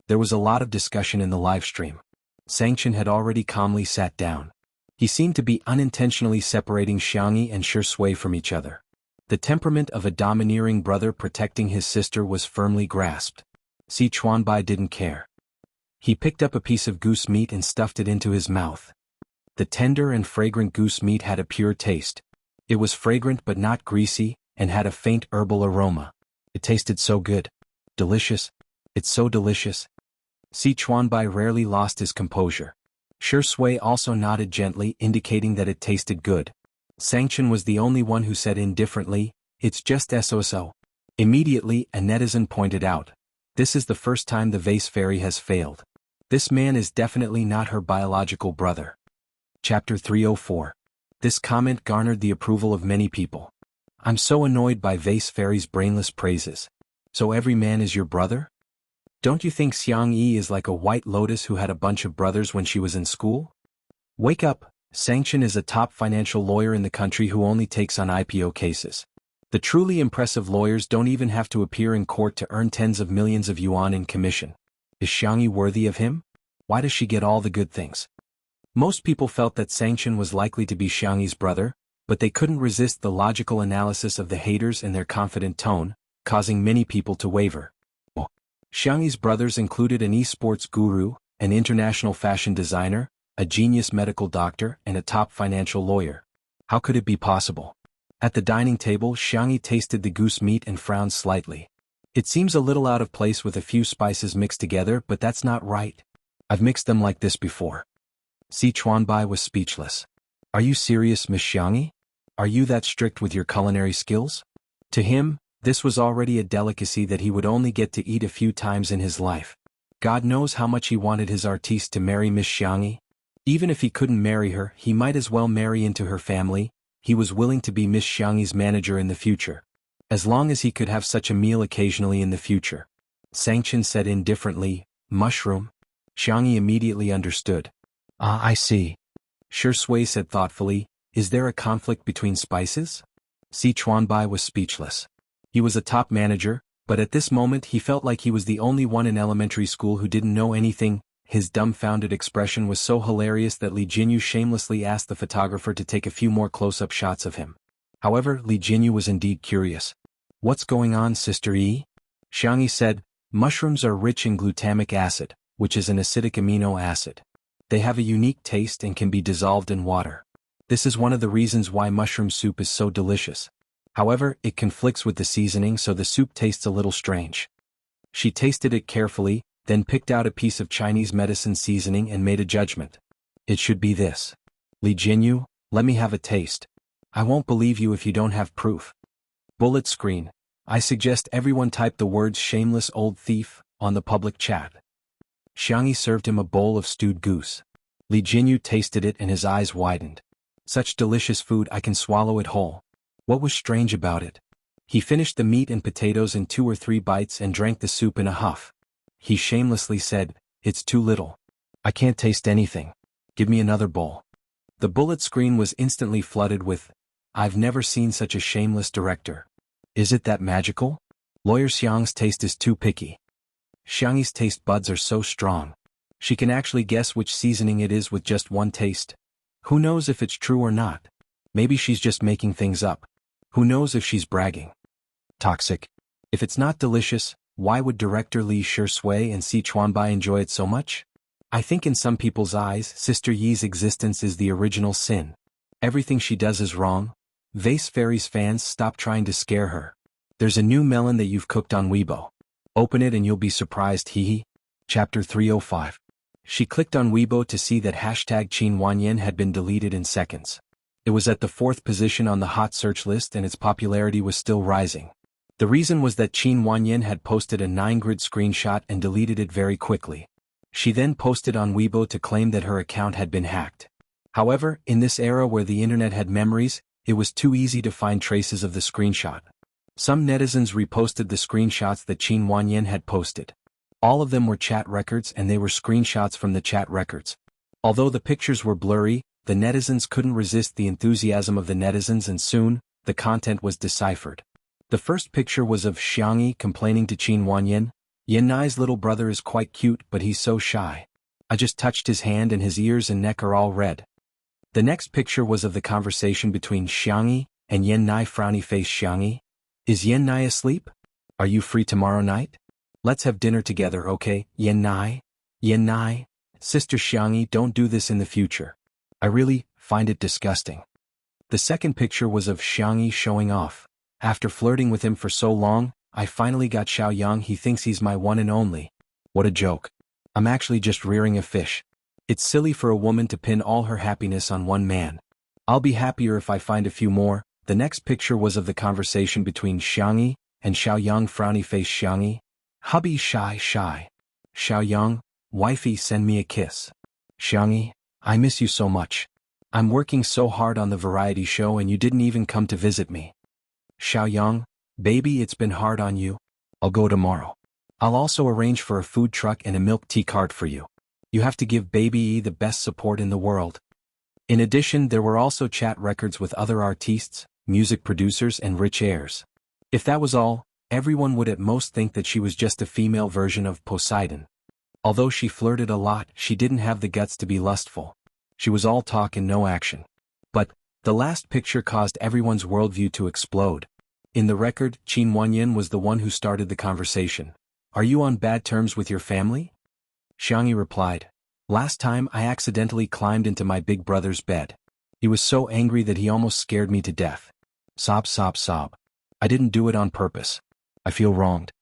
There was a lot of discussion in the live stream. Sanction had already calmly sat down. He seemed to be unintentionally separating Xiangyi and Shui from each other. The temperament of a domineering brother protecting his sister was firmly grasped. Si Chuanbai didn't care. He picked up a piece of goose meat and stuffed it into his mouth. The tender and fragrant goose meat had a pure taste. It was fragrant but not greasy, and had a faint herbal aroma. It tasted so good. Delicious. It's so delicious. Si Chuanbai rarely lost his composure. Shui also nodded gently, indicating that it tasted good. Sanction was the only one who said indifferently, "It's just so-so." Immediately, a netizen pointed out, "This is the first time the vase fairy has failed. This man is definitely not her biological brother." Chapter 304. This comment garnered the approval of many people. I'm so annoyed by vase fairy's brainless praises. So every man is your brother? Don't you think Xiang Yi is like a white lotus who had a bunch of brothers when she was in school? Wake up, Sanction is a top financial lawyer in the country who only takes on IPO cases. The truly impressive lawyers don't even have to appear in court to earn tens of millions of yuan in commission. Is Xiang Yi worthy of him? Why does she get all the good things? Most people felt that Sanction was likely to be Xiang Yi's brother, but they couldn't resist the logical analysis of the haters and their confident tone, causing many people to waver. Xiang Yi's brothers included an esports guru, an international fashion designer, a genius medical doctor, and a top financial lawyer. How could it be possible? At the dining table, Xiang Yi tasted the goose meat and frowned slightly. It seems a little out of place with a few spices mixed together, but that's not right. I've mixed them like this before. Si Chuanbai was speechless. Are you serious, Miss Xiang Yi? Are you that strict with your culinary skills? To him, this was already a delicacy that he would only get to eat a few times in his life. God knows how much he wanted his artiste to marry Miss Xiang Yi. Even if he couldn't marry her, he might as well marry into her family. He was willing to be Miss Xiang Yi's manager in the future. As long as he could have such a meal occasionally in the future. Sanction said indifferently, "Mushroom?" Xiang Yi immediately understood. Ah, I see. Shui said thoughtfully, "Is there a conflict between spices?" Si Chuanbai was speechless. He was a top manager, but at this moment he felt like he was the only one in elementary school who didn't know anything. His dumbfounded expression was so hilarious that Li Jinyu shamelessly asked the photographer to take a few more close-up shots of him. However, Li Jinyu was indeed curious. What's going on, Sister Yi? Xiang Yi said, mushrooms are rich in glutamic acid, which is an acidic amino acid. They have a unique taste and can be dissolved in water. This is one of the reasons why mushroom soup is so delicious. However, it conflicts with the seasoning, so the soup tastes a little strange. She tasted it carefully, then picked out a piece of Chinese medicine seasoning and made a judgment. It should be this. Li Jinyu, let me have a taste. I won't believe you if you don't have proof. Bullet screen. I suggest everyone type the words "shameless old thief" on the public chat. Xiang Yi served him a bowl of stewed goose. Li Jinyu tasted it and his eyes widened. Such delicious food, I can swallow it whole. What was strange about it? He finished the meat and potatoes in 2 or 3 bites and drank the soup in a huff. He shamelessly said, "It's too little. I can't taste anything. Give me another bowl." The bullet screen was instantly flooded with, "I've never seen such a shameless director. Is it that magical? Lawyer Xiang's taste is too picky. Xiang Yi's taste buds are so strong. She can actually guess which seasoning it is with just one taste. Who knows if it's true or not? Maybe she's just making things up. Who knows if she's bragging? Toxic. If it's not delicious, why would director Li Shui and Si Chuanbai enjoy it so much? I think in some people's eyes, Sister Yi's existence is the original sin. Everything she does is wrong. Vase Fairy's fans, stop trying to scare her. There's a new melon that you've cooked on Weibo. Open it and you'll be surprised, hehe. Chapter 305. She clicked on Weibo to see that hashtag Qin Wanyan had been deleted in seconds. It was at the 4th position on the hot search list and its popularity was still rising. The reason was that Qin Wanyan had posted a 9-grid screenshot and deleted it very quickly. She then posted on Weibo to claim that her account had been hacked. However, in this era where the internet had memories, it was too easy to find traces of the screenshot. Some netizens reposted the screenshots that Qin Wanyan had posted. All of them were chat records and they were screenshots from the chat records. Although the pictures were blurry, the netizens couldn't resist the enthusiasm of the netizens and soon, the content was deciphered. The first picture was of Xiangyi complaining to Qin Wanyan, "Yan little brother is quite cute but he's so shy. I just touched his hand and his ears and neck are all red." The next picture was of the conversation between Xiangyi and Yan frowny face Xiangyi. "Is Yan asleep? Are you free tomorrow night? Let's have dinner together, okay, Yan Sister Xiangyi, don't do this in the future. I really find it disgusting." The second picture was of Xiangyi showing off. "After flirting with him for so long, I finally got Xiaoyang. He thinks he's my one and only. What a joke. I'm actually just rearing a fish. It's silly for a woman to pin all her happiness on one man. I'll be happier if I find a few more." The next picture was of the conversation between Xiangyi and Xiaoyang frowny face Xiangyi. "Hubby shy. Xiaoyang, wifey send me a kiss. Xiangyi, I miss you so much. I'm working so hard on the variety show and you didn't even come to visit me. Xiaoyang, baby it's been hard on you. I'll go tomorrow. I'll also arrange for a food truck and a milk tea cart for you. You have to give baby E the best support in the world." In addition, there were also chat records with other artistes, music producers and rich heirs. If that was all, everyone would at most think that she was just a female version of Poseidon. Although she flirted a lot, she didn't have the guts to be lustful. She was all talk and no action. But, the last picture caused everyone's worldview to explode. In the record, Qin Wanyan was the one who started the conversation. "Are you on bad terms with your family?" Xiangyi replied, "Last time I accidentally climbed into my big brother's bed. He was so angry that he almost scared me to death. Sob. I didn't do it on purpose. I feel wronged."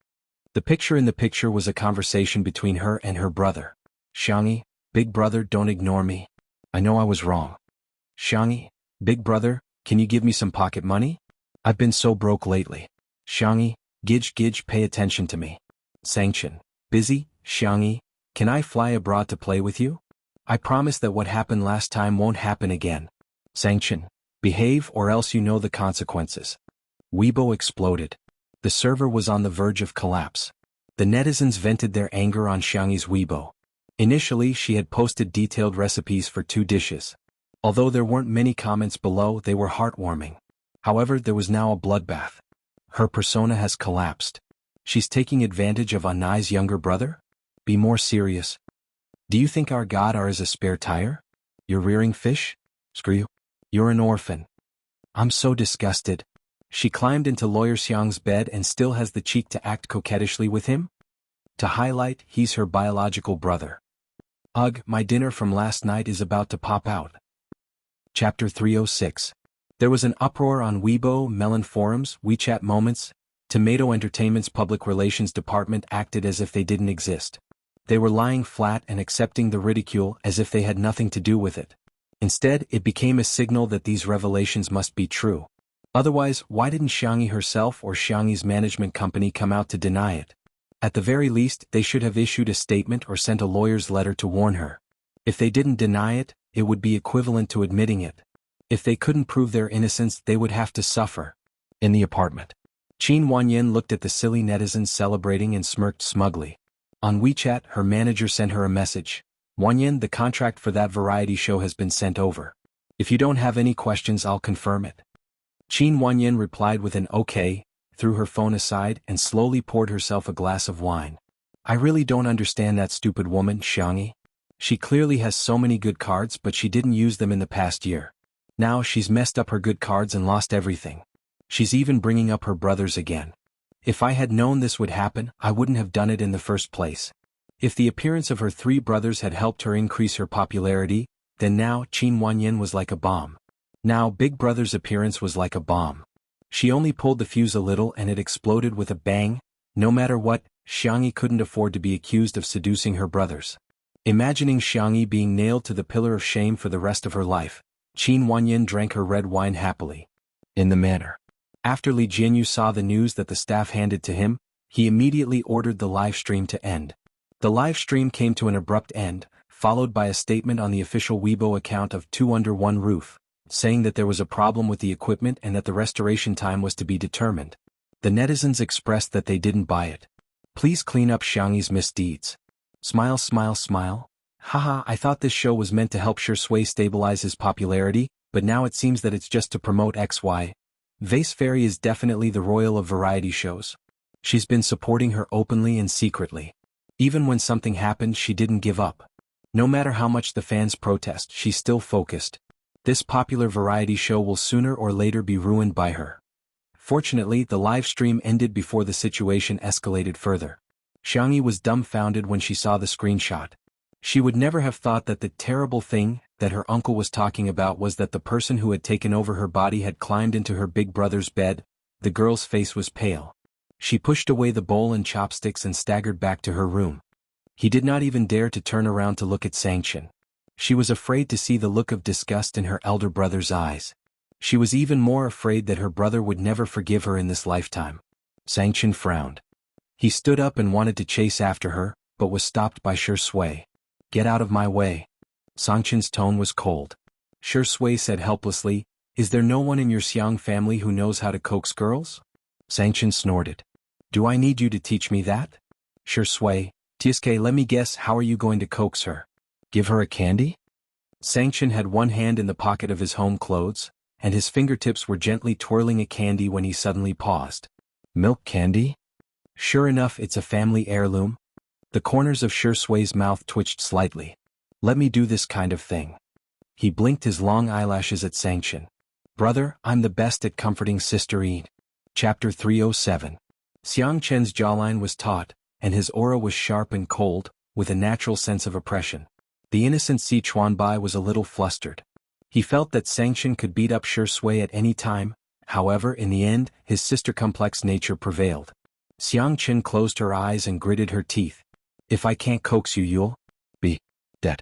The picture in the picture was a conversation between her and her brother. "Xiangyi, big brother don't ignore me. I know I was wrong. Xiangyi, big brother, can you give me some pocket money? I've been so broke lately. Xiangyi, Gidge pay attention to me. Sanction, busy, Xiangyi, can I fly abroad to play with you? I promise that what happened last time won't happen again. Sanction, behave or else you know the consequences." Weibo exploded. The server was on the verge of collapse. The netizens vented their anger on Xiangyi's Weibo. Initially she had posted detailed recipes for 2 dishes. Although there weren't many comments below, they were heartwarming. However, there was now a bloodbath. Her persona has collapsed. She's taking advantage of Anai's younger brother? Be more serious. Do you think our god are as a spare tire? You're rearing fish? Screw you. You're an orphan. I'm so disgusted. She climbed into Lawyer Xiang's bed and still has the cheek to act coquettishly with him? To highlight, he's her biological brother. Ugh, my dinner from last night is about to pop out. Chapter 306. There was an uproar on Weibo, Melon forums, WeChat moments. Tomato Entertainment's public relations department acted as if they didn't exist. They were lying flat and accepting the ridicule as if they had nothing to do with it. Instead, it became a signal that these revelations must be true. Otherwise, why didn't Xiangyi herself or Xiangyi's management company come out to deny it? At the very least, they should have issued a statement or sent a lawyer's letter to warn her. If they didn't deny it, it would be equivalent to admitting it. If they couldn't prove their innocence, they would have to suffer. In the apartment, Qin Wanyan looked at the silly netizens celebrating and smirked smugly. On WeChat, her manager sent her a message. "Wanyan, the contract for that variety show has been sent over. If you don't have any questions, I'll confirm it." Qin Wanyan replied with an okay, threw her phone aside and slowly poured herself a glass of wine. "I really don't understand that stupid woman, Xiangyi. She clearly has so many good cards but she didn't use them in the past year. Now she's messed up her good cards and lost everything. She's even bringing up her brothers again. If I had known this would happen, I wouldn't have done it in the first place." If the appearance of her 3 brothers had helped her increase her popularity, then now Qin Wanyan was like a bomb. Now Big Brother's appearance was like a bomb. She only pulled the fuse a little and it exploded with a bang. No matter what, Xiangyi couldn't afford to be accused of seducing her brothers. Imagining Xiangyi being nailed to the pillar of shame for the rest of her life, Qin Wanyan drank her red wine happily. In the manner. After Li Jianyu saw the news that the staff handed to him, he immediately ordered the live stream to end. The live stream came to an abrupt end, followed by a statement on the official Weibo account of Two Under One Roof, saying that there was a problem with the equipment and that the restoration time was to be determined. The netizens expressed that they didn't buy it. Please clean up Xiangyi's misdeeds. Smile, smile, smile. Haha, I thought this show was meant to help Shui stabilize his popularity, but now it seems that it's just to promote XY. Vase Fairy is definitely the royal of variety shows. She's been supporting her openly and secretly. Even when something happened, she didn't give up. No matter how much the fans protest, she's still focused. This popular variety show will sooner or later be ruined by her. Fortunately, the live stream ended before the situation escalated further. Xiangyi was dumbfounded when she saw the screenshot. She would never have thought that the terrible thing that her uncle was talking about was that the person who had taken over her body had climbed into her big brother's bed. The girl's face was pale. She pushed away the bowl and chopsticks and staggered back to her room. He did not even dare to turn around to look at Sangchen. She was afraid to see the look of disgust in her elder brother's eyes. She was even more afraid that her brother would never forgive her in this lifetime. Sangchen frowned. He stood up and wanted to chase after her, but was stopped by Shui. Get out of my way. Sangchen's tone was cold. Shui said helplessly, Is there no one in your Xiang family who knows how to coax girls? Sangchen snorted. Do I need you to teach me that? Shui, Tsuke, let me guess, how are you going to coax her? Give her a candy? Sangchen had one hand in the pocket of his home clothes, and his fingertips were gently twirling a candy when he suddenly paused. Milk candy? Sure enough, it's a family heirloom. The corners of Shui's mouth twitched slightly. Let me do this kind of thing. He blinked his long eyelashes at Sangchen. Brother, I'm the best at comforting Sister Yi. Chapter 307. Xiang Chen's jawline was taut, and his aura was sharp and cold, with a natural sense of oppression. The innocent Si Chuanbai was a little flustered. He felt that Sangchen could beat up Shui at any time, however in the end, his sister-complex nature prevailed. Xiang Chen closed her eyes and gritted her teeth. If I can't coax you, you'll be dead.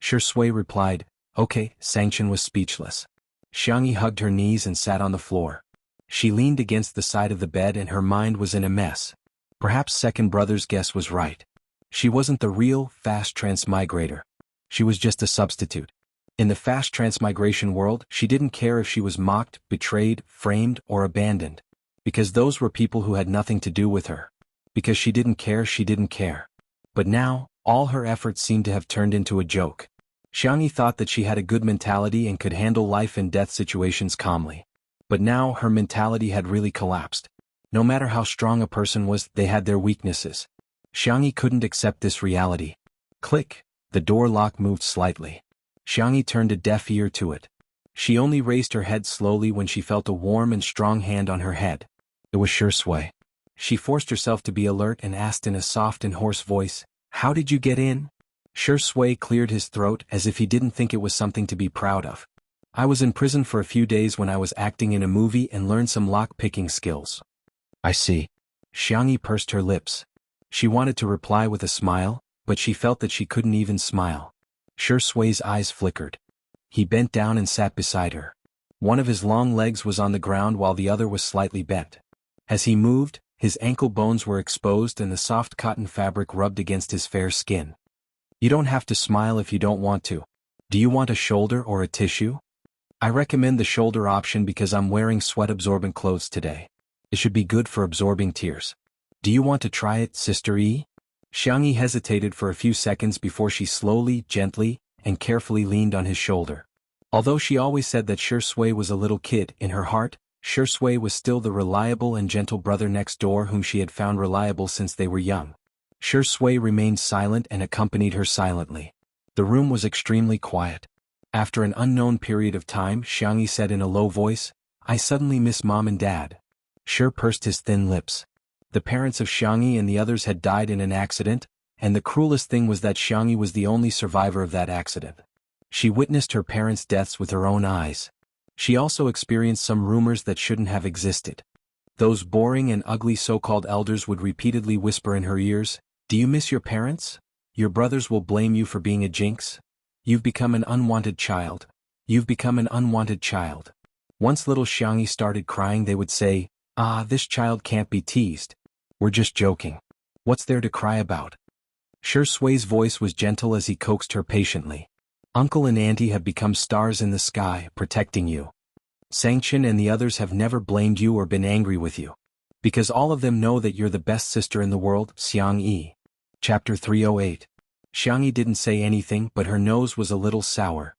Shui replied, Okay. Sangchen was speechless. Xiangyi hugged her knees and sat on the floor. She leaned against the side of the bed and her mind was in a mess. Perhaps second brother's guess was right. She wasn't the real, fast transmigrator. She was just a substitute. In the fast transmigration world, she didn't care if she was mocked, betrayed, framed, or abandoned. Because those were people who had nothing to do with her. Because she didn't care, she didn't care. But now, all her efforts seemed to have turned into a joke. Xiangyi thought that she had a good mentality and could handle life and death situations calmly. But now her mentality had really collapsed. No matter how strong a person was, they had their weaknesses. Xiangyi couldn't accept this reality. Click, the door lock moved slightly. Xiangyi turned a deaf ear to it. She only raised her head slowly when she felt a warm and strong hand on her head. It was Shui. She forced herself to be alert and asked in a soft and hoarse voice, How did you get in? Shui cleared his throat as if he didn't think it was something to be proud of. I was in prison for a few days when I was acting in a movie and learned some lock-picking skills. I see. Xiangyi pursed her lips. She wanted to reply with a smile, but she felt that she couldn't even smile. Shui's eyes flickered. He bent down and sat beside her. One of his long legs was on the ground while the other was slightly bent. As he moved, his ankle bones were exposed and the soft cotton fabric rubbed against his fair skin. You don't have to smile if you don't want to. Do you want a shoulder or a tissue? I recommend the shoulder option because I'm wearing sweat-absorbent clothes today. It should be good for absorbing tears. Do you want to try it, Sister Yi? Xiangyi hesitated for a few seconds before she slowly, gently, and carefully leaned on his shoulder. Although she always said that Shui was a little kid, in her heart, Shui was still the reliable and gentle brother next door whom she had found reliable since they were young. Shui remained silent and accompanied her silently. The room was extremely quiet. After an unknown period of time, Xiangyi said in a low voice, I suddenly miss Mom and Dad. Pursed his thin lips. The parents of Xiangyi and the others had died in an accident, and the cruelest thing was that Xiangyi was the only survivor of that accident. She witnessed her parents' deaths with her own eyes. She also experienced some rumors that shouldn't have existed. Those boring and ugly so-called elders would repeatedly whisper in her ears, "Do you miss your parents? Your brothers will blame you for being a jinx. You've become an unwanted child. You've become an unwanted child." Once little Xiangyi started crying, they would say, "Ah, this child can't be teased. We're just joking. What's there to cry about?" Shi Sui's voice was gentle as he coaxed her patiently. "Uncle and Auntie have become stars in the sky, protecting you. Sanction and the others have never blamed you or been angry with you. Because all of them know that you're the best sister in the world, Xiangyi." Chapter 308. Xiangyi didn't say anything, but her nose was a little sour.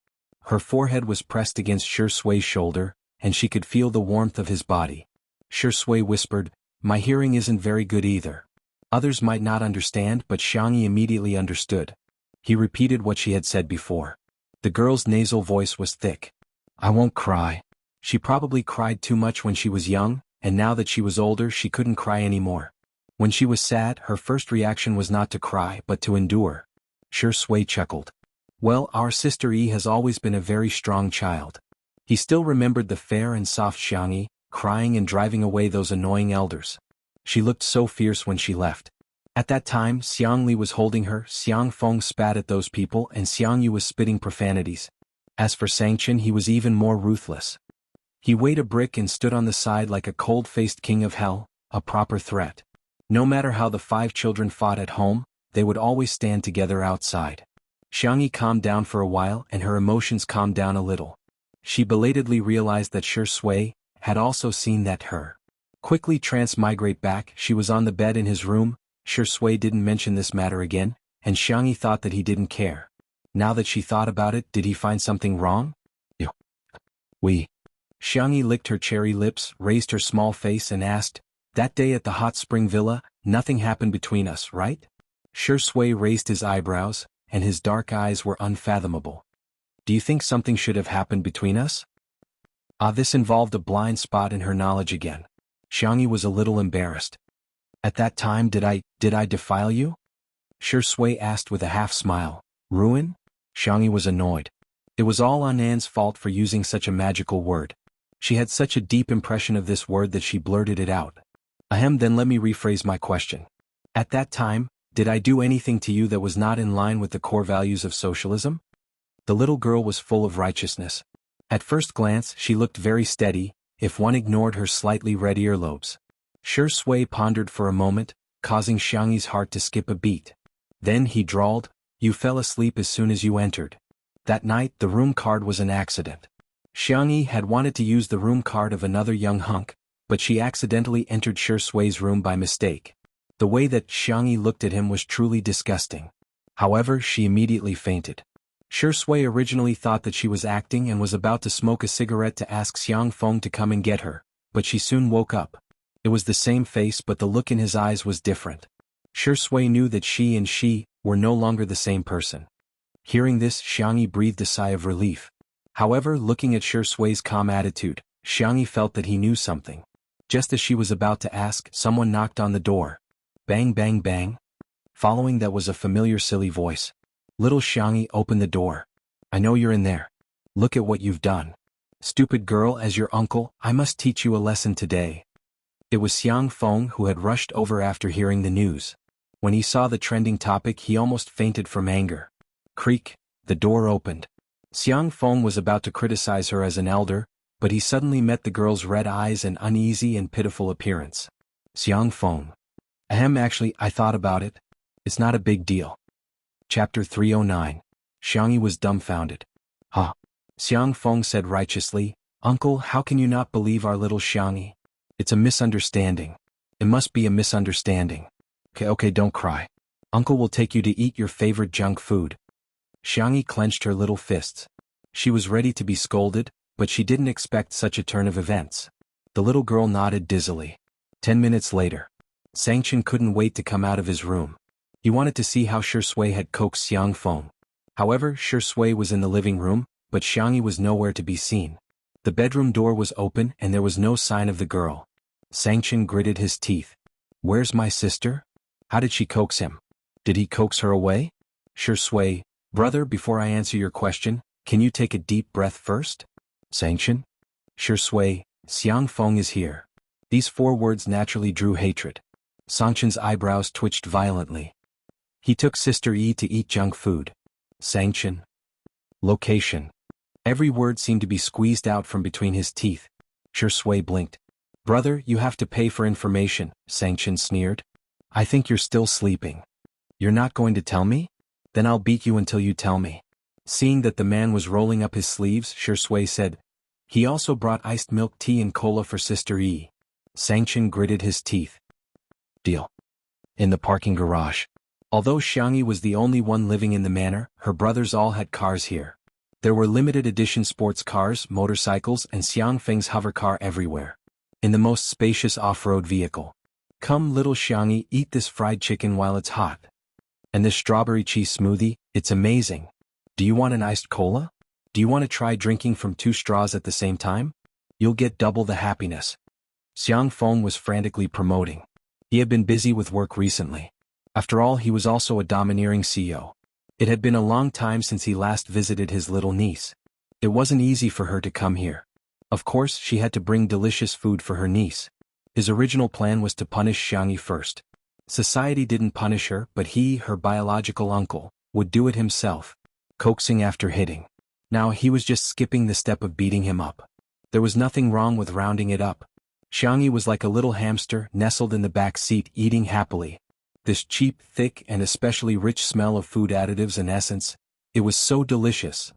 Her forehead was pressed against Shi Sui's shoulder, and she could feel the warmth of his body. Shi Sui whispered, "My hearing isn't very good either." Others might not understand, but Xiangyi immediately understood. He repeated what she had said before. The girl's nasal voice was thick. "I won't cry." She probably cried too much when she was young, and now that she was older she couldn't cry anymore. When she was sad, her first reaction was not to cry but to endure. Shi Sui chuckled. "Well, our sister Yi has always been a very strong child." He still remembered the fair and soft Xiangyi, crying and driving away those annoying elders. She looked so fierce when she left. At that time, Xiang Li was holding her, Xiang Feng spat at those people, and Xiang Yu was spitting profanities. As for Sanction, he was even more ruthless. He weighed a brick and stood on the side like a cold-faced king of hell, a proper threat. No matter how the 5 children fought at home, they would always stand together outside. Xiangyi calmed down for a while and her emotions calmed down a little. She belatedly realized that Shi Sui had also seen that her. Quickly transmigrate back, she was on the bed in his room. Shi Sui didn't mention this matter again, and Xiangyi thought that he didn't care. Now that she thought about it, did he find something wrong? We. Xiangyi licked her cherry lips, raised her small face and asked, "That day at the hot spring villa, nothing happened between us, right?" Shi Sui raised his eyebrows, and his dark eyes were unfathomable. "Do you think something should have happened between us?" This involved a blind spot in her knowledge again. Xiangyi was a little embarrassed. "At that time did I defile you?" Shi Sui asked with a half-smile. "Ruin?" Xiangyi was annoyed. It was all Anan's fault for using such a magical word. She had such a deep impression of this word that she blurted it out. Then let me rephrase my question. At that time, did I do anything to you that was not in line with the core values of socialism?" The little girl was full of righteousness. At first glance, she looked very steady, if one ignored her slightly red earlobes. Shi Sui pondered for a moment, causing Xiangyi's heart to skip a beat. Then he drawled, "You fell asleep as soon as you entered. That night, the room card was an accident." Xiangyi had wanted to use the room card of another young hunk, but she accidentally entered Shi Sui's room by mistake. The way that Xiangyi looked at him was truly disgusting. However, she immediately fainted. Shi Sui originally thought that she was acting and was about to smoke a cigarette to ask Xiang Feng to come and get her, but she soon woke up. It was the same face, but the look in his eyes was different. Shi Sui knew that she and she were no longer the same person. Hearing this, Xiangyi breathed a sigh of relief. However, looking at Shi Sui's calm attitude, Xiangyi felt that he knew something. Just as she was about to ask, someone knocked on the door. Bang bang bang. Following that was a familiar silly voice. Little Xiangyi opened the door. "I know you're in there. Look at what you've done. Stupid girl, as your uncle, I must teach you a lesson today." It was Xiang Feng who had rushed over after hearing the news. When he saw the trending topic, he almost fainted from anger. Creak, the door opened. Xiang Feng was about to criticize her as an elder, but he suddenly met the girl's red eyes and uneasy and pitiful appearance. "Xiang Feng. Actually, I thought about it. It's not a big deal." Chapter 309. Xiangyi was dumbfounded. "Huh." Xiang Feng said righteously, "Uncle, how can you not believe our little Xiangyi? It's a misunderstanding. It must be a misunderstanding. Okay, don't cry. Uncle will take you to eat your favorite junk food." Xiangyi clenched her little fists. She was ready to be scolded, but she didn't expect such a turn of events. The little girl nodded dizzily. 10 minutes later. Sanction couldn't wait to come out of his room. He wanted to see how Shi Sui had coaxed Xiang Feng. However, Shi Sui was in the living room, but Xiangyi was nowhere to be seen. The bedroom door was open and there was no sign of the girl. Sanction gritted his teeth. "Where's my sister? How did she coax him? Did he coax her away?" Shi Sui, "Brother, before I answer your question, can you take a deep breath first?" Sanction? Shi Sui, "Xiang Feng is here." These 4 words naturally drew hatred. Sangchen's eyebrows twitched violently. He took Sister Yi to eat junk food. Sangchen. Location. Every word seemed to be squeezed out from between his teeth. Shui blinked. Brother, you have to pay for information, Sangchen sneered. I think you're still sleeping. You're not going to tell me? Then I'll beat you until you tell me. Seeing that the man was rolling up his sleeves, Shui said, he also brought iced milk tea and cola for Sister Yi. Sangchen gritted his teeth. Deal. In the parking garage. Although Xiangyi was the only one living in the manor, her brothers all had cars here. There were limited edition sports cars, motorcycles, and Xiangfeng's hover car everywhere. In the most spacious off-road vehicle. Come little Xiangyi, eat this fried chicken while it's hot. And this strawberry cheese smoothie, it's amazing. Do you want an iced cola? Do you want to try drinking from 2 straws at the same time? You'll get double the happiness. Xiang Feng was frantically promoting. He had been busy with work recently. After all, he was also a domineering CEO. It had been a long time since he last visited his little niece. It wasn't easy for her to come here. Of course, she had to bring delicious food for her niece. His original plan was to punish Xiangyi first. Society didn't punish her, but he, her biological uncle, would do it himself, coaxing after hitting. Now he was just skipping the step of beating him up. There was nothing wrong with rounding it up. Xiangyi was like a little hamster nestled in the back seat eating happily. This cheap, thick, and especially rich smell of food additives and essence, it was so delicious.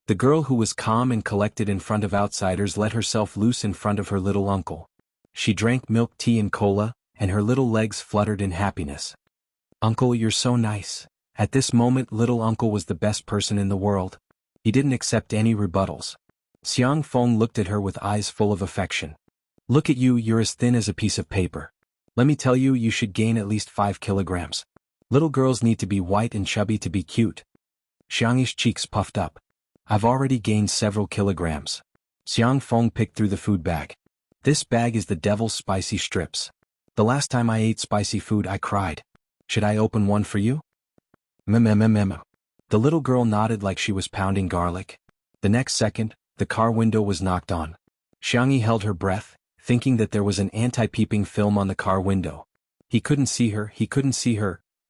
The girl who was calm and collected in front of outsiders let herself loose in front of her little uncle. She drank milk tea and cola, and her little legs fluttered in happiness. Uncle, you're so nice. At this moment, little uncle was the best person in the world. He didn't accept any rebuttals. Xiang Feng looked at her with eyes full of affection. Look at you, you're as thin as a piece of paper. Let me tell you, you should gain at least 5 kilograms. Little girls need to be white and chubby to be cute. Xiangyi's cheeks puffed up. I've already gained several kilograms. Xiang Feng picked through the food bag. This bag is the devil's spicy strips. The last time I ate spicy food I cried. Should I open one for you? The little girl nodded like she was pounding garlic. The next second, the car window was knocked on. Xiangyi held her breath, thinking that there was an anti-peeping film on the car window. He couldn't see her.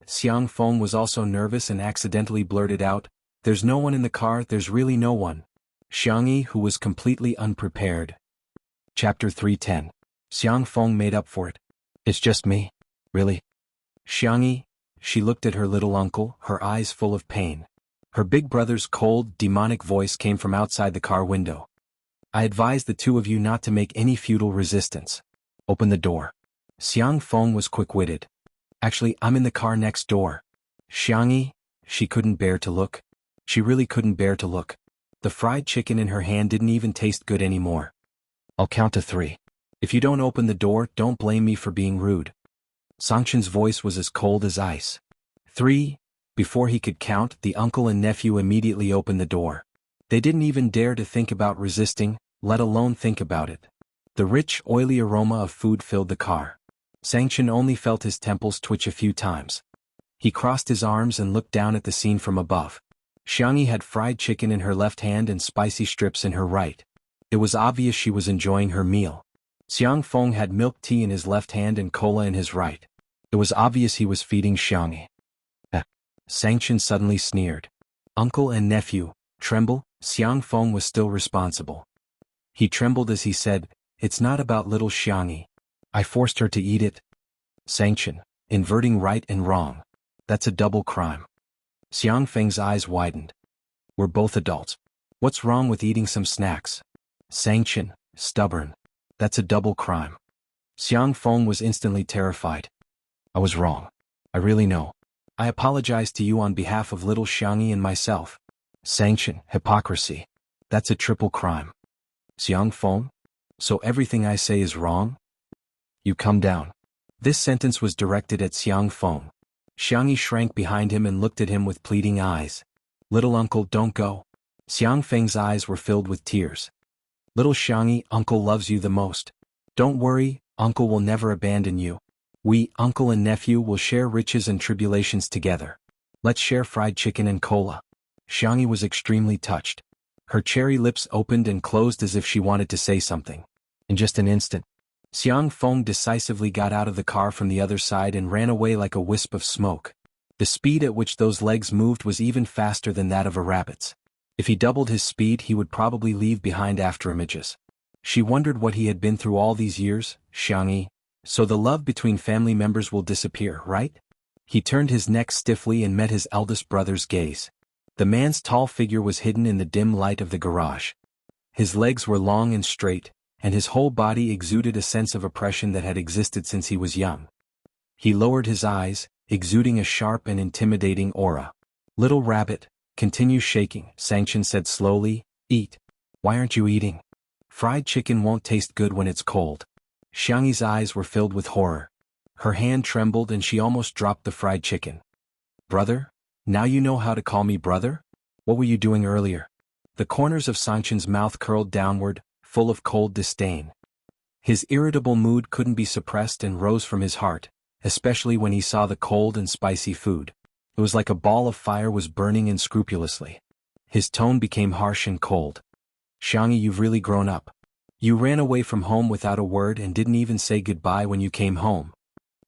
Xiang Feng was also nervous and accidentally blurted out, there's no one in the car, there's really no one. Xiangyi, who was completely unprepared. Chapter 310. Xiang Feng made up for it. It's just me. Really? Xiangyi, she looked at her little uncle, her eyes full of pain. Her big brother's cold, demonic voice came from outside the car window. I advise the 2 of you not to make any futile resistance. Open the door. Xiang Feng was quick-witted. Actually, I'm in the car next door. Xiangyi, she couldn't bear to look. She really couldn't bear to look. The fried chicken in her hand didn't even taste good anymore. I'll count to 3. If you don't open the door, don't blame me for being rude. Sangchen's voice was as cold as ice. 3. Before he could count, the uncle and nephew immediately opened the door. They didn't even dare to think about resisting, let alone think about it. The rich, oily aroma of food filled the car. Sangchen only felt his temples twitch a few times. He crossed his arms and looked down at the scene from above. Xiangyi had fried chicken in her left hand and spicy strips in her right. It was obvious she was enjoying her meal. Xiang Feng had milk tea in his left hand and cola in his right. It was obvious he was feeding Xiangyi. Sangchen suddenly sneered. Uncle and nephew, tremble. Xiang Feng was still responsible. He trembled as he said, it's not about little Xiangyi. I forced her to eat it. Sangchen, inverting right and wrong. That's a double crime. Xiang Feng's eyes widened. We're both adults. What's wrong with eating some snacks? Sangchen, stubborn. That's a double crime. Xiang Feng was instantly terrified. I was wrong. I really know. I apologize to you on behalf of little Xiangyi and myself. Sangchen, hypocrisy. That's a triple crime. Xiang Feng? So everything I say is wrong? You come down. This sentence was directed at Xiang Feng. Xiangyi shrank behind him and looked at him with pleading eyes. Little uncle, don't go. Xiang Feng's eyes were filled with tears. Little Xiangyi, uncle loves you the most. Don't worry, uncle will never abandon you. We, uncle and nephew, will share riches and tribulations together. Let's share fried chicken and cola. Xiangyi was extremely touched. Her cherry lips opened and closed as if she wanted to say something. In just an instant, Xiang Feng decisively got out of the car from the other side and ran away like a wisp of smoke. The speed at which those legs moved was even faster than that of a rabbit's. If he doubled his speed, he would probably leave behind afterimages. She wondered what he had been through all these years. Xiangyi, so the love between family members will disappear, right? He turned his neck stiffly and met his eldest brother's gaze. The man's tall figure was hidden in the dim light of the garage. His legs were long and straight, and his whole body exuded a sense of oppression that had existed since he was young. He lowered his eyes, exuding a sharp and intimidating aura. "Little rabbit, continue shaking," Sanction said slowly. "Eat. Why aren't you eating? Fried chicken won't taste good when it's cold." Xiangyi's eyes were filled with horror. Her hand trembled and she almost dropped the fried chicken. "Brother? Now you know how to call me brother? What were you doing earlier?" The corners of Sanction's mouth curled downward, full of cold disdain. His irritable mood couldn't be suppressed and rose from his heart, especially when he saw the cold and spicy food. It was like a ball of fire was burning unscrupulously. His tone became harsh and cold. "Xiangyi, you've really grown up. You ran away from home without a word and didn't even say goodbye when you came home.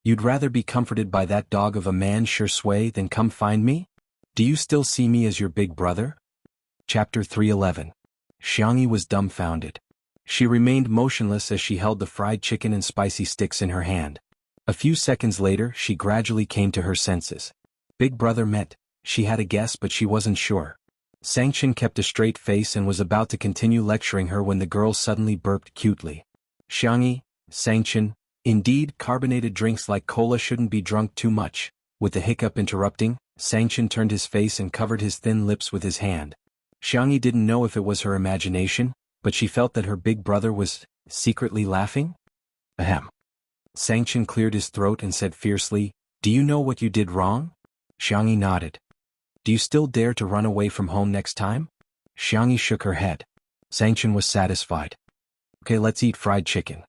You'd rather be comforted by that dog of a man Shui than come find me? Do you still see me as your big brother?" Chapter 311. Xiangyi was dumbfounded. She remained motionless as she held the fried chicken and spicy sticks in her hand. A few seconds later, she gradually came to her senses. Big brother meant, she had a guess but she wasn't sure. Sanction kept a straight face and was about to continue lecturing her when the girl suddenly burped cutely. "Xiangyi, Sanction, indeed, carbonated drinks like cola shouldn't be drunk too much." With the hiccup interrupting, Sanction turned his face and covered his thin lips with his hand. Xiangyi didn't know if it was her imagination, but she felt that her big brother was secretly laughing. Ahem. Sanction cleared his throat and said fiercely, "Do you know what you did wrong?" Xiangyi nodded. "Do you still dare to run away from home next time?" Xiangyi shook her head. Sanction was satisfied. "Okay, let's eat fried chicken."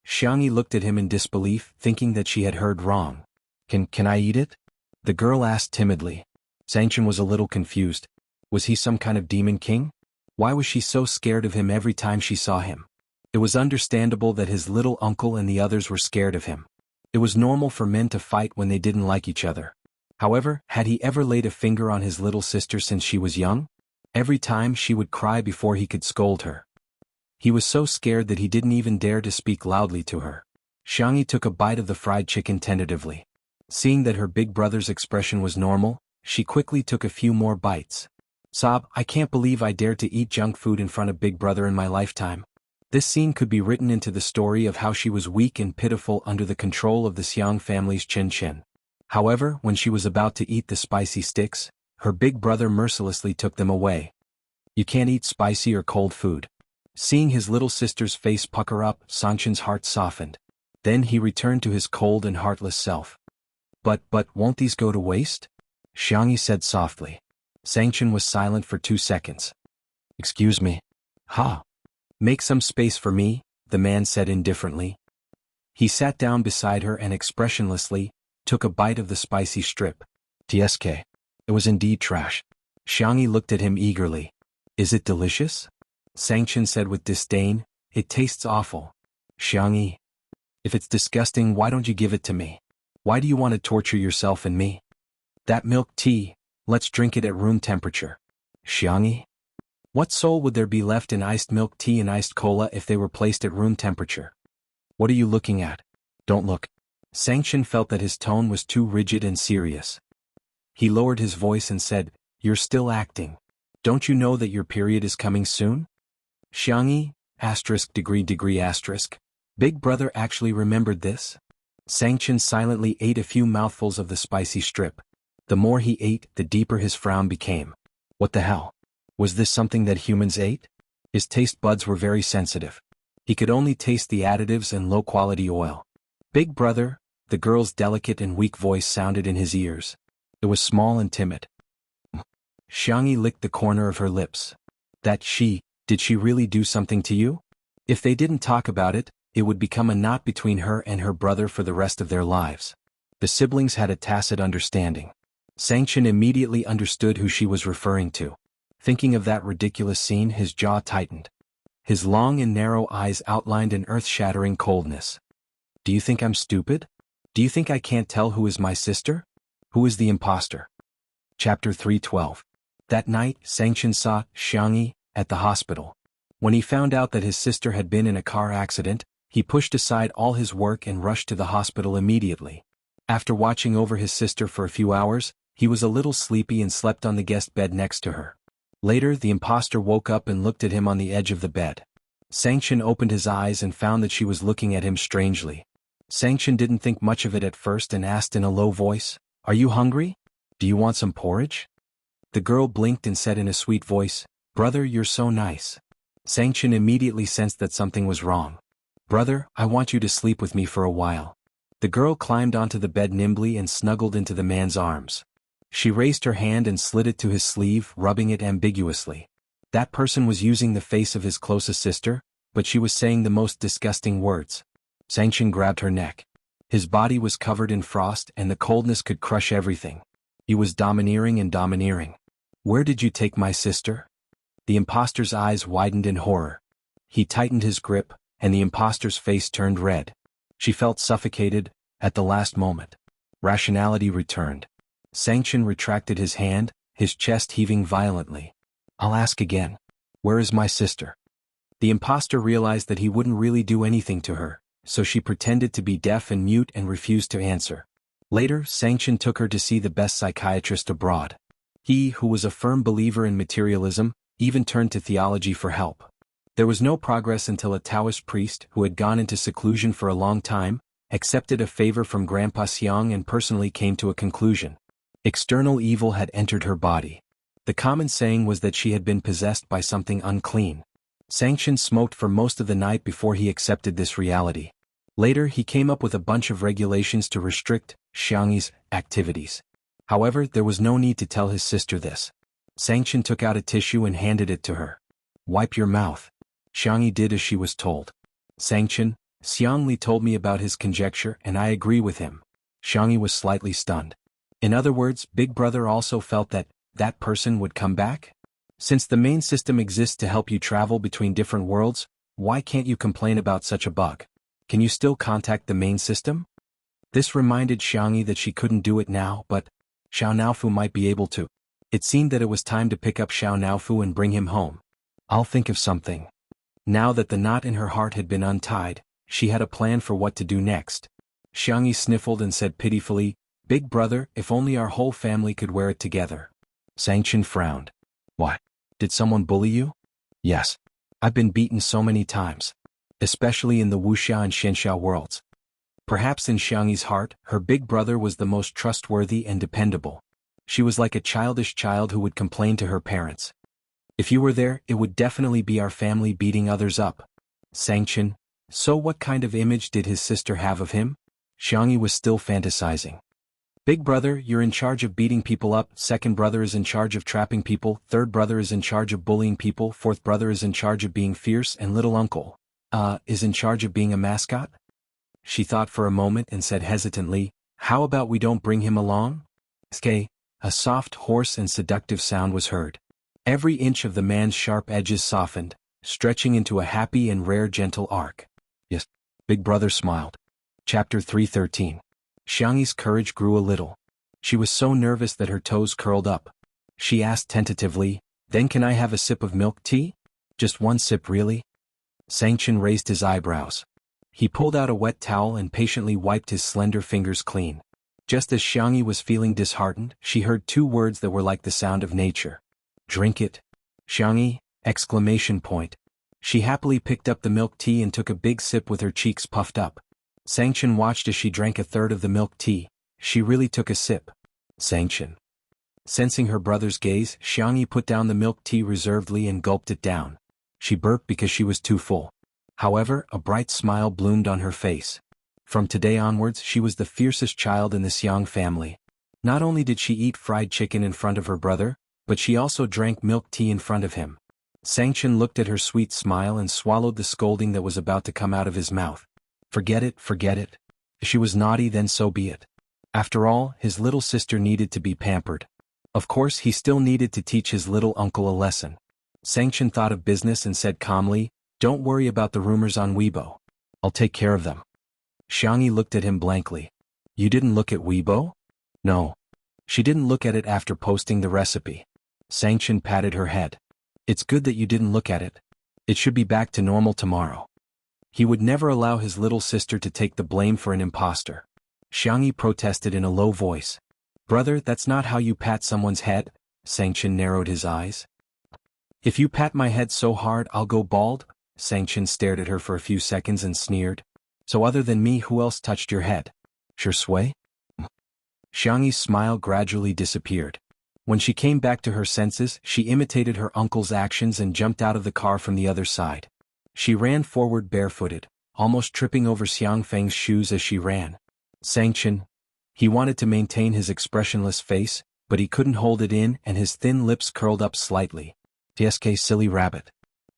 Xiangyi looked at him in disbelief, thinking that she had heard wrong. Can I eat it?" the girl asked timidly. Sanction was a little confused. Was he some kind of demon king? Why was she so scared of him every time she saw him? It was understandable that his little uncle and the others were scared of him. It was normal for men to fight when they didn't like each other. However, had he ever laid a finger on his little sister since she was young? Every time she would cry before he could scold her. He was so scared that he didn't even dare to speak loudly to her. Xiangyi took a bite of the fried chicken tentatively. Seeing that her big brother's expression was normal, she quickly took a few more bites. "Sob, I can't believe I dared to eat junk food in front of Big Brother in my lifetime." This scene could be written into the story of how she was weak and pitiful under the control of the Xiang family's Chin. However, when she was about to eat the spicy sticks, her big brother mercilessly took them away. "You can't eat spicy or cold food." Seeing his little sister's face pucker up, Sanction's heart softened. Then he returned to his cold and heartless self. But won't these go to waste?" Xiangyi said softly. Sanction was silent for 2 seconds. "Excuse me." "Ha. Make some space for me," the man said indifferently. He sat down beside her and expressionlessly took a bite of the spicy strip. "TSK. It was indeed trash." Xiangyi looked at him eagerly. "Is it delicious?" Sanction said with disdain, "It tastes awful." "Xiangyi. If it's disgusting, why don't you give it to me? Why do you want to torture yourself and me? That milk tea, let's drink it at room temperature." "Xiangyi? What soul would there be left in iced milk tea and iced cola if they were placed at room temperature? What are you looking at? Don't look." Sanction felt that his tone was too rigid and serious. He lowered his voice and said, "You're still acting. Don't you know that your period is coming soon?" Xiangyi, ******. Big brother actually remembered this? Sanction silently ate a few mouthfuls of the spicy strip. The more he ate, the deeper his frown became. What the hell? Was this something that humans ate? His taste buds were very sensitive. He could only taste the additives and low-quality oil. "Big brother," the girl's delicate and weak voice sounded in his ears. It was small and timid. Xiangyi licked the corner of her lips. Did she really do something to you? If they didn't talk about it, it would become a knot between her and her brother for the rest of their lives. The siblings had a tacit understanding. Sanction immediately understood who she was referring to. Thinking of that ridiculous scene, his jaw tightened. His long and narrow eyes outlined an earth-shattering coldness. Do you think I'm stupid? Do you think I can't tell who is my sister? Who is the imposter? Chapter 312. That night, Sangchen saw Xiangyi at the hospital. When he found out that his sister had been in a car accident, he pushed aside all his work and rushed to the hospital immediately. After watching over his sister for a few hours, he was a little sleepy and slept on the guest bed next to her. Later, the imposter woke up and looked at him on the edge of the bed. Sangchen opened his eyes and found that she was looking at him strangely. Sangchen didn't think much of it at first and asked in a low voice, "Are you hungry? Do you want some porridge?" The girl blinked and said in a sweet voice, "Brother, you're so nice." Sangchen immediately sensed that something was wrong. "Brother, I want you to sleep with me for a while." The girl climbed onto the bed nimbly and snuggled into the man's arms. She raised her hand and slid it to his sleeve, rubbing it ambiguously. That person was using the face of his closest sister, but she was saying the most disgusting words. Sangchen grabbed her neck. His body was covered in frost and the coldness could crush everything. He was domineering and domineering. "Where did you take my sister?" The imposter's eyes widened in horror. He tightened his grip, and the imposter's face turned red. She felt suffocated, at the last moment. Rationality returned. Sangchen retracted his hand, his chest heaving violently. "I'll ask again. Where is my sister?" The imposter realized that he wouldn't really do anything to her, so she pretended to be deaf and mute and refused to answer. Later, Sangchen took her to see the best psychiatrist abroad. He, who was a firm believer in materialism, even turned to theology for help. There was no progress until a Taoist priest, who had gone into seclusion for a long time, accepted a favor from Grandpa Xiang and personally came to a conclusion. External evil had entered her body. The common saying was that she had been possessed by something unclean. Sangchen smoked for most of the night before he accepted this reality. Later, he came up with a bunch of regulations to restrict Xiangyi's activities. However, there was no need to tell his sister this. Sangchen took out a tissue and handed it to her. "Wipe your mouth." Xiangyi did as she was told. "Sangchen, Xiangli told me about his conjecture and I agree with him." Xiangyi was slightly stunned. In other words, Big Brother also felt that that person would come back? Since the main system exists to help you travel between different worlds, why can't you complain about such a bug? Can you still contact the main system? This reminded Xiangyi that she couldn't do it now, but Xiao Naofu might be able to. It seemed that it was time to pick up Xiao Naofu and bring him home. "I'll think of something." Now that the knot in her heart had been untied, she had a plan for what to do next. Xiangyi sniffled and said pitifully, "Big Brother, if only our whole family could wear it together." Sangchen frowned. "What? Did someone bully you?" "Yes. I've been beaten so many times. Especially in the Wuxia and Xianxia worlds." Perhaps in Xiangyi's heart, her big brother was the most trustworthy and dependable. She was like a childish child who would complain to her parents. "If you were there, it would definitely be our family beating others up." Sangchen, so what kind of image did his sister have of him? Xiangyi was still fantasizing. "Big brother, you're in charge of beating people up, second brother is in charge of trapping people, third brother is in charge of bullying people, fourth brother is in charge of being fierce, and little uncle, is in charge of being a mascot?" She thought for a moment and said hesitantly, "How about we don't bring him along?" "Ske." A soft, hoarse and seductive sound was heard. Every inch of the man's sharp edges softened, stretching into a happy and rare gentle arc. "Yes." Big brother smiled. Chapter 313. Xiangyi's courage grew a little. She was so nervous that her toes curled up. She asked tentatively, "Then can I have a sip of milk tea?" "Just one sip really?" Sangchen raised his eyebrows. He pulled out a wet towel and patiently wiped his slender fingers clean. Just as Xiangyi was feeling disheartened, she heard two words that were like the sound of nature. "Drink it." "Xiangyi!" Exclamation point. She happily picked up the milk tea and took a big sip with her cheeks puffed up. Sangchen watched as she drank a third of the milk tea. She really took a sip. Sangchen. Sensing her brother's gaze, Xiangyi put down the milk tea reservedly and gulped it down. She burped because she was too full. However, a bright smile bloomed on her face. From today onwards, she was the fiercest child in the Xiang family. Not only did she eat fried chicken in front of her brother, but she also drank milk tea in front of him. Sangchen looked at her sweet smile and swallowed the scolding that was about to come out of his mouth. Forget it, forget it. If she was naughty, then so be it. After all, his little sister needed to be pampered. Of course, he still needed to teach his little uncle a lesson. Sangchen thought of business and said calmly, "Don't worry about the rumors on Weibo. I'll take care of them." Xiangyi looked at him blankly. You didn't look at Weibo? No. She didn't look at it after posting the recipe. Sanction patted her head. It's good that you didn't look at it. It should be back to normal tomorrow. He would never allow his little sister to take the blame for an imposter. Xiangyi protested in a low voice. Brother, that's not how you pat someone's head. Sanction narrowed his eyes. If you pat my head so hard I'll go bald? Sanction stared at her for a few seconds and sneered. So other than me, who else touched your head? Shui? Xiangyi's smile gradually disappeared. When she came back to her senses, she imitated her uncle's actions and jumped out of the car from the other side. She ran forward barefooted, almost tripping over Xiang Feng's shoes as she ran. Sanction. He wanted to maintain his expressionless face, but he couldn't hold it in and his thin lips curled up slightly. TSK silly rabbit.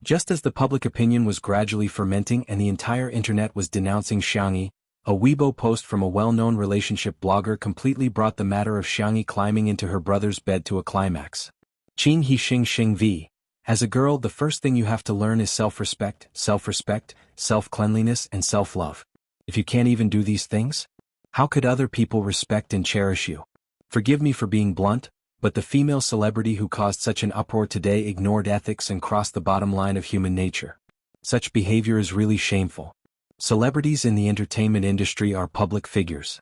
Just as the public opinion was gradually fermenting and the entire internet was denouncing Xiangyi, a Weibo post from a well-known relationship blogger completely brought the matter of Xiangyi climbing into her brother's bed to a climax. Qin He Xing Xing V. As a girl, the first thing you have to learn is self-respect, self-cleanliness and self-love. If you can't even do these things, how could other people respect and cherish you? Forgive me for being blunt, but the female celebrity who caused such an uproar today ignored ethics and crossed the bottom line of human nature. Such behavior is really shameful. Celebrities in the entertainment industry are public figures.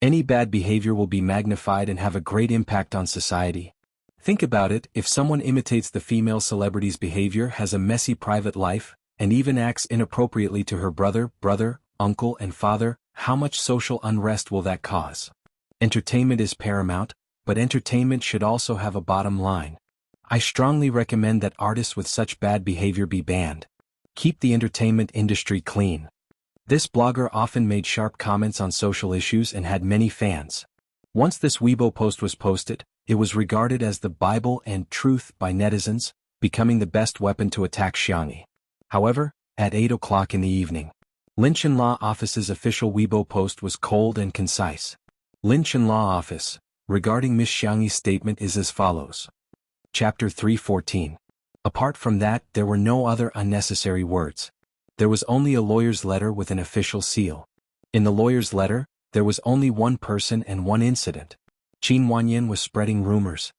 Any bad behavior will be magnified and have a great impact on society. Think about it, if someone imitates the female celebrity's behavior, has a messy private life, and even acts inappropriately to her brother, uncle and father, how much social unrest will that cause? Entertainment is paramount, but entertainment should also have a bottom line. I strongly recommend that artists with such bad behavior be banned. Keep the entertainment industry clean. This blogger often made sharp comments on social issues and had many fans. Once this Weibo post was posted, it was regarded as the Bible and truth by netizens, becoming the best weapon to attack Xiangyi. However, at 8 o'clock in the evening, Linchin Law Office's official Weibo post was cold and concise. Linchin Law Office, regarding Miss Xiangyi's statement is as follows. Chapter 314. Apart from that, there were no other unnecessary words. There was only a lawyer's letter with an official seal. In the lawyer's letter, there was only one person and one incident. Qin Wanyan was spreading rumors.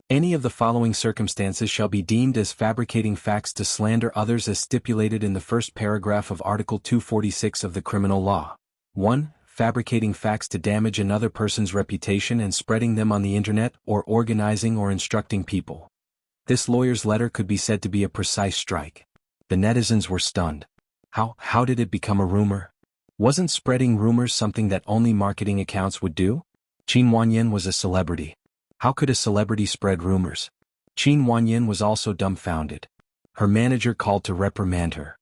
Any of the following circumstances shall be deemed as fabricating facts to slander others as stipulated in the first paragraph of Article 246 of the Criminal Law. 1. Fabricating facts to damage another person's reputation and spreading them on the internet, or organizing or instructing people. This lawyer's letter could be said to be a precise strike. The netizens were stunned. How did it become a rumor? Wasn't spreading rumors something that only marketing accounts would do? Qin Wanyan was a celebrity. How could a celebrity spread rumors? Qin Wanyan was also dumbfounded. Her manager called to reprimand her.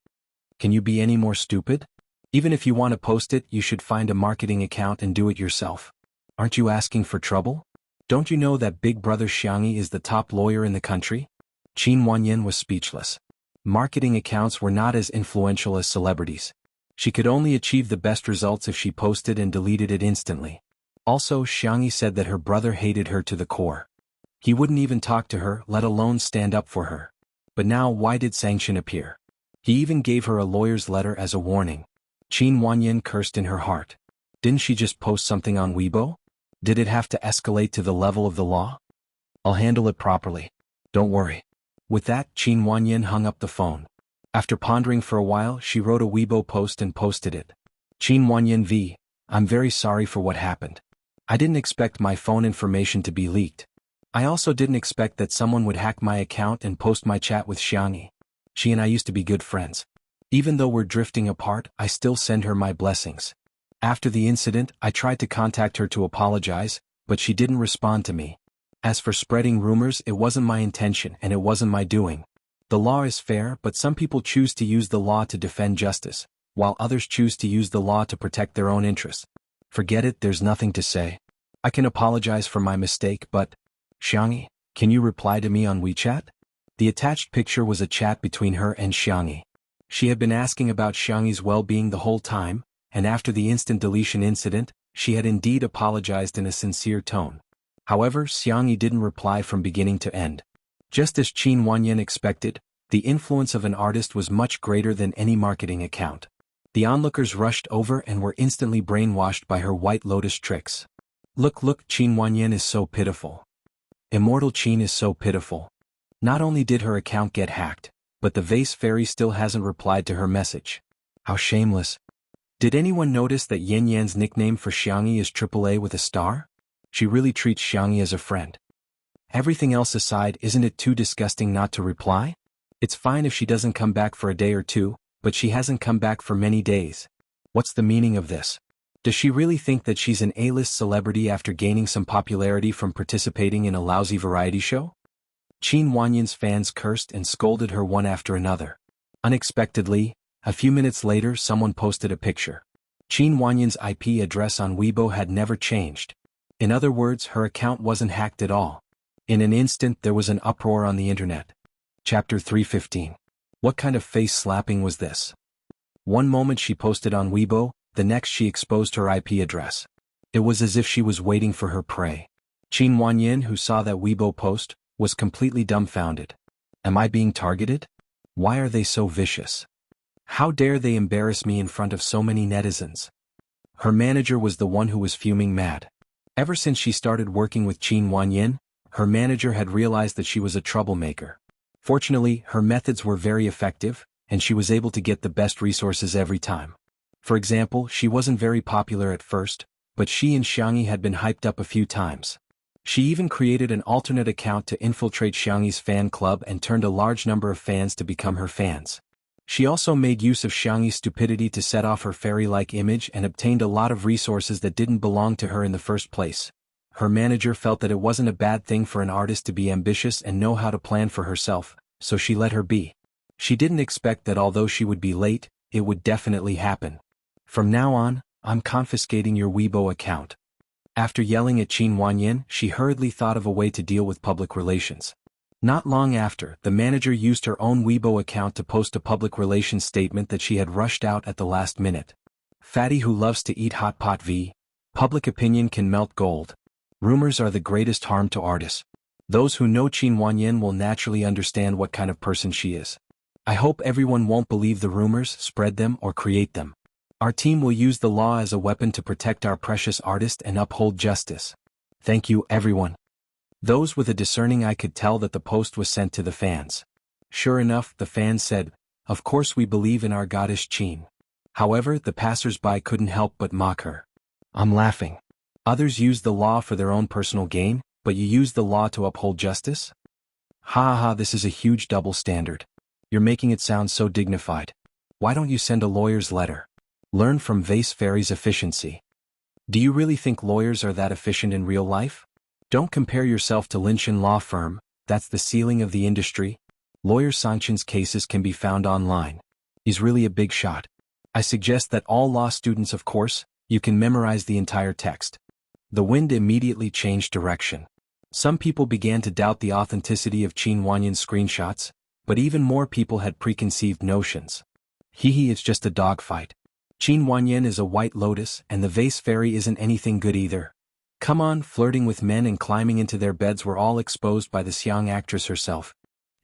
Can you be any more stupid? Even if you want to post it, you should find a marketing account and do it yourself. Aren't you asking for trouble? Don't you know that Big Brother Xiangyi is the top lawyer in the country? Qin Wanyan was speechless. Marketing accounts were not as influential as celebrities. She could only achieve the best results if she posted and deleted it instantly. Also, Xiangyi said that her brother hated her to the core. He wouldn't even talk to her, let alone stand up for her. But now why did sanction appear? He even gave her a lawyer's letter as a warning. Qin Wanyan cursed in her heart. Didn't she just post something on Weibo? Did it have to escalate to the level of the law? I'll handle it properly. Don't worry. With that, Qin Wanyan hung up the phone. After pondering for a while, she wrote a Weibo post and posted it. Qin Wanyan V. I'm very sorry for what happened. I didn't expect my phone information to be leaked. I also didn't expect that someone would hack my account and post my chat with Xiangyi. She and I used to be good friends. Even though we're drifting apart, I still send her my blessings. After the incident, I tried to contact her to apologize, but she didn't respond to me. As for spreading rumors, it wasn't my intention and it wasn't my doing. The law is fair, but some people choose to use the law to defend justice, while others choose to use the law to protect their own interests. Forget it, there's nothing to say. I can apologize for my mistake, but... Xiangyi, can you reply to me on WeChat? The attached picture was a chat between her and Xiangyi. She had been asking about Xiangyi's well-being the whole time, and after the instant deletion incident, she had indeed apologized in a sincere tone. However, Xiangyi didn't reply from beginning to end. Just as Qin Wanyan expected, the influence of an artist was much greater than any marketing account. The onlookers rushed over and were instantly brainwashed by her White Lotus tricks. Look, Qin Wanyan is so pitiful. Immortal Qin is so pitiful. Not only did her account get hacked, but the vase fairy still hasn't replied to her message. How shameless. Did anyone notice that Yan Yan's nickname for Xiangyi is AAA with a star? She really treats Xiangyi as a friend. Everything else aside, isn't it too disgusting not to reply? It's fine if she doesn't come back for a day or two, but she hasn't come back for many days. What's the meaning of this? Does she really think that she's an A-list celebrity after gaining some popularity from participating in a lousy variety show? Qin Wanyan's fans cursed and scolded her one after another. Unexpectedly, a few minutes later someone posted a picture. Qin Wanyan's IP address on Weibo had never changed. In other words, her account wasn't hacked at all. In an instant there was an uproar on the internet. Chapter 315. What kind of face slapping was this? One moment she posted on Weibo, the next she exposed her IP address. It was as if she was waiting for her prey. Qin Wanyan, who saw that Weibo post, was completely dumbfounded. Am I being targeted? Why are they so vicious? How dare they embarrass me in front of so many netizens? Her manager was the one who was fuming mad. Ever since she started working with Qin Wanyan, her manager had realized that she was a troublemaker. Fortunately, her methods were very effective, and she was able to get the best resources every time. For example, she wasn't very popular at first, but she and Xiangyi had been hyped up a few times. She even created an alternate account to infiltrate Xiangyi's fan club and turned a large number of fans to become her fans. She also made use of Xiangyi's stupidity to set off her fairy-like image and obtained a lot of resources that didn't belong to her in the first place. Her manager felt that it wasn't a bad thing for an artist to be ambitious and know how to plan for herself, so she let her be. She didn't expect that although she would be late, it would definitely happen. From now on, I'm confiscating your Weibo account. After yelling at Qin Wanyan, she hurriedly thought of a way to deal with public relations. Not long after, the manager used her own Weibo account to post a public relations statement that she had rushed out at the last minute. Fatty who loves to eat hot pot v. Public opinion can melt gold. Rumors are the greatest harm to artists. Those who know Qin Wanyan will naturally understand what kind of person she is. I hope everyone won't believe the rumors, spread them, or create them. Our team will use the law as a weapon to protect our precious artist and uphold justice. Thank you, everyone. Those with a discerning eye could tell that the post was sent to the fans. Sure enough, the fans said, "Of course we believe in our goddess Qin." However, the passers-by couldn't help but mock her. I'm laughing. Others use the law for their own personal gain, but you use the law to uphold justice? Ha ha, this is a huge double standard. You're making it sound so dignified. Why don't you send a lawyer's letter? Learn from Vase Fairy's efficiency. Do you really think lawyers are that efficient in real life? Don't compare yourself to Linshan Law Firm, that's the ceiling of the industry. Lawyer Sanction's cases can be found online. He's really a big shot. I suggest that all law students, of course, you can memorize the entire text. The wind immediately changed direction. Some people began to doubt the authenticity of Qin Wanyan's screenshots, but even more people had preconceived notions. It's just a dogfight. Qin Wanyan is a White Lotus and the Vase Fairy isn't anything good either. Come on, flirting with men and climbing into their beds were all exposed by the Xiang actress herself.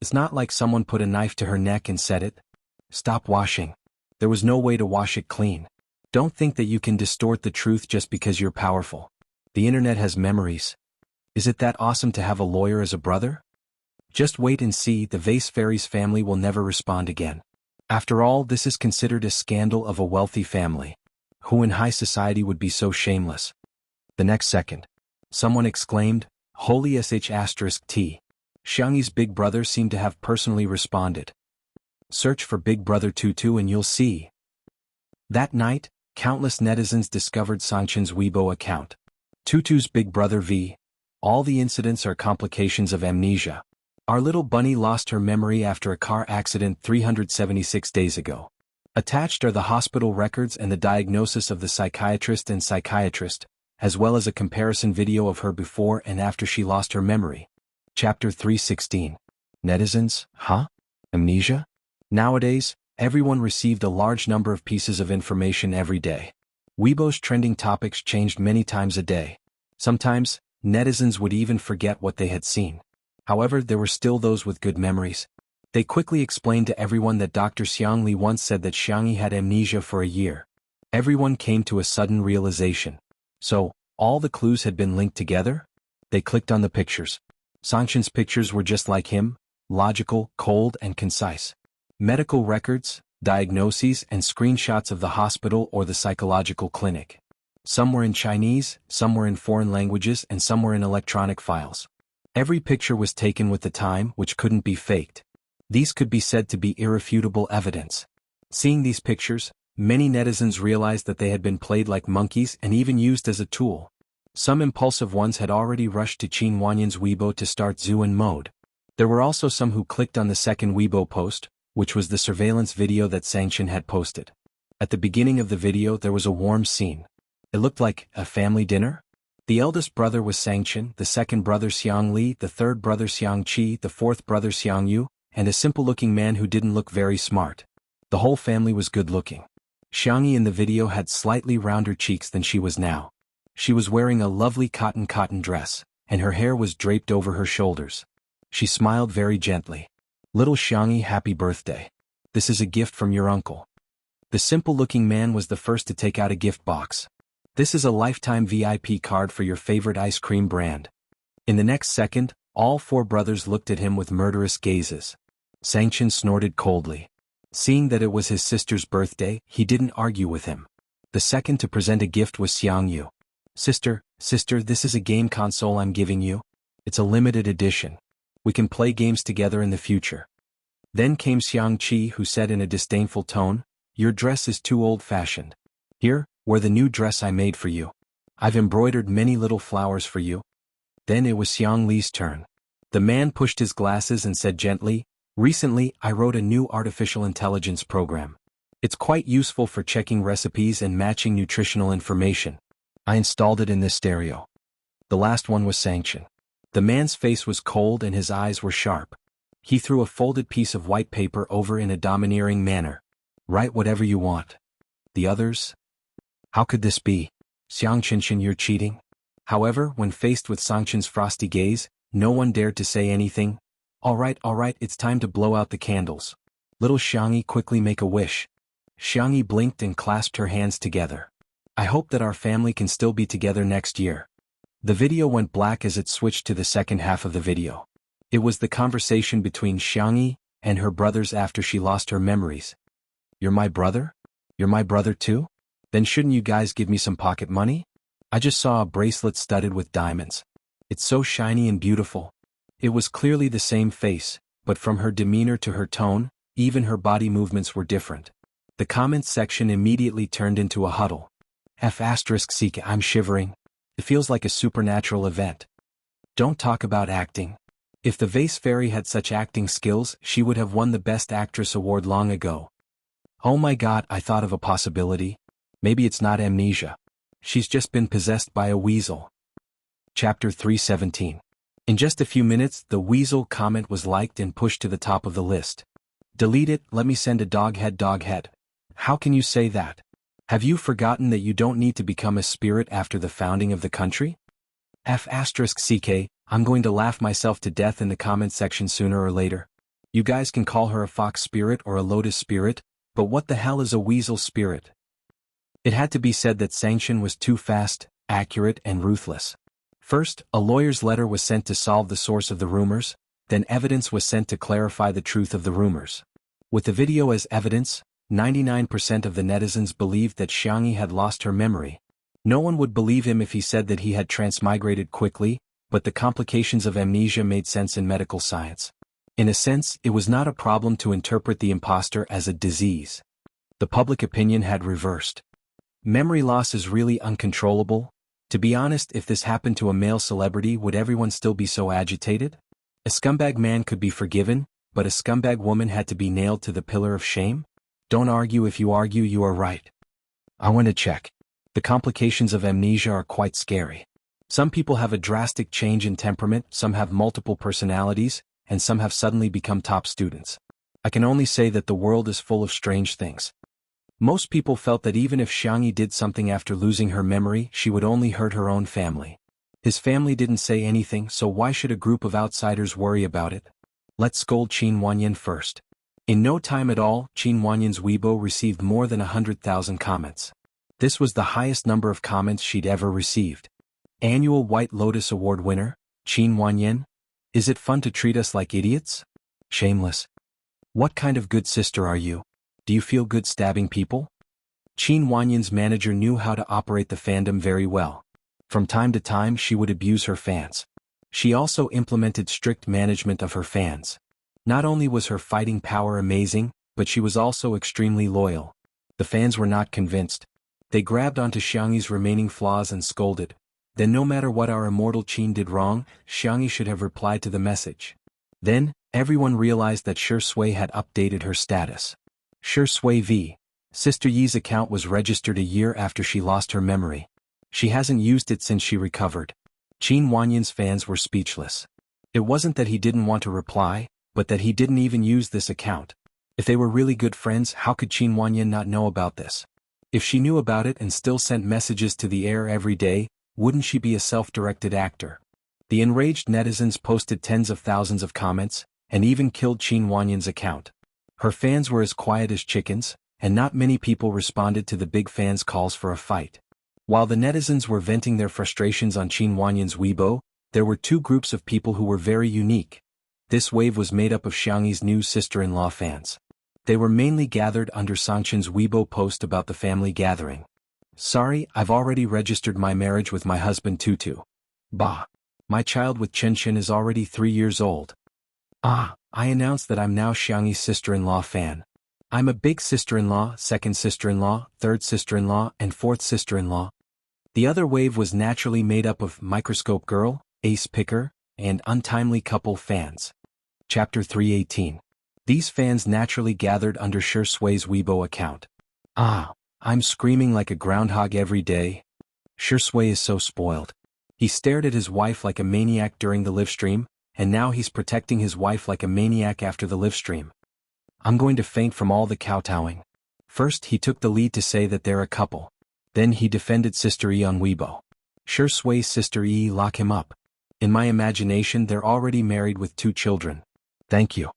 It's not like someone put a knife to her neck and said it. Stop washing. There was no way to wash it clean. Don't think that you can distort the truth just because you're powerful. The internet has memories. Is it that awesome to have a lawyer as a brother? Just wait and see, the Vase Fairy's family will never respond again. After all, this is considered a scandal of a wealthy family. Who in high society would be so shameless? The next second, someone exclaimed, "Holy sh**t. Xiangyi's big brother seemed to have personally responded. Search for Big Brother Tutu and you'll see." That night, countless netizens discovered Sanction's Weibo account. Tutu's Big Brother v. All the incidents are complications of amnesia. Our little bunny lost her memory after a car accident 376 days ago. Attached are the hospital records and the diagnosis of the psychiatrist and psychiatrist, as well as a comparison video of her before and after she lost her memory. Chapter 316. Netizens, huh? Amnesia? Nowadays, everyone received a large number of pieces of information every day. Weibo's trending topics changed many times a day. Sometimes, netizens would even forget what they had seen. However, there were still those with good memories. They quickly explained to everyone that Dr. Xiangli once said that Xiangyi had amnesia for a year. Everyone came to a sudden realization. So, all the clues had been linked together? They clicked on the pictures. Sangshan's pictures were just like him, logical, cold, and concise. Medical records, diagnoses, and screenshots of the hospital or the psychological clinic. Some were in Chinese, some were in foreign languages, and some were in electronic files. Every picture was taken with the time, which couldn't be faked. These could be said to be irrefutable evidence. Seeing these pictures, many netizens realized that they had been played like monkeys and even used as a tool. Some impulsive ones had already rushed to Qin Wanyan's Weibo to start Zhuan mode. There were also some who clicked on the second Weibo post, which was the surveillance video that Sangshan had posted. At the beginning of the video there was a warm scene. It looked like a family dinner. The eldest brother was Sangshan, the second brother Xiangli, the third brother Xiangqi, the fourth brother Xiangyu, and a simple-looking man who didn't look very smart. The whole family was good-looking. Xiangyi in the video had slightly rounder cheeks than she was now. She was wearing a lovely cotton dress, and her hair was draped over her shoulders. She smiled very gently. "Little Xiangyi, happy birthday. This is a gift from your uncle." The simple-looking man was the first to take out a gift box. "This is a lifetime VIP card for your favorite ice cream brand." In the next second, all four brothers looked at him with murderous gazes. Sangshan snorted coldly. Seeing that it was his sister's birthday, he didn't argue with him. The second to present a gift was Xiangyu. Sister, this is a game console I'm giving you. It's a limited edition. We can play games together in the future." Then came Xiangqi, who said in a disdainful tone, "Your dress is too old-fashioned. Here, wear the new dress I made for you. I've embroidered many little flowers for you." Then it was Xiangli's turn. The man pushed his glasses and said gently, "Recently, I wrote a new artificial intelligence program. It's quite useful for checking recipes and matching nutritional information. I installed it in this stereo." The last one was Sangshan. The man's face was cold and his eyes were sharp. He threw a folded piece of white paper over in a domineering manner. "Write whatever you want." The others? How could this be? "Xiangqinshin, you're cheating." However, when faced with Sangshan's frosty gaze, no one dared to say anything. All right, it's time to blow out the candles. Little Xiangyi, quickly make a wish." Xiangyi blinked and clasped her hands together. "I hope that our family can still be together next year." The video went black as it switched to the second half of the video. It was the conversation between Xiangyi and her brothers after she lost her memories. "You're my brother? You're my brother too? Then shouldn't you guys give me some pocket money? I just saw a bracelet studded with diamonds. It's so shiny and beautiful." It was clearly the same face, but from her demeanor to her tone, even her body movements were different. The comments section immediately turned into a huddle. "F***ck, I'm shivering. It feels like a supernatural event. Don't talk about acting. If the Vase Fairy had such acting skills, she would have won the Best Actress award long ago. Oh my god, I thought of a possibility. Maybe it's not amnesia. She's just been possessed by a weasel." Chapter 317. In just a few minutes, the weasel comment was liked and pushed to the top of the list. "Delete it, let me send a dog head. How can you say that? Have you forgotten that you don't need to become a spirit after the founding of the country? F***ck, I'm going to laugh myself to death in the comment section sooner or later. You guys can call her a fox spirit or a lotus spirit, but what the hell is a weasel spirit?" It had to be said that Sangshan was too fast, accurate, and ruthless. First, a lawyer's letter was sent to solve the source of the rumors, then evidence was sent to clarify the truth of the rumors. With the video as evidence, 99% of the netizens believed that Xiangyi had lost her memory. No one would believe him if he said that he had transmigrated quickly, but the complications of amnesia made sense in medical science. In a sense, it was not a problem to interpret the imposter as a disease. The public opinion had reversed. Memory loss is really uncontrollable. To be honest, if this happened to a male celebrity, would everyone still be so agitated? A scumbag man could be forgiven, but a scumbag woman had to be nailed to the pillar of shame? Don't argue. If you argue, you are right. I want to check. The complications of amnesia are quite scary. Some people have a drastic change in temperament, some have multiple personalities, and some have suddenly become top students. I can only say that the world is full of strange things. Most people felt that even if Xiangyi did something after losing her memory, she would only hurt her own family. His family didn't say anything, so why should a group of outsiders worry about it? Let's scold Qin Wanyan first. In no time at all, Qin Wanyan's Weibo received more than 100,000 comments. This was the highest number of comments she'd ever received. Annual White Lotus Award winner, Qin Wanyan? Is it fun to treat us like idiots? Shameless. What kind of good sister are you? Do you feel good stabbing people? Qin Wanyan's manager knew how to operate the fandom very well. From time to time she would abuse her fans. She also implemented strict management of her fans. Not only was her fighting power amazing, but she was also extremely loyal. The fans were not convinced. They grabbed onto Xiangyi's remaining flaws and scolded. Then no matter what our immortal Qin did wrong, Xiangyi should have replied to the message. Then, everyone realized that Shi Sui had updated her status. Shi Sui v. Sister Yi's account was registered a year after she lost her memory. She hasn't used it since she recovered. Qin Wanyan's fans were speechless. It wasn't that he didn't want to reply, but that he didn't even use this account. If they were really good friends, how could Qin Wanyan not know about this? If she knew about it and still sent messages to the air every day, wouldn't she be a self-directed actor? The enraged netizens posted tens of thousands of comments, and even killed Qin Wanyan's account. Her fans were as quiet as chickens, and not many people responded to the big fans' calls for a fight. While the netizens were venting their frustrations on Qin Wanyan's Weibo, there were two groups of people who were very unique. This wave was made up of Xiangyi's new sister-in-law fans. They were mainly gathered under Sangchen's Weibo post about the family gathering. Sorry, I've already registered my marriage with my husband Tutu. Bah. My child with Chen is already 3 years old. I announced that I'm now Xiangyi's sister-in-law fan. I'm a big sister-in-law, second sister-in-law, third sister-in-law, and fourth sister-in-law. The other wave was naturally made up of Microscope Girl, Ace Picker, and Untimely Couple fans. Chapter 318. These fans naturally gathered under Shi Sui's Weibo account. I'm screaming like a groundhog every day. Shi Sui is so spoiled. He stared at his wife like a maniac during the livestream, and now he's protecting his wife like a maniac after the livestream. I'm going to faint from all the kowtowing. First he took the lead to say that they're a couple. Then he defended Sister Yi on Weibo. Shi Sui's Sister Yi lock him up. In my imagination they're already married with 2 children. Thank you.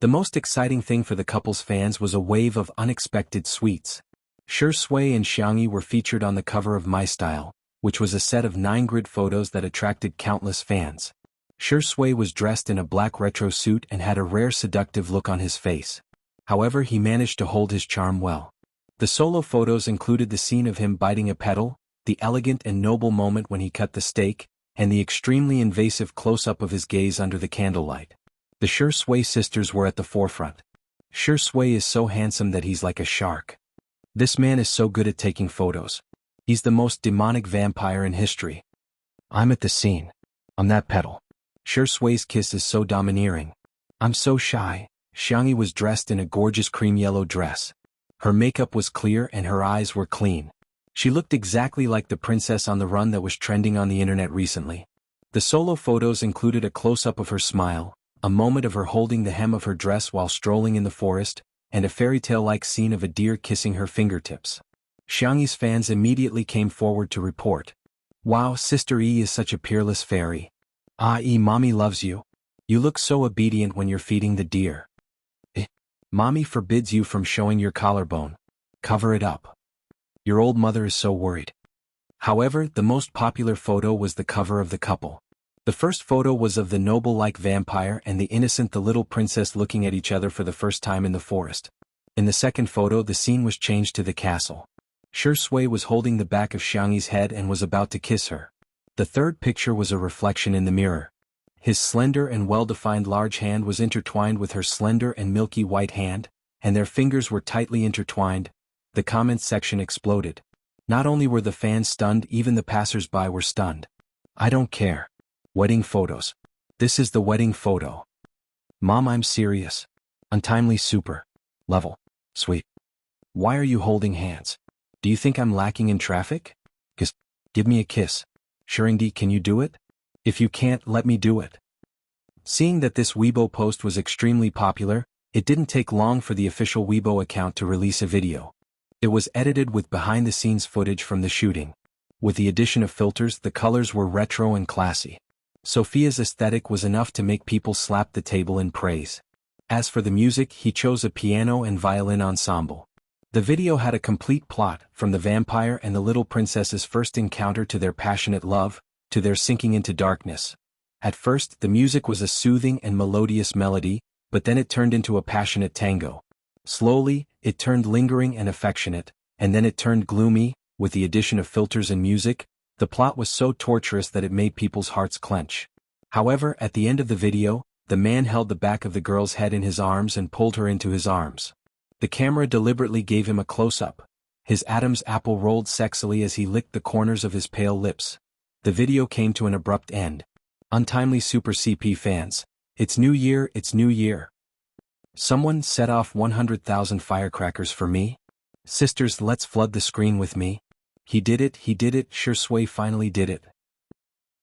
The most exciting thing for the couple's fans was a wave of unexpected sweets. Shi Sui and Xiangyi were featured on the cover of My Style, which was a set of 9 grid photos that attracted countless fans. Shi Sui was dressed in a black retro suit and had a rare seductive look on his face. However, he managed to hold his charm well. The solo photos included the scene of him biting a petal, the elegant and noble moment when he cut the steak, and the extremely invasive close-up of his gaze under the candlelight. The Shi Sui sisters were at the forefront. Shi Sui is so handsome that he's like a shark. This man is so good at taking photos. He's the most demonic vampire in history. I'm at the scene. I'm that petal. Shi Sui's kiss is so domineering. I'm so shy. Xiangyi was dressed in a gorgeous cream yellow dress. Her makeup was clear and her eyes were clean. She looked exactly like the princess on the run that was trending on the internet recently. The solo photos included a close-up of her smile, a moment of her holding the hem of her dress while strolling in the forest, and a fairy tale-like scene of a deer kissing her fingertips. Xiangyi's fans immediately came forward to report. Wow, Sister Yi is such a peerless fairy. Yi, mommy loves you. You look so obedient when you're feeding the deer. Mommy forbids you from showing your collarbone. Cover it up. Your old mother is so worried. However, the most popular photo was the cover of the couple. The first photo was of the noble-like vampire and the innocent the little princess looking at each other for the first time in the forest. In the second photo the scene was changed to the castle. Shi Sui was holding the back of Xiangyi's head and was about to kiss her. The third picture was a reflection in the mirror. His slender and well-defined large hand was intertwined with her slender and milky white hand, and their fingers were tightly intertwined. The comments section exploded. Not only were the fans stunned, even the passers-by were stunned. I don't care. Wedding photos. This is the wedding photo. Mom, I'm serious. Untimely super. Level. Sweet. Why are you holding hands? Do you think I'm lacking in traffic? Give me a kiss. Shurindi, can you do it? If you can't, let me do it. Seeing that this Weibo post was extremely popular, it didn't take long for the official Weibo account to release a video. It was edited with behind-the-scenes footage from the shooting. With the addition of filters, the colors were retro and classy. Sophia's aesthetic was enough to make people slap the table in praise. As for the music, he chose a piano and violin ensemble. The video had a complete plot, from the vampire and the little princess's first encounter to their passionate love, to their sinking into darkness. At first, the music was a soothing and melodious melody, but then it turned into a passionate tango. Slowly, it turned lingering and affectionate, and then it turned gloomy. With the addition of filters and music, the plot was so torturous that it made people's hearts clench. However, at the end of the video, the man held the back of the girl's head in his arms and pulled her into his arms. The camera deliberately gave him a close-up. His Adam's apple rolled sexily as he licked the corners of his pale lips. The video came to an abrupt end. Untimely Super CP fans. It's New Year, it's New Year. Someone set off 100,000 firecrackers for me? Sisters, let's flood the screen with me. He did it, Sure Sway finally did it.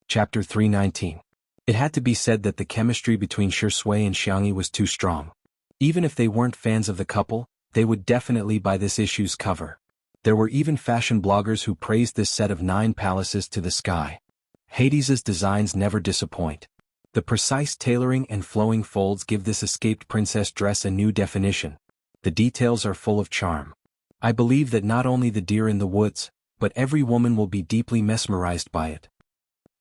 Chapter 319. It had to be said that the chemistry between Sure Sway and Jianghu was too strong. Even if they weren't fans of the couple, they would definitely buy this issue's cover. There were even fashion bloggers who praised this set of 9 palaces to the sky. Hades's designs never disappoint. The precise tailoring and flowing folds give this escaped princess dress a new definition. The details are full of charm. I believe that not only the deer in the woods, but every woman will be deeply mesmerized by it.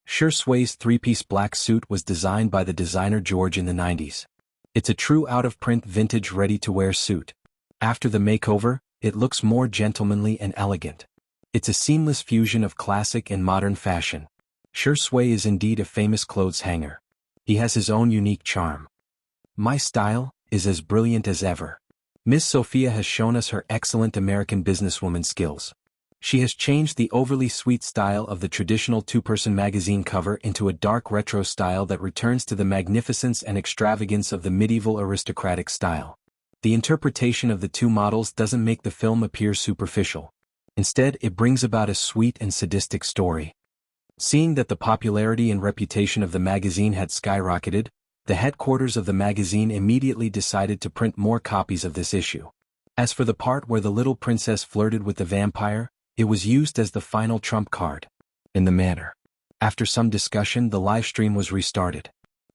Sure Sway's 3-piece black suit was designed by the designer George in the 90s. It's a true out-of-print vintage ready-to-wear suit. After the makeover, it looks more gentlemanly and elegant. It's a seamless fusion of classic and modern fashion. Sure Sway is indeed a famous clothes hanger. He has his own unique charm. My style is as brilliant as ever. Miss Sophia has shown us her excellent American businesswoman skills. She has changed the overly sweet style of the traditional 2-person magazine cover into a dark retro style that returns to the magnificence and extravagance of the medieval aristocratic style. The interpretation of the two models doesn't make the film appear superficial. Instead, it brings about a sweet and sadistic story. Seeing that the popularity and reputation of the magazine had skyrocketed, the headquarters of the magazine immediately decided to print more copies of this issue. As for the part where the little princess flirted with the vampire, it was used as the final trump card. In the manner. After some discussion, the live stream was restarted.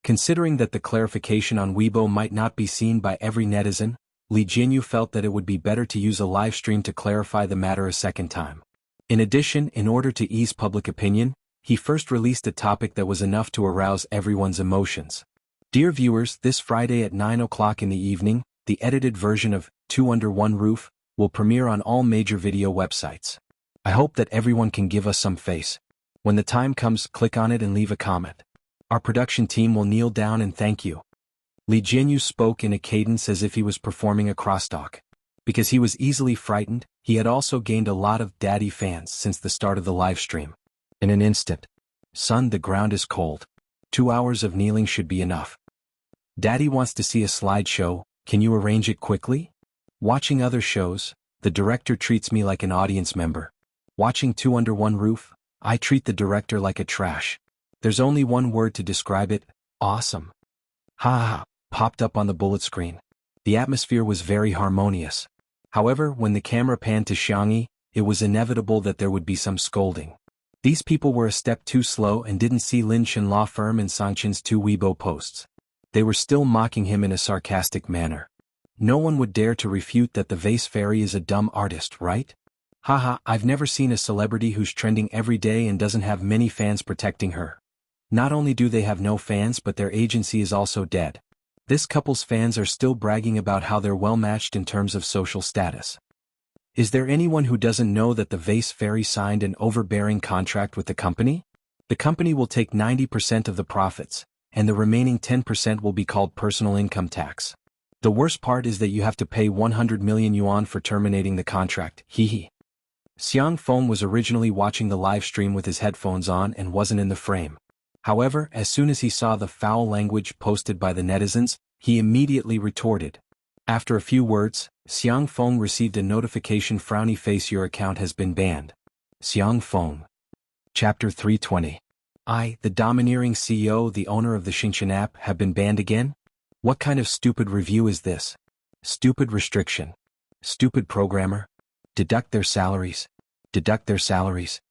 Considering that the clarification on Weibo might not be seen by every netizen, Jianghu felt that it would be better to use a live stream to clarify the matter a second time. In addition, in order to ease public opinion, he first released a topic that was enough to arouse everyone's emotions. Dear viewers, this Friday at 9 o'clock in the evening, the edited version of Two Under One Roof will premiere on all major video websites. I hope that everyone can give us some face. When the time comes, click on it and leave a comment. Our production team will kneel down and thank you. Jianghu spoke in a cadence as if he was performing a crosstalk. Because he was easily frightened, he had also gained a lot of daddy fans since the start of the live stream. In an instant. Son, the ground is cold. 2 hours of kneeling should be enough. Daddy wants to see a slideshow, can you arrange it quickly? Watching other shows, the director treats me like an audience member. Watching Two Under One Roof, I treat the director like a trash. There's only one word to describe it, awesome. Ha ha, popped up on the bullet screen. The atmosphere was very harmonious. However, when the camera panned to Jianghu, it was inevitable that there would be some scolding. These people were a step too slow and didn't see Lin Shen Law Firm and Sangchen's 2 Weibo posts. They were still mocking him in a sarcastic manner. No one would dare to refute that the vase fairy is a dumb artist, right? Haha, I've never seen a celebrity who's trending every day and doesn't have many fans protecting her. Not only do they have no fans, but their agency is also dead. This couple's fans are still bragging about how they're well matched in terms of social status. Is there anyone who doesn't know that the vase fairy signed an overbearing contract with the company? The company will take 90% of the profits, and the remaining 10% will be called personal income tax. The worst part is that you have to pay 100 million yuan for terminating the contract, hee. Xiang Feng was originally watching the live stream with his headphones on and wasn't in the frame. However, as soon as he saw the foul language posted by the netizens, he immediately retorted. After a few words, Xiang Feng received a notification, frowny face, your account has been banned. Xiang Feng. Chapter 320. I, the domineering CEO, the owner of the Xingchen app, have been banned again? What kind of stupid review is this? Stupid restriction. Stupid programmer. Deduct their salaries. Deduct their salaries.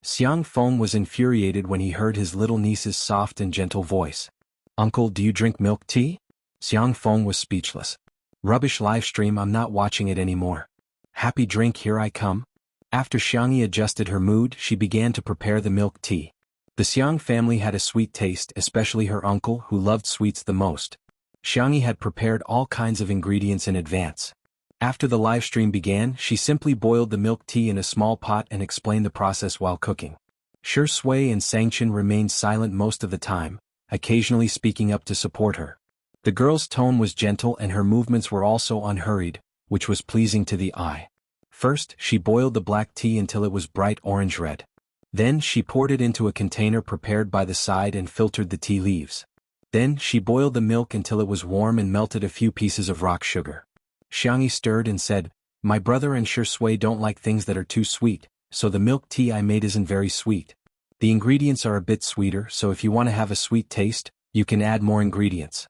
Xiang Feng was infuriated when he heard his little niece's soft and gentle voice. "Uncle, do you drink milk tea?" Xiang Feng was speechless. "Rubbish livestream, I'm not watching it anymore. Happy drink, here I come." After Xiangyi adjusted her mood, she began to prepare the milk tea. The Xiang family had a sweet taste, especially her uncle, who loved sweets the most. Xiangyi had prepared all kinds of ingredients in advance. After the live stream began, she simply boiled the milk tea in a small pot and explained the process while cooking. Shi Sui and Sangchen remained silent most of the time, occasionally speaking up to support her. The girl's tone was gentle and her movements were also unhurried, which was pleasing to the eye. First, she boiled the black tea until it was bright orange-red. Then she poured it into a container prepared by the side and filtered the tea leaves. Then she boiled the milk until it was warm and melted a few pieces of rock sugar. Xiangyi stirred and said, "My brother and Shi Sui don't like things that are too sweet, so the milk tea I made isn't very sweet. The ingredients are a bit sweeter, so if you want to have a sweet taste, you can add more ingredients."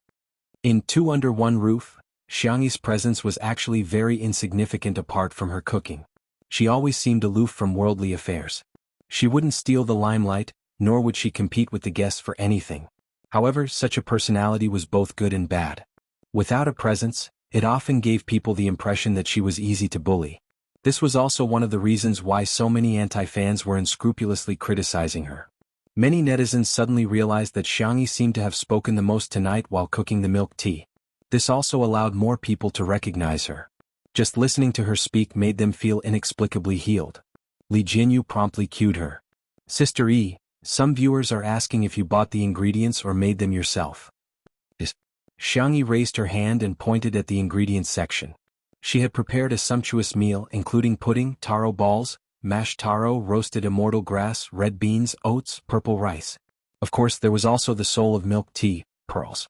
In Two Under One Roof, Xiangyi's presence was actually very insignificant apart from her cooking. She always seemed aloof from worldly affairs. She wouldn't steal the limelight, nor would she compete with the guests for anything. However, such a personality was both good and bad. Without a presence, it often gave people the impression that she was easy to bully. This was also one of the reasons why so many anti-fans were unscrupulously criticizing her. Many netizens suddenly realized that Xiangyi seemed to have spoken the most tonight while cooking the milk tea. This also allowed more people to recognize her. Just listening to her speak made them feel inexplicably healed. Li Jinyu promptly cued her. "Sister E, some viewers are asking if you bought the ingredients or made them yourself." Xiangyi raised her hand and pointed at the ingredients section. She had prepared a sumptuous meal including pudding, taro balls, mashed taro, roasted immortal grass, red beans, oats, purple rice. Of course, there was also the soul of milk tea, pearls.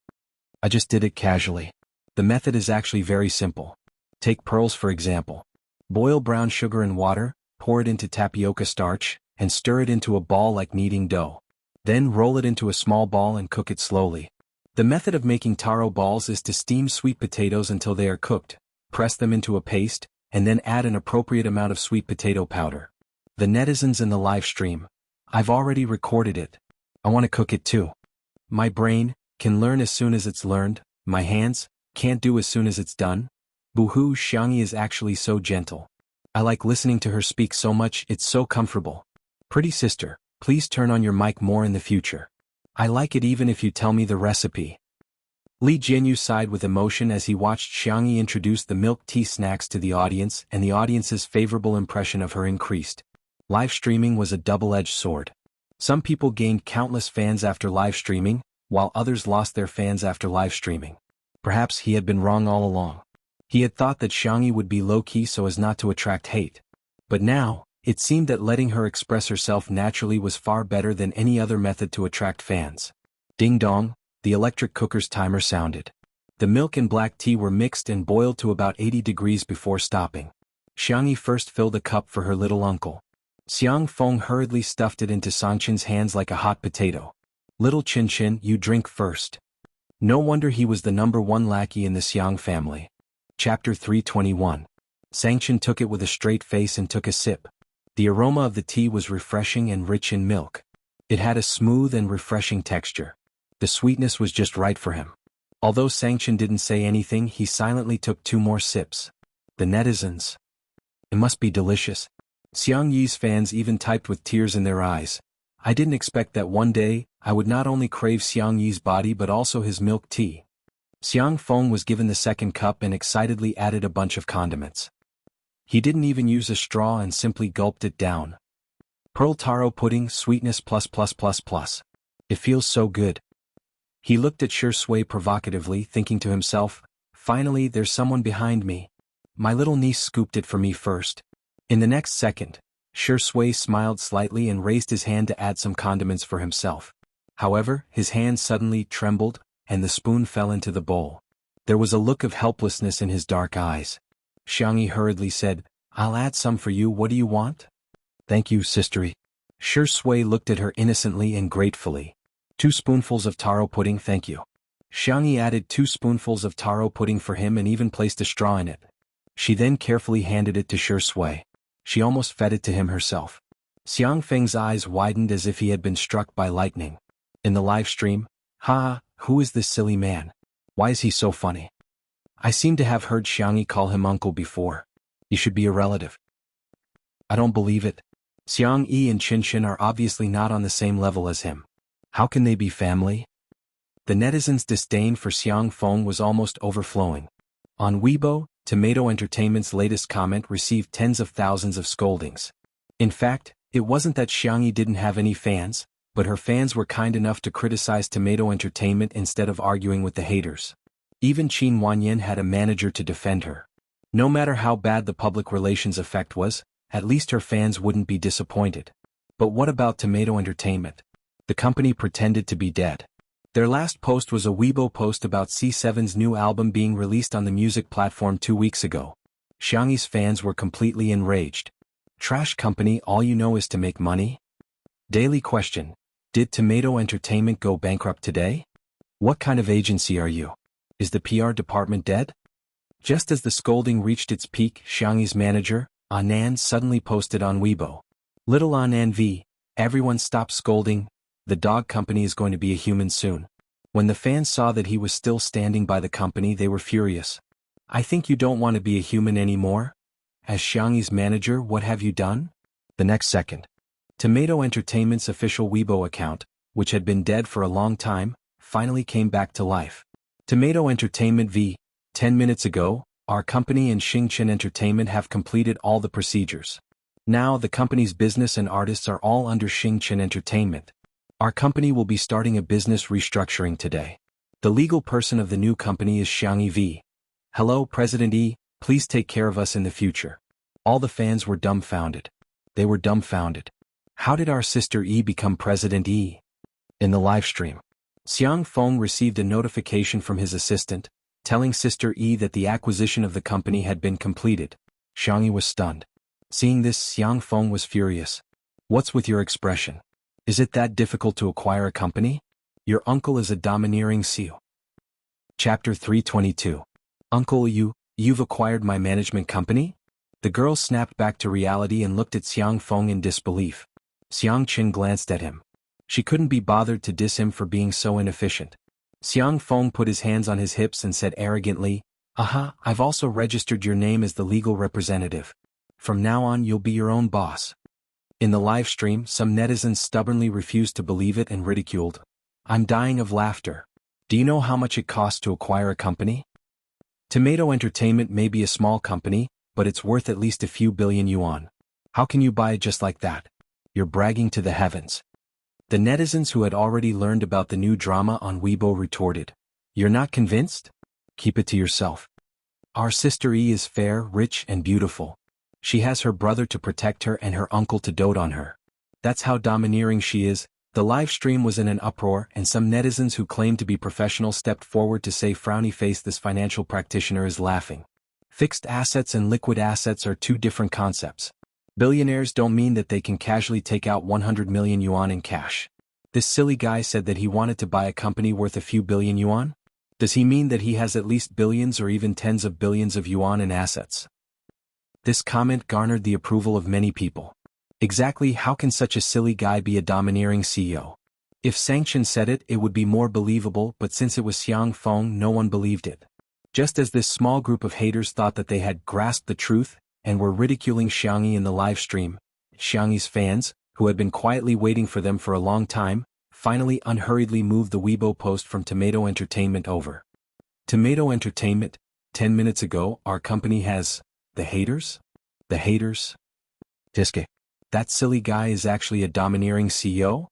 "I just did it casually. The method is actually very simple. Take pearls for example. Boil brown sugar in water, pour it into tapioca starch, and stir it into a ball like kneading dough. Then roll it into a small ball and cook it slowly. The method of making taro balls is to steam sweet potatoes until they are cooked, press them into a paste, and then add an appropriate amount of sweet potato powder." The netizens in the live stream, "I've already recorded it. I want to cook it too. My brain can learn as soon as it's learned, my hands can't do as soon as it's done. Boo-hoo, Xiangyi is actually so gentle. I like listening to her speak so much, it's so comfortable. Pretty sister, please turn on your mic more in the future. I like it even if you tell me the recipe." Li Jinyu sighed with emotion as he watched Xiangyi introduce the milk tea snacks to the audience, and the audience's favorable impression of her increased. Live streaming was a double-edged sword. Some people gained countless fans after live streaming, while others lost their fans after live streaming. Perhaps he had been wrong all along. He had thought that Xiangyi would be low-key so as not to attract hate. But now, it seemed that letting her express herself naturally was far better than any other method to attract fans. Ding dong, the electric cooker's timer sounded. The milk and black tea were mixed and boiled to about 80 degrees before stopping. Xiangyi first filled a cup for her little uncle. Xiang Feng hurriedly stuffed it into Sangchen's hands like a hot potato. "Little Chin Chin, you drink first." No wonder he was the #1 lackey in the Xiang family. Chapter 321. Sangchen took it with a straight face and took a sip. The aroma of the tea was refreshing and rich in milk. It had a smooth and refreshing texture. The sweetness was just right for him. Although Sangchen didn't say anything, he silently took 2 more sips. The netizens. "It must be delicious." Xiang Yi's fans even typed with tears in their eyes. "I didn't expect that one day, I would not only crave Xiang Yi's body but also his milk tea." Xiang Feng was given the second cup and excitedly added a bunch of condiments. He didn't even use a straw and simply gulped it down. "Pearl taro pudding, sweetness plus plus plus plus. It feels so good." He looked at Shi Sui provocatively, thinking to himself, "Finally there's someone behind me. My little niece scooped it for me first." In the next second, Shi Sui smiled slightly and raised his hand to add some condiments for himself. However, his hand suddenly trembled, and the spoon fell into the bowl. There was a look of helplessness in his dark eyes. Xiangyi hurriedly said, "I'll add some for you, what do you want?" "Thank you, sistery." Shi Sui looked at her innocently and gratefully. 2 spoonfuls of taro pudding, thank you." Xiangyi added 2 spoonfuls of taro pudding for him and even placed a straw in it. She then carefully handed it to Shi Sui. She almost fed it to him herself. Xiang Feng's eyes widened as if he had been struck by lightning. In the live stream, "Ha, who is this silly man? Why is he so funny? I seem to have heard Xiangyi call him uncle before. He should be a relative." "I don't believe it. Xiang Yi and Qinshin are obviously not on the same level as him. How can they be family?" The netizens' disdain for Xiang Feng was almost overflowing. On Weibo, Tomato Entertainment's latest comment received tens of thousands of scoldings. In fact, it wasn't that Xiangyi didn't have any fans, but her fans were kind enough to criticize Tomato Entertainment instead of arguing with the haters. Even Qin Wanyan had a manager to defend her. No matter how bad the public relations effect was, at least her fans wouldn't be disappointed. But what about Tomato Entertainment? The company pretended to be dead. Their last post was a Weibo post about C7's new album being released on the music platform 2 weeks ago. Xiangyi's fans were completely enraged. "Trash company, all you know is to make money?" Daily question: did Tomato Entertainment go bankrupt today? What kind of agency are you? Is the PR department dead? Just as the scolding reached its peak, Xiangyi's manager, Anan, suddenly posted on Weibo. "Little Anan V, everyone stop scolding. The dog company is going to be a human soon." When the fans saw that he was still standing by the company, they were furious. "I think you don't want to be a human anymore? As Xiangyi's manager, what have you done?" The next second, Tomato Entertainment's official Weibo account, which had been dead for a long time, finally came back to life. "Tomato Entertainment V, 10 minutes ago, our company and Xingchen Entertainment have completed all the procedures. Now the company's business and artists are all under Xingchen Entertainment. Our company will be starting a business restructuring today. The legal person of the new company is Xiangyi V. Hello, President Yi, please take care of us in the future." All the fans were dumbfounded. They were dumbfounded. How did our sister Yi become President Yi? In the live stream, Xiang Feng received a notification from his assistant, telling Sister Yi that the acquisition of the company had been completed. Xiangyi was stunned. Seeing this, Xiang Feng was furious. "What's with your expression? Is it that difficult to acquire a company? Your uncle is a domineering CEO." Chapter 322. "Uncle, you've acquired my management company?" The girl snapped back to reality and looked at Xiang Feng in disbelief. Xiang Qin glanced at him. She couldn't be bothered to diss him for being so inefficient. Xiang Feng put his hands on his hips and said arrogantly, "Aha, I've also registered your name as the legal representative. From now on you'll be your own boss." In the live stream, some netizens stubbornly refused to believe it and ridiculed. "I'm dying of laughter. Do you know how much it costs to acquire a company? Tomato Entertainment may be a small company, but it's worth at least a few billion yuan. How can you buy it just like that? You're bragging to the heavens." The netizens who had already learned about the new drama on Weibo retorted, "You're not convinced? Keep it to yourself. Our sister Yi is fair, rich, and beautiful. She has her brother to protect her and her uncle to dote on her. That's how domineering she is." The live stream was in an uproar, and some netizens who claimed to be professional stepped forward to say, "Frowny face, this financial practitioner is laughing. Fixed assets and liquid assets are two different concepts. Billionaires don't mean that they can casually take out 100 million yuan in cash. This silly guy said that he wanted to buy a company worth a few billion yuan? Does he mean that he has at least billions or even tens of billions of yuan in assets?" This comment garnered the approval of many people. Exactly how can such a silly guy be a domineering CEO? If Sanction said it, it would be more believable, but since it was Xiang Feng, no one believed it. Just as this small group of haters thought that they had grasped the truth, and were ridiculing Xiangyi in the live stream, Xiangyi's fans, who had been quietly waiting for them for a long time, finally unhurriedly moved the Weibo post from Tomato Entertainment over. "Tomato Entertainment, 10 minutes ago, our company has..." The haters? The haters? Tiske. That silly guy is actually a domineering CEO?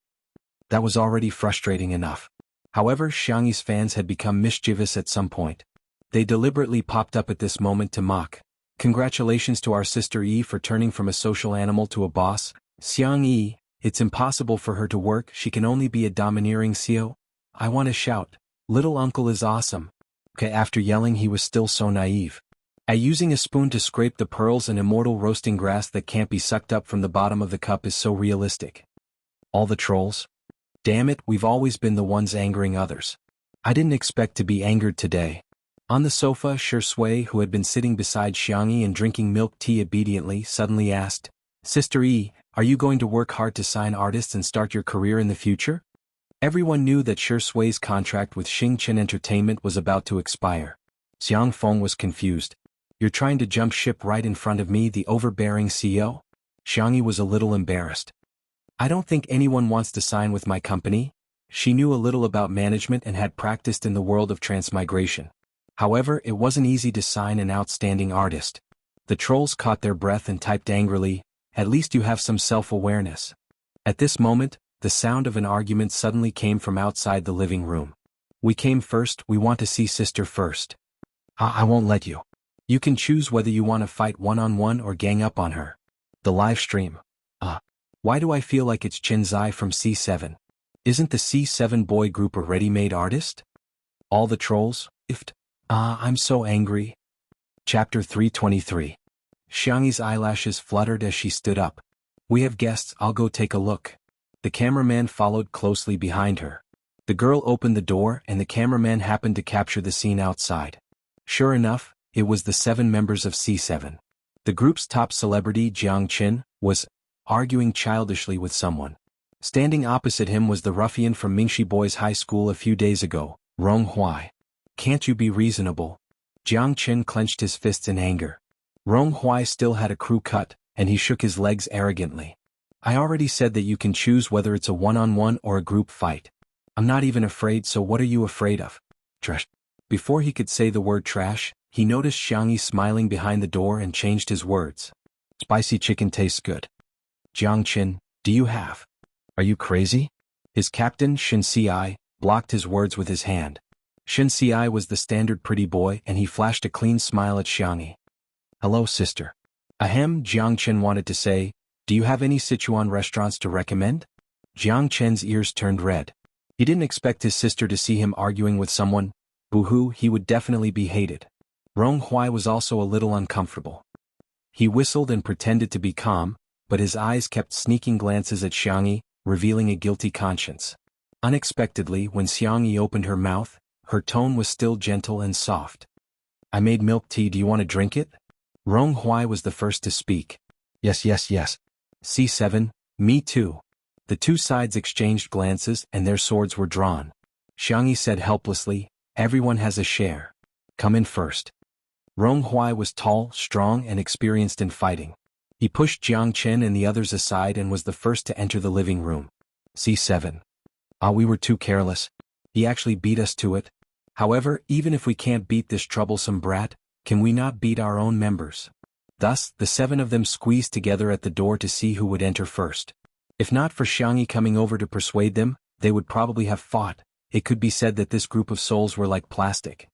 That was already frustrating enough. However, Xiangyi's fans had become mischievous at some point. They deliberately popped up at this moment to mock. "Congratulations to our sister Yi for turning from a social animal to a boss. Xiang Yi, it's impossible for her to work, she can only be a domineering CEO. I want to shout, little uncle is awesome." Okay, after yelling he was still so naive. At using a spoon to scrape the pearls, an immortal roasting grass that can't be sucked up from the bottom of the cup is so realistic. All the trolls? Damn it, we've always been the ones angering others. I didn't expect to be angered today. On the sofa, Shui, who had been sitting beside Xiangyi and drinking milk tea obediently, suddenly asked, "Sister Yi, Are you going to work hard to sign artists and start your career in the future? Everyone knew that Shi Sui's contract with Xingchen Entertainment was about to expire. Xiang Feng was confused. You're trying to jump ship right in front of me, the overbearing CEO? Xiangyi was a little embarrassed. I don't think anyone wants to sign with my company. She knew a little about management and had practiced in the world of transmigration. However, it wasn't easy to sign an outstanding artist. The trolls caught their breath and typed angrily, "At least you have some self-awareness." At this moment, the sound of an argument suddenly came from outside the living room. "We came first, we want to see sister first." I won't let you. You can choose whether you want to fight one-on-one or gang up on her. The live stream. Why do I feel like it's Chinzai from C7? Isn't the C7 boy group a ready-made artist? All the trolls, ifed. I'm so angry. Chapter 323. Xiangyi's eyelashes fluttered as she stood up. We have guests, I'll go take a look. The cameraman followed closely behind her. The girl opened the door and the cameraman happened to capture the scene outside. Sure enough, it was the 7 members of C7. The group's top celebrity, Jiang Qin, was arguing childishly with someone. Standing opposite him was the ruffian from Mingxi Boys High School a few days ago, Rong Huai. Can't you be reasonable? Jiang Qin clenched his fists in anger. Rong Huai still had a crew cut, and he shook his legs arrogantly. I already said that you can choose whether it's a one-on-one or a group fight. I'm not even afraid, so what are you afraid of? Trash. Before he could say the word trash, he noticed Xiangyi smiling behind the door and changed his words. Spicy chicken tastes good. Jiang Qin, do you have? Are you crazy? His captain, Shin Si, blocked his words with his hand. Shin Si was the standard pretty boy and he flashed a clean smile at Xiangyi. Hello, sister. Ahem, Jiang Qin wanted to say, do you have any Sichuan restaurants to recommend? Jiang Qin's ears turned red. He didn't expect his sister to see him arguing with someone. Boo-hoo, he would definitely be hated. Rong Huai was also a little uncomfortable. He whistled and pretended to be calm, but his eyes kept sneaking glances at Xiangyi, revealing a guilty conscience. Unexpectedly, when Xiangyi opened her mouth, her tone was still gentle and soft. I made milk tea, do you want to drink it? Rong Huai was the first to speak. Yes. C7, me too. The two sides exchanged glances and their swords were drawn. Xiangyi said helplessly, everyone has a share. Come in first. Rong Huai was tall, strong and experienced in fighting. He pushed Jiang Qin and the others aside and was the first to enter the living room. C7. We were too careless. He actually beat us to it. However, even if we can't beat this troublesome brat, can we not beat our own members? Thus, the 7 of them squeezed together at the door to see who would enter first. If not for Xiangyi coming over to persuade them, they would probably have fought. It could be said that this group of souls were like plastic.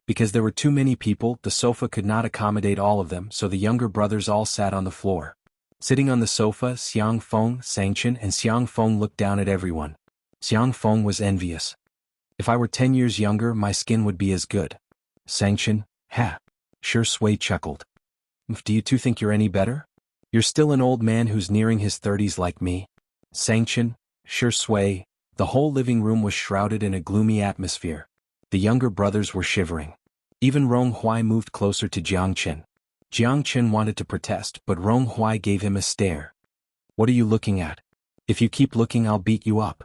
Because there were too many people, the sofa could not accommodate all of them, so the younger brothers all sat on the floor. Sitting on the sofa, Xiang Feng, Sangchen and Xiang Feng looked down at everyone. Xiang Feng was envious. If I were 10 years younger, my skin would be as good. Sangchen, ha. Shi Sui chuckled. Do you two think you're any better? You're still an old man who's nearing his 30s like me. Sangchen, Shi Sui, the whole living room was shrouded in a gloomy atmosphere. The younger brothers were shivering. Even Rong Huai moved closer to Jiang Qin. Jiang Qin wanted to protest, but Rong Huai gave him a stare. What are you looking at? If you keep looking, I'll beat you up.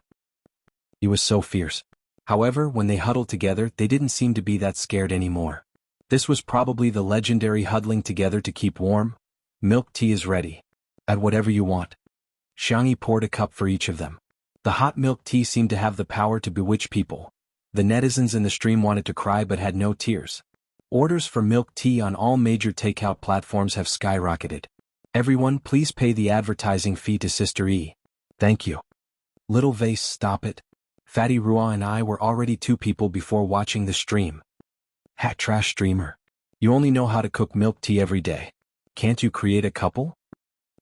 He was so fierce. However, when they huddled together, they didn't seem to be that scared anymore. This was probably the legendary huddling together to keep warm. Milk tea is ready. Add whatever you want. Xiangyi poured a cup for each of them. The hot milk tea seemed to have the power to bewitch people. The netizens in the stream wanted to cry but had no tears. Orders for milk tea on all major takeout platforms have skyrocketed. Everyone, please pay the advertising fee to Sister E. Thank you. Little Vase, stop it. Fatty Rua and I were already 2 people before watching the stream. Hat trash streamer. You only know how to cook milk tea every day. Can't you create a couple?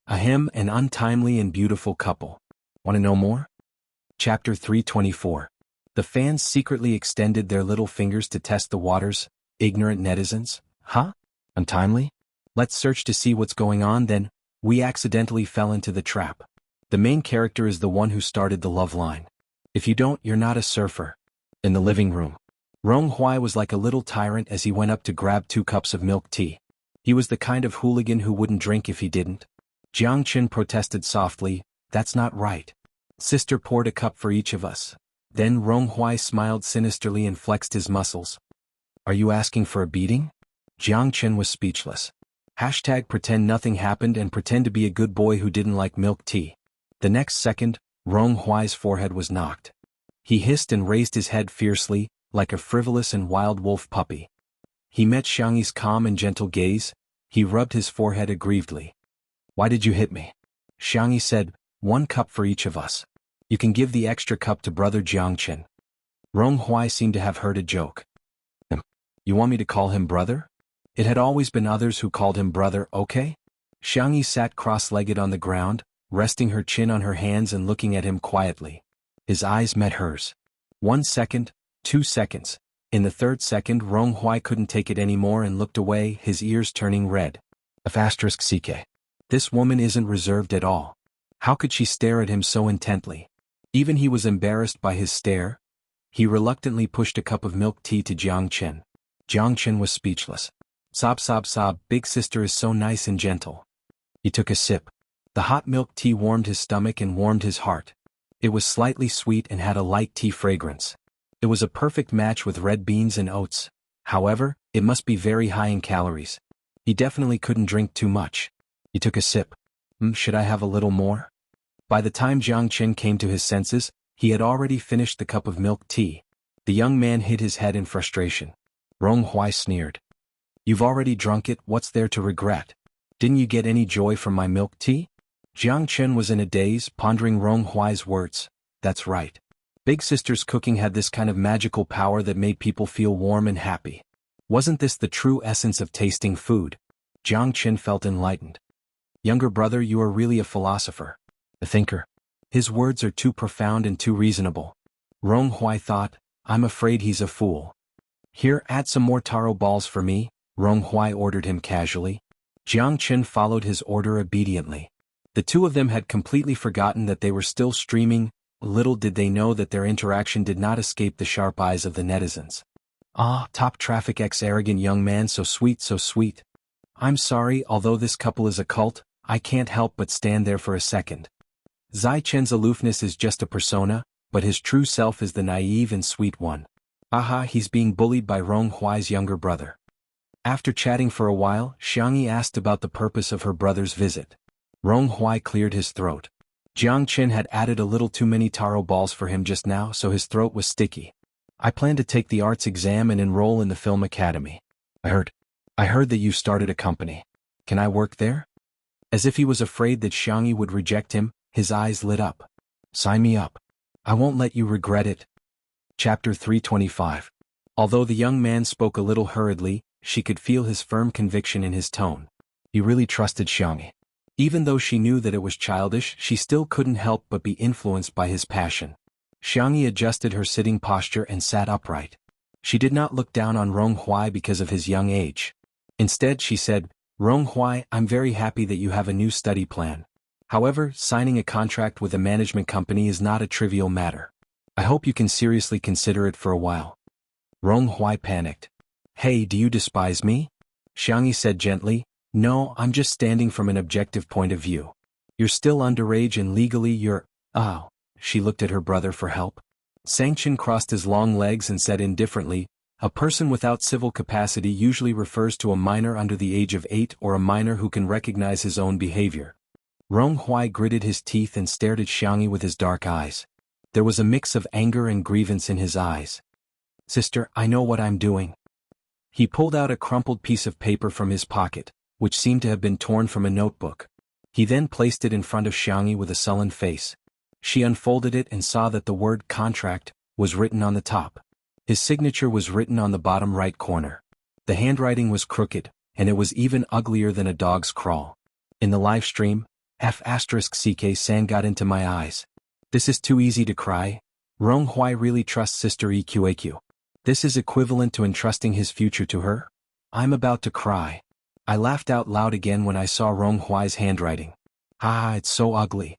Ahem, an untimely and beautiful couple. Want to know more? Chapter 324. The fans secretly extended their little fingers to test the waters. Ignorant netizens. Huh? Untimely? Let's search to see what's going on then. We accidentally fell into the trap. The main character is the one who started the love line. If you don't, you're not a surfer. In the living room. Rong Huai was like a little tyrant as he went up to grab 2 cups of milk tea. He was the kind of hooligan who wouldn't drink if he didn't. Jiang Chen protested softly, "That's not right." Sister poured a cup for each of us. Then Rong Huai smiled sinisterly and flexed his muscles. "Are you asking for a beating?" Jiang Chen was speechless. Hashtag pretend nothing happened and pretend to be a good boy who didn't like milk tea. The next second, Rong Huai's forehead was knocked. He hissed and raised his head fiercely, like a frivolous and wild wolf puppy. He met Xiangyi's calm and gentle gaze. He rubbed his forehead aggrievedly. "Why did you hit me?" Xiangyi said, "1 cup for each of us. You can give the extra cup to brother Jiang Chen." Rong Huai seemed to have heard a joke. "You want me to call him brother? It had always been others who called him brother, okay?" Xiangyi sat cross-legged on the ground, resting her chin on her hands and looking at him quietly. His eyes met hers. 1 second, 2 seconds. In the 3rd second, Rong Huai couldn't take it anymore and looked away, his ears turning red. *CK. This woman isn't reserved at all. How could she stare at him so intently? Even he was embarrassed by his stare. He reluctantly pushed a cup of milk tea to Jiang Chen. Jiang Chen was speechless. "Sob sob sob, big sister is so nice and gentle." He took a sip. The hot milk tea warmed his stomach and warmed his heart. It was slightly sweet and had a light tea fragrance. It was a perfect match with red beans and oats. However, it must be very high in calories. He definitely couldn't drink too much. He took a sip. Should I have a little more?" By the time Jiang Chen came to his senses, he had already finished the cup of milk tea. The young man hit his head in frustration. Rong Huai sneered. "You've already drunk it, what's there to regret? Didn't you get any joy from my milk tea?" Jiang Chen was in a daze, pondering Rong Huai's words. That's right. Big sister's cooking had this kind of magical power that made people feel warm and happy. Wasn't this the true essence of tasting food? Jiang Chen felt enlightened. "Younger brother, you are really a philosopher. A thinker." His words are too profound and too reasonable. Rong Huai thought, "I'm afraid he's a fool." "Here, add some more taro balls for me," Rong Huai ordered him casually. Jiang Chen followed his order obediently. The two of them had completely forgotten that they were still streaming. Little did they know that their interaction did not escape the sharp eyes of the netizens. "Ah, top traffic ex-arrogant young man, so sweet, so sweet. I'm sorry, although this couple is a cult, I can't help but stand there for a second. Zai Chen's aloofness is just a persona, but his true self is the naive and sweet one. Aha, he's being bullied by Rong Huai's younger brother." After chatting for a while, Xiangyi asked about the purpose of her brother's visit. Rong Huai cleared his throat. Jiang Chen had added a little too many taro balls for him just now, so his throat was sticky. "I plan to take the arts exam and enroll in the film academy. I heard that you started a company. Can I work there?" As if he was afraid that Xiangyi would reject him, his eyes lit up. "Sign me up. I won't let you regret it." Chapter 325. Although the young man spoke a little hurriedly, she could feel his firm conviction in his tone. He really trusted Xiangyi. Even though she knew that it was childish, she still couldn't help but be influenced by his passion. Xiangyi adjusted her sitting posture and sat upright. She did not look down on Rong Huai because of his young age. Instead, she said, "Rong Huai, I'm very happy that you have a new study plan. However, signing a contract with a management company is not a trivial matter. I hope you can seriously consider it for a while." Rong Huai panicked. "Hey, do you despise me?" Xiangyi said gently, "No, I'm just standing from an objective point of view. You're still underage and legally you're—" "Oh." She looked at her brother for help. Sangchen crossed his long legs and said indifferently, "A person without civil capacity usually refers to a minor under the age of 8 or a minor who can recognize his own behavior." Rong Huai gritted his teeth and stared at Xiangyi with his dark eyes. There was a mix of anger and grievance in his eyes. "Sister, I know what I'm doing." He pulled out a crumpled piece of paper from his pocket, which seemed to have been torn from a notebook. He then placed it in front of Xiangyi with a sullen face. She unfolded it and saw that the word contract was written on the top. His signature was written on the bottom right corner. The handwriting was crooked, and it was even uglier than a dog's crawl. In the live stream, F***CK-san got into my eyes. This is too easy to cry. Rong Huai really trusts Sister EQAQ. This is equivalent to entrusting his future to her? I'm about to cry. I laughed out loud again when I saw Rong Huai's handwriting. Ah, it's so ugly.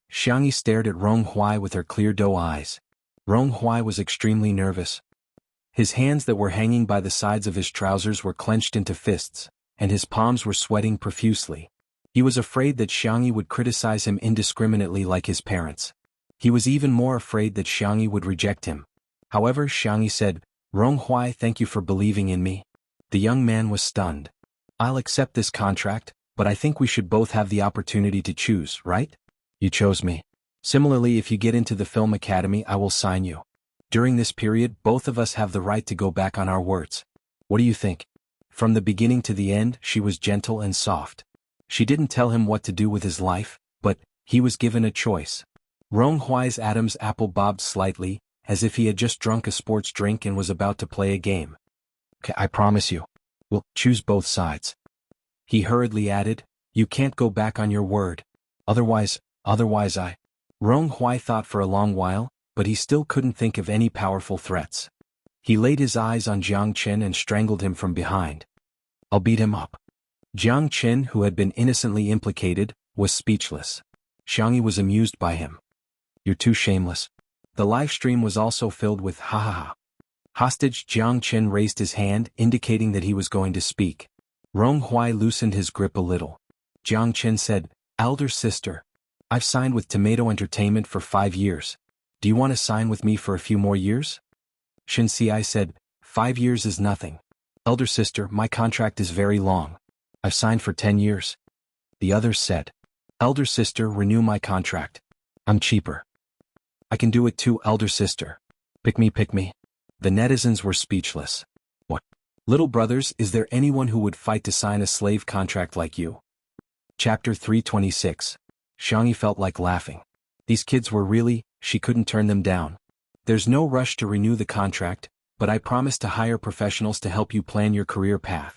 Xiangyi stared at Rong Huai with her clear doe eyes. Rong Huai was extremely nervous. His hands that were hanging by the sides of his trousers were clenched into fists, and his palms were sweating profusely. He was afraid that Xiangyi would criticize him indiscriminately like his parents. He was even more afraid that Xiangyi would reject him. However, Xiangyi said, "Ronghuai, thank you for believing in me." The young man was stunned. "I'll accept this contract, but I think we should both have the opportunity to choose, right? You chose me. Similarly, if you get into the film academy, I will sign you. During this period, both of us have the right to go back on our words. What do you think?" From the beginning to the end, she was gentle and soft. She didn't tell him what to do with his life, but he was given a choice. Ronghuai's Adam's apple bobbed slightly, as if he had just drunk a sports drink and was about to play a game. "Okay, I promise you. We'll choose both sides." He hurriedly added, "You can't go back on your word. Otherwise I—" Ronghuai thought for a long while, but he still couldn't think of any powerful threats. He laid his eyes on Jiang Chen and strangled him from behind. "I'll beat him up." Jiang Chen, who had been innocently implicated, was speechless. Xiangyi was amused by him. "You're too shameless." The live stream was also filled with ha ha ha. Hostage Jiang Chen raised his hand, indicating that he was going to speak. Ronghuai loosened his grip a little. Jiang Chen said, "Elder sister, I've signed with Tomato Entertainment for 5 years. Do you want to sign with me for a few more years?" Shin Si said, "5 years is nothing. Elder sister, my contract is very long. I've signed for 10 years. The others said, "Elder sister, renew my contract. I'm cheaper." "I can do it too, elder sister. Pick me, pick me." The netizens were speechless. "What? Little brothers, is there anyone who would fight to sign a slave contract like you?" Chapter 326. Xiangyi felt like laughing. These kids were really, she couldn't turn them down. "There's no rush to renew the contract, but I promise to hire professionals to help you plan your career path."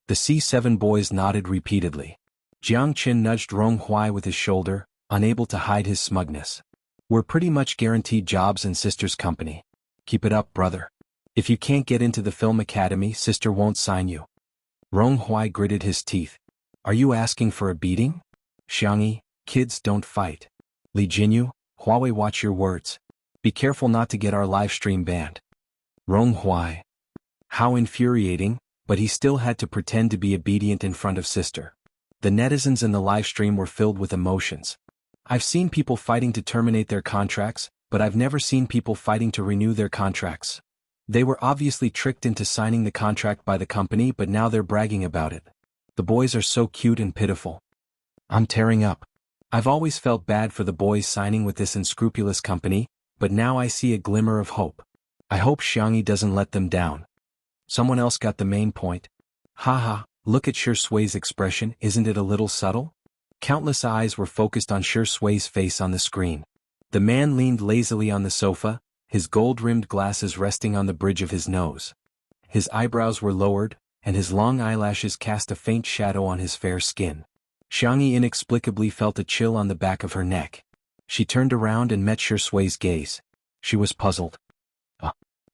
The C7 boys nodded repeatedly. Jiang Chen nudged Ronghuai with his shoulder, unable to hide his smugness. "We're pretty much guaranteed jobs in sister's company. Keep it up, brother. If you can't get into the film academy, sister won't sign you." Ronghuai gritted his teeth. "Are you asking for a beating?" "Xiangyi, kids don't fight." "Li Jinyu, Huawei, watch your words. Be careful not to get our live stream banned." Ronghuai. How infuriating, but he still had to pretend to be obedient in front of sister. The netizens in the live stream were filled with emotions. "I've seen people fighting to terminate their contracts, but I've never seen people fighting to renew their contracts. They were obviously tricked into signing the contract by the company, but now they're bragging about it. The boys are so cute and pitiful. I'm tearing up. I've always felt bad for the boys signing with this unscrupulous company, but now I see a glimmer of hope. I hope Xiangyi doesn't let them down." Someone else got the main point. "Haha, look at Shi Sui's expression, isn't it a little subtle?" Countless eyes were focused on Shi Sui's face on the screen. The man leaned lazily on the sofa, his gold-rimmed glasses resting on the bridge of his nose. His eyebrows were lowered, and his long eyelashes cast a faint shadow on his fair skin. Xiangyi inexplicably felt a chill on the back of her neck. She turned around and met Shi Sui's gaze. She was puzzled.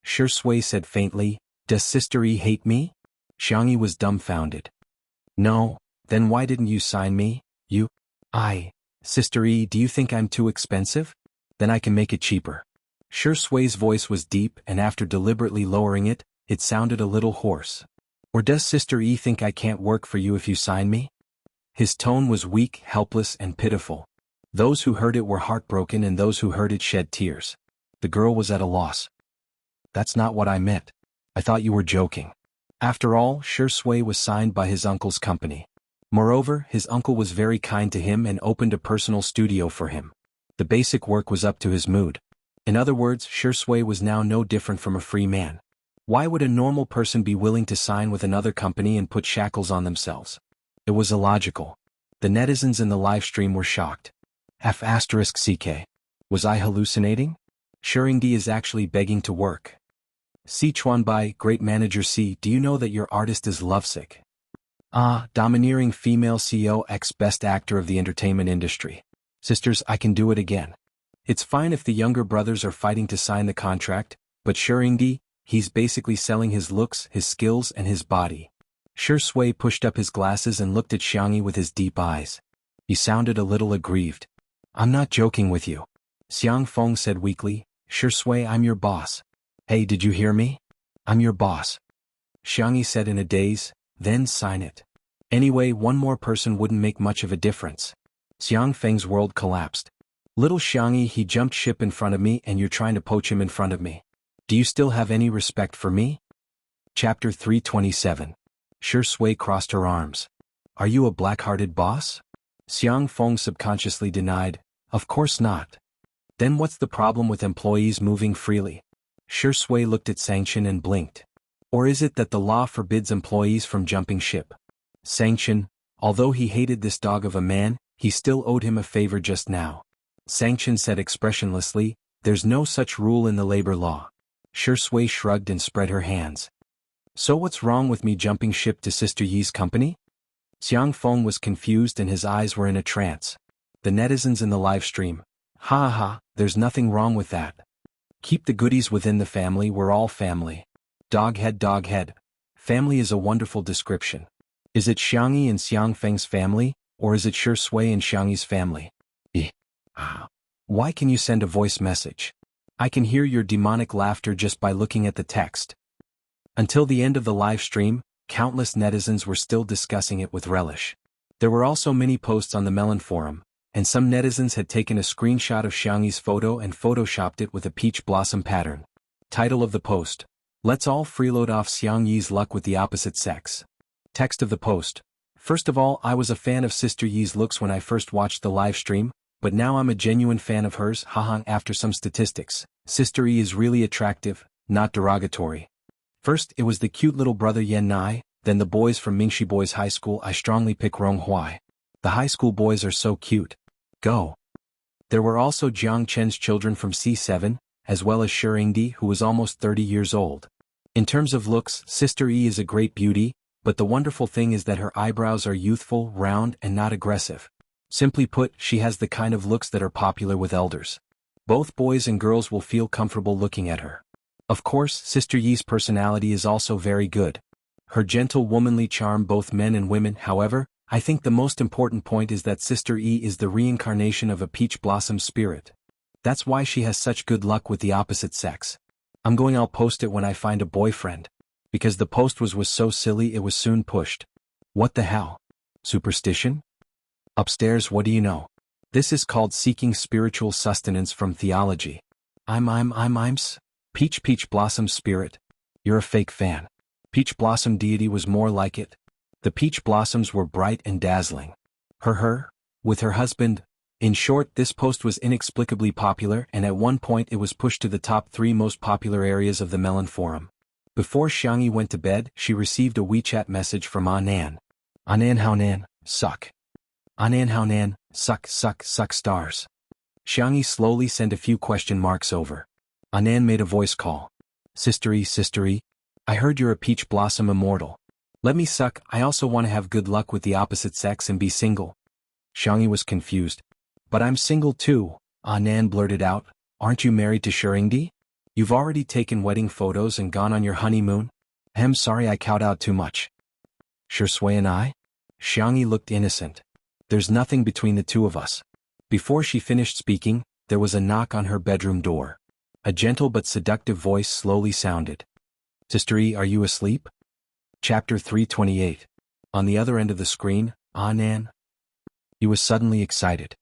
Shi Sui said faintly, "Does Sister E hate me?" Xiangyi was dumbfounded. "No, then why didn't you sign me? Sister E, do you think I'm too expensive? Then I can make it cheaper." Shi Sui's voice was deep, and after deliberately lowering it, it sounded a little hoarse. "Or does Sister E think I can't work for you if you sign me?" His tone was weak, helpless, and pitiful. Those who heard it were heartbroken, and those who heard it shed tears. The girl was at a loss. "That's not what I meant. I thought you were joking." After all, Shi Sui was signed by his uncle's company. Moreover, his uncle was very kind to him and opened a personal studio for him. The basic work was up to his mood. In other words, Shi Sui was now no different from a free man. Why would a normal person be willing to sign with another company and put shackles on themselves? It was illogical. The netizens in the live stream were shocked. F***CK. Was I hallucinating? Shurindi is actually begging to work. Si Chuanbai, great manager C, do you know that your artist is lovesick? Domineering female CEO X best actor of the entertainment industry. Sisters, I can do it again. It's fine if the younger brothers are fighting to sign the contract, but Shurindi, he's basically selling his looks, his skills, and his body. Shi Sui pushed up his glasses and looked at Xiangyi with his deep eyes. He sounded a little aggrieved. "I'm not joking with you." Xiang Feng said weakly, "Shi Sui, I'm your boss." "Hey, did you hear me? I'm your boss." Xiangyi said in a daze, "Then sign it." Anyway, one more person wouldn't make much of a difference. Xiang Feng's world collapsed. Little Xiangyi, he jumped ship in front of me and you're trying to poach him in front of me. Do you still have any respect for me? Chapter 327. Shi Sui crossed her arms. Are you a black-hearted boss? Xiang Feng subconsciously denied, of course not. Then what's the problem with employees moving freely? Shi Sui looked at Sanction and blinked. Or is it that the law forbids employees from jumping ship? Sanction, although he hated this dog of a man, he still owed him a favor just now. Sanction said expressionlessly, there's no such rule in the labor law. Shi Sui shrugged and spread her hands. So what's wrong with me jumping ship to Sister Yi's company? Xiang Feng was confused and his eyes were in a trance. The netizens in the live stream. Ha ha, there's nothing wrong with that. Keep the goodies within the family, we're all family. Dog head. Family is a wonderful description. Is it Xiangyi and Xiang Feng's family, or is it Shi Sui and Xiangyi's family? Why can you send a voice message? I can hear your demonic laughter just by looking at the text. Until the end of the live stream, countless netizens were still discussing it with relish. There were also many posts on the Melon forum, and some netizens had taken a screenshot of Xiangyi's photo and photoshopped it with a peach blossom pattern. Title of the post: Let's all freeload off Xiangyi's luck with the opposite sex. Text of the post: First of all, I was a fan of Sister Yi's looks when I first watched the live stream, but now I'm a genuine fan of hers. Haha. After some statistics, Sister Yi is really attractive, not derogatory. First, it was the cute little brother Yan Nai, then the boys from Mingxi Boys High School. I strongly pick Rong Huai. The high school boys are so cute. Go. There were also Jiang Chen's children from C7, as well as Shi Yingdi, who was almost 30 years old. In terms of looks, Sister Yi is a great beauty, but the wonderful thing is that her eyebrows are youthful, round, and not aggressive. Simply put, she has the kind of looks that are popular with elders. Both boys and girls will feel comfortable looking at her. Of course, Sister Yi's personality is also very good. Her gentle womanly charm both men and women. However, I think the most important point is that Sister Yi is the reincarnation of a peach blossom spirit. That's why she has such good luck with the opposite sex. I'll post it when I find a boyfriend. Because the post was so silly it was soon pushed. What the hell? Superstition? Upstairs, what do you know? This is called seeking spiritual sustenance from theology. Peach blossom spirit. You're a fake fan. Peach blossom deity was more like it. The peach blossoms were bright and dazzling. With her husband. In short, this post was inexplicably popular, and at one point it was pushed to the top 3 most popular areas of the Melon forum. Before Xiangyi went to bed, she received a WeChat message from Anan. Anan Haonan, suck. Anan Haonan, suck stars. Xiangyi slowly sent a few question marks over. Anan made a voice call. Sister Yi, I heard you're a peach blossom immortal. Let me suck. I also want to have good luck with the opposite sex and be single. Xiangyi was confused. But I'm single too, Anan blurted out. Aren't you married to Shi Yingdi? You've already taken wedding photos and gone on your honeymoon? Sorry I cowed out too much. Shi Sui and I? Xiangyi looked innocent. There's nothing between the two of us. Before she finished speaking, there was a knock on her bedroom door. A gentle but seductive voice slowly sounded. Sister Yi, are you asleep? Chapter 328. On the other end of the screen, Anan. He was suddenly excited.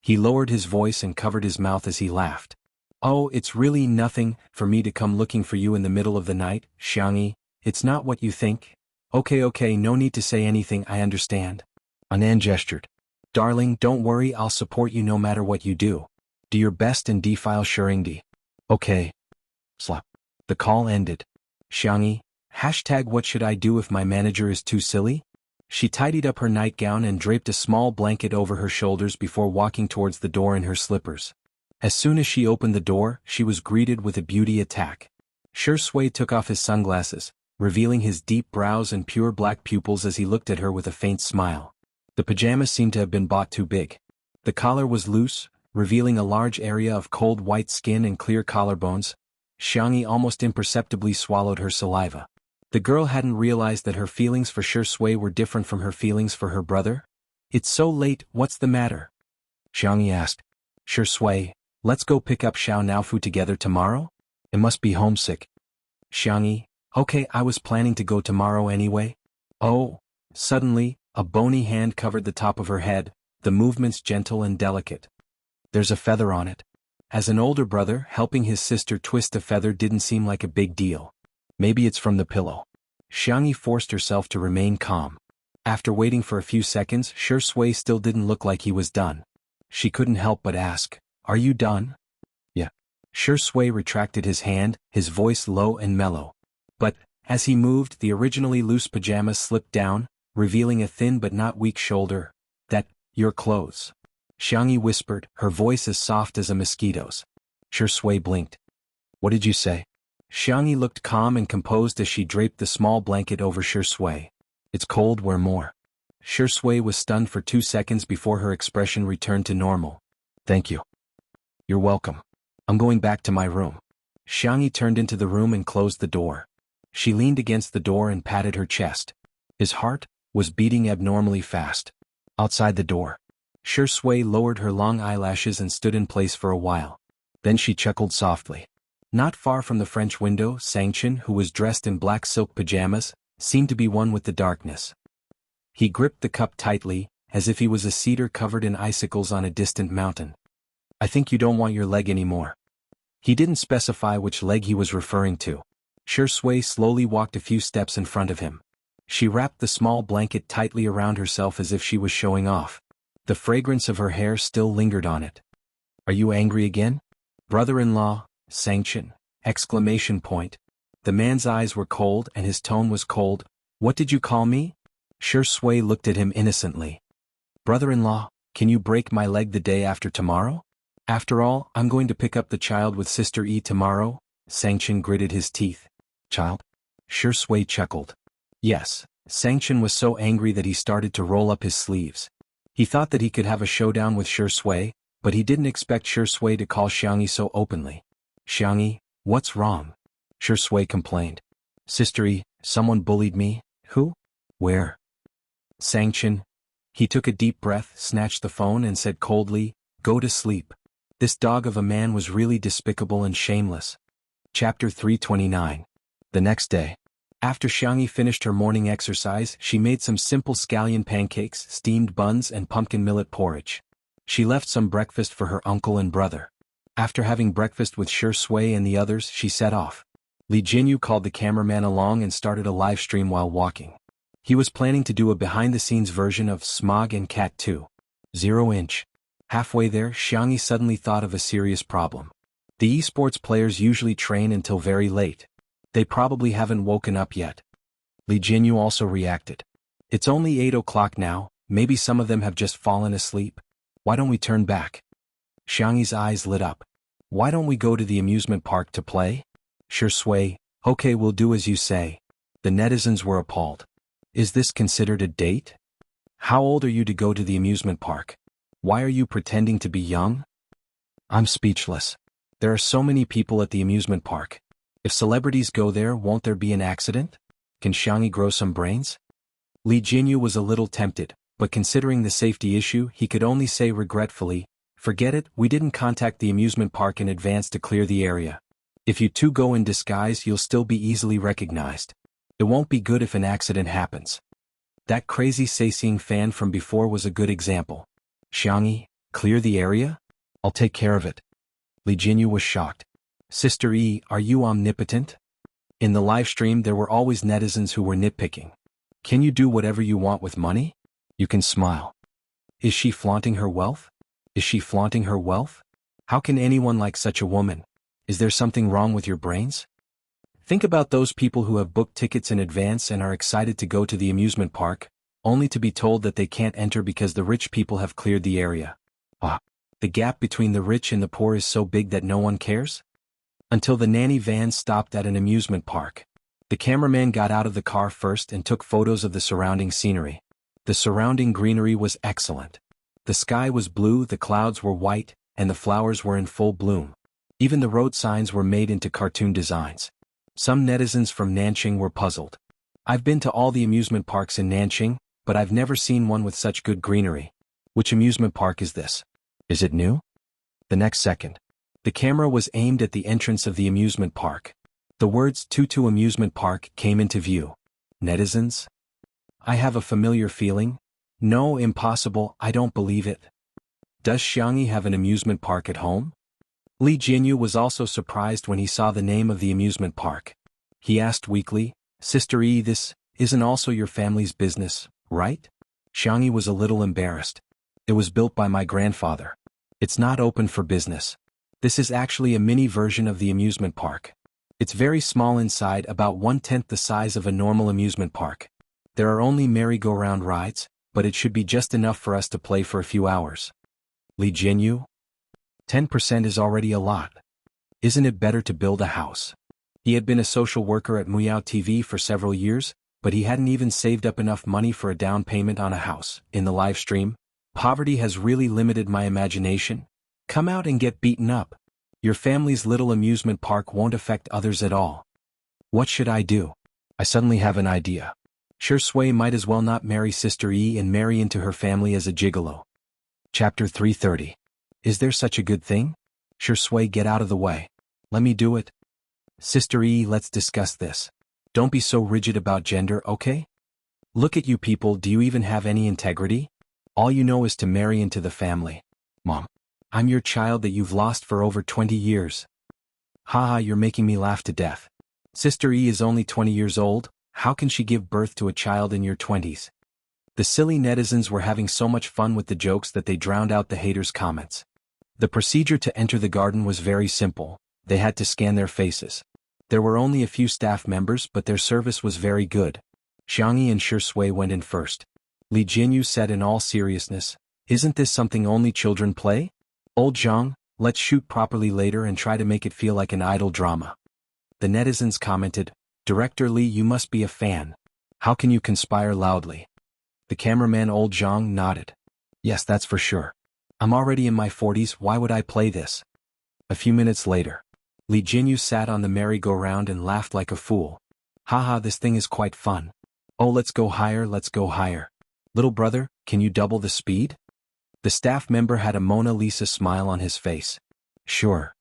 He lowered his voice and covered his mouth as he laughed. Oh, it's really nothing for me to come looking for you in the middle of the night, Xiangyi. It's not what you think. Okay, no need to say anything, I understand. Anan gestured. Darling, don't worry, I'll support you no matter what you do. Do your best and defile Shi Yingdi. Okay. Slap. The call ended. Xiangyi, #what should I do if my manager is too silly? She tidied up her nightgown and draped a small blanket over her shoulders before walking towards the door in her slippers. As soon as she opened the door, she was greeted with a beauty attack. Shi Sui took off his sunglasses, revealing his deep brows and pure black pupils as he looked at her with a faint smile. The pajamas seemed to have been bought too big. The collar was loose, revealing a large area of cold white skin and clear collarbones. Xiangyi almost imperceptibly swallowed her saliva. The girl hadn't realized that her feelings for Shi Sui were different from her feelings for her brother. It's so late, what's the matter? Xiangyi asked. Shi Sui, let's go pick up Xiao Naofu together tomorrow? It must be homesick. Xiangyi, okay, I was planning to go tomorrow anyway. Oh, Suddenly, a bony hand covered the top of her head, the movements gentle and delicate. There's a feather on it. As an older brother, helping his sister twist a feather didn't seem like a big deal. Maybe it's from the pillow. Xiangyi forced herself to remain calm. After waiting for a few seconds, Shui still didn't look like he was done. She couldn't help but ask, "Are you done?" "Yeah." Shui retracted his hand, his voice low and mellow. But, as he moved, the originally loose pajamas slipped down, revealing a thin but not weak shoulder. "Your clothes." Xiangyi whispered, her voice as soft as a mosquito's. Shui blinked. "What did you say?" Xiangyi looked calm and composed as she draped the small blanket over Shui. "It's cold, wear more." Shui was stunned for 2 seconds before her expression returned to normal. "Thank you." "You're welcome. I'm going back to my room." Xiangyi turned into the room and closed the door. She leaned against the door and patted her chest. His heart was beating abnormally fast. Outside the door, Shui lowered her long eyelashes and stood in place for a while. Then she chuckled softly. Not far from the French window, Sangchen, who was dressed in black silk pajamas, seemed to be one with the darkness. He gripped the cup tightly, as if he was a cedar covered in icicles on a distant mountain. "I think you don't want your leg anymore." He didn't specify which leg he was referring to. Shui slowly walked a few steps in front of him. She wrapped the small blanket tightly around herself as if she was showing off. The fragrance of her hair still lingered on it. "Are you angry again?" "Brother-in-law, Sangchen!" Exclamation point. The man's eyes were cold and his tone was cold. "What did you call me?" Shui looked at him innocently. "Brother-in-law, can you break my leg the day after tomorrow?" "After all, I'm going to pick up the child with Sister Yi tomorrow." Sangchen gritted his teeth. "Child?" Shui chuckled. Yes, Sangchen was so angry that he started to roll up his sleeves. He thought that he could have a showdown with Shui, but he didn't expect Shui to call Xiangyi so openly. "Xiangyi, what's wrong?" Shui complained. "Sister Yi, someone bullied me." "Who? Where?" "Sangchen." He took a deep breath, snatched the phone and said coldly, "Go to sleep." This dog of a man was really despicable and shameless. Chapter 329. The next day. After Xiangyi finished her morning exercise, she made some simple scallion pancakes, steamed buns and pumpkin millet porridge. She left some breakfast for her uncle and brother. After having breakfast with Shui and the others, she set off. Li Jinyu called the cameraman along and started a live stream while walking. He was planning to do a behind-the-scenes version of Smog and Cat 2. 0-inch. Halfway there, Xiangyi suddenly thought of a serious problem. The esports players usually train until very late. They probably haven't woken up yet. Li Jinyu also reacted. "It's only 8 o'clock now, maybe some of them have just fallen asleep. Why don't we turn back?" Xiangyi's eyes lit up. "Why don't we go to the amusement park to play?" Shui, "Okay, we'll do as you say." The netizens were appalled. "Is this considered a date? How old are you to go to the amusement park? Why are you pretending to be young?" I'm speechless. There are so many people at the amusement park. If celebrities go there, won't there be an accident? Can Xiangyi grow some brains? Li Jinyu was a little tempted, but considering the safety issue, he could only say regretfully, "Forget it, we didn't contact the amusement park in advance to clear the area. If you two go in disguise, you'll still be easily recognized. It won't be good if an accident happens." That crazy Seising fan from before was a good example. "Xiangyi, clear the area? I'll take care of it." Li Jinyu was shocked. "Sister Yi, are you omnipotent?" In the live stream there were always netizens who were nitpicking. "Can you do whatever you want with money? You can smile. Is she flaunting her wealth? Is she flaunting her wealth? How can anyone like such a woman? Is there something wrong with your brains?" Think about those people who have booked tickets in advance and are excited to go to the amusement park, only to be told that they can't enter because the rich people have cleared the area. The gap between the rich and the poor is so big that no one cares? Until the nanny van stopped at an amusement park. The cameraman got out of the car first and took photos of the surrounding scenery. The surrounding greenery was excellent. The sky was blue, the clouds were white, and the flowers were in full bloom. Even the road signs were made into cartoon designs. Some netizens from Nanjing were puzzled. "I've been to all the amusement parks in Nanjing, but I've never seen one with such good greenery. Which amusement park is this? Is it new?" The next second, the camera was aimed at the entrance of the amusement park. The words "Tutu Amusement Park" came into view. Netizens? I have a familiar feeling. No, impossible, I don't believe it. Does Xiangyi have an amusement park at home? Li Jinyu was also surprised when he saw the name of the amusement park. He asked weakly, Sister Yi, this isn't also your family's business, right? Xiangyi was a little embarrassed. It was built by my grandfather. It's not open for business. This is actually a mini version of the amusement park. It's very small inside, about 1/10 the size of a normal amusement park. There are only merry-go-round rides, but it should be just enough for us to play for a few hours. Li Jinyu? 10% is already a lot. Isn't it better to build a house? He had been a social worker at Muyao TV for several years, but he hadn't even saved up enough money for a down payment on a house. In the live stream, poverty has really limited my imagination. Come out and get beaten up. Your family's little amusement park won't affect others at all. What should I do? I suddenly have an idea. Shui might as well not marry Sister Yi and marry into her family as a gigolo. Chapter 330. Is there such a good thing? Shui, get out of the way. Let me do it. Sister Yi, let's discuss this. Don't be so rigid about gender, okay? Look at you people, do you even have any integrity? All you know is to marry into the family. Mom, I'm your child that you've lost for over 20 years. Haha, you're making me laugh to death. Sister Yi is only 20 years old, how can she give birth to a child in your 20s? The silly netizens were having so much fun with the jokes that they drowned out the haters' comments. The procedure to enter the garden was very simple. They had to scan their faces. There were only a few staff members, but their service was very good. Xiangyi and Shui went in first. Li Jinyu said in all seriousness, isn't this something only children play? Old Zhang, let's shoot properly later and try to make it feel like an idol drama. The netizens commented, Director Li, you must be a fan. How can you conspire loudly? The cameraman Old Zhang nodded. Yes, that's for sure. I'm already in my 40s, why would I play this? A few minutes later, Li Jinyu sat on the merry-go-round and laughed like a fool. Haha, this thing is quite fun. Oh, let's go higher, let's go higher. Little brother, can you double the speed? The staff member had a Mona Lisa smile on his face. Sure.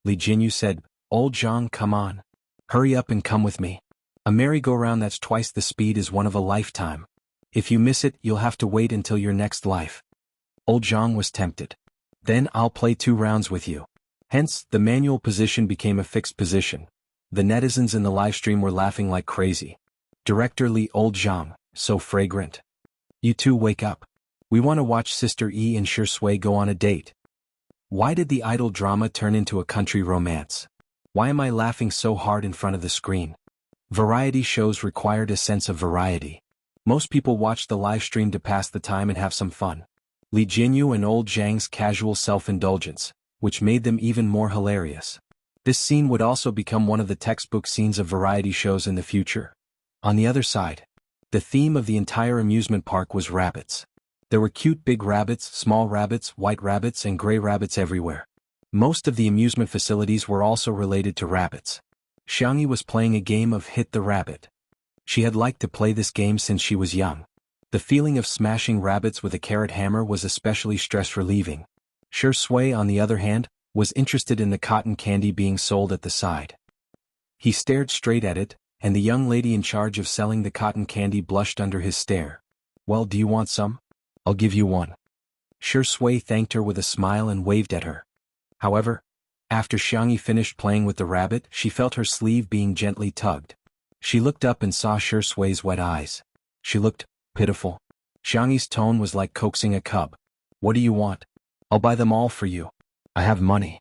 Li Jinyu said, Old Zhang, come on. Hurry up and come with me. A merry-go-round that's twice the speed is one of a lifetime. If you miss it, you'll have to wait until your next life. Old Zhang was tempted. Then I'll play 2 rounds with you. Hence, the manual position became a fixed position. The netizens in the livestream were laughing like crazy. Director Li, Old Zhang, so fragrant. You two wake up. We want to watch Sister Yi and Shui go on a date. Why did the idol drama turn into a country romance? Why am I laughing so hard in front of the screen? Variety shows required a sense of variety. Most people watch the live stream to pass the time and have some fun. Li Jinyu and Old Zhang's casual self-indulgence, which made them even more hilarious. This scene would also become one of the textbook scenes of variety shows in the future. On the other side, the theme of the entire amusement park was rabbits. There were cute big rabbits, small rabbits, white rabbits, and gray rabbits everywhere. Most of the amusement facilities were also related to rabbits. Xiangyi was playing a game of Hit the Rabbit. She had liked to play this game since she was young. The feeling of smashing rabbits with a carrot hammer was especially stress-relieving. Shui, on the other hand, was interested in the cotton candy being sold at the side. He stared straight at it, and the young lady in charge of selling the cotton candy blushed under his stare. Well, do you want some? I'll give you one. Shui thanked her with a smile and waved at her. However, after Xiangyi finished playing with the rabbit, she felt her sleeve being gently tugged. She looked up and saw Shui's wet eyes. She looked pitiful. Xiangyi's tone was like coaxing a cub. What do you want? I'll buy them all for you. I have money.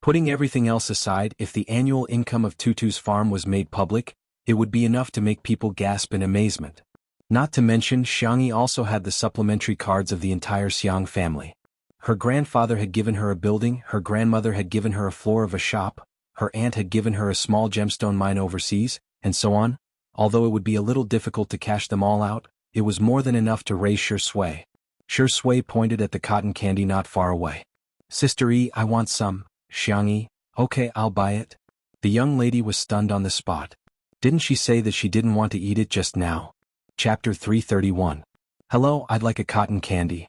Putting everything else aside, if the annual income of Tutu's farm was made public, it would be enough to make people gasp in amazement. Not to mention, Xiangyi also had the supplementary cards of the entire Xiang family. Her grandfather had given her a building, her grandmother had given her a floor of a shop, her aunt had given her a small gemstone mine overseas, and so on. Although it would be a little difficult to cash them all out, it was more than enough to raise Shui. Shui pointed at the cotton candy not far away. Sister Yi, I want some. Xiangyi, okay, I'll buy it. The young lady was stunned on the spot. Didn't she say that she didn't want to eat it just now? Chapter 331. Hello, I'd like a cotton candy.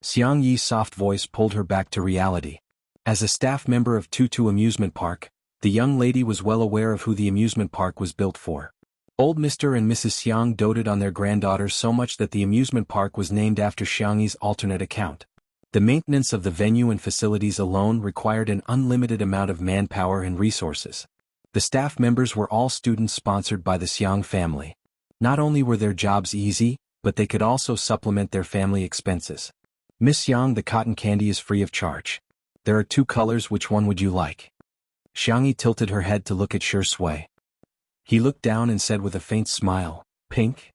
Xiang Yi's soft voice pulled her back to reality. As a staff member of Tutu Amusement Park, the young lady was well aware of who the amusement park was built for. Old Mr. and Mrs. Xiang doted on their granddaughter so much that the amusement park was named after Xiangyi's alternate account. The maintenance of the venue and facilities alone required an unlimited amount of manpower and resources. The staff members were all students sponsored by the Xiang family. Not only were their jobs easy, but they could also supplement their family expenses. Miss Xiang, the cotton candy is free of charge. There are 2 colors, which one would you like? Xiangyi tilted her head to look at Shui. He looked down and said with a faint smile, pink?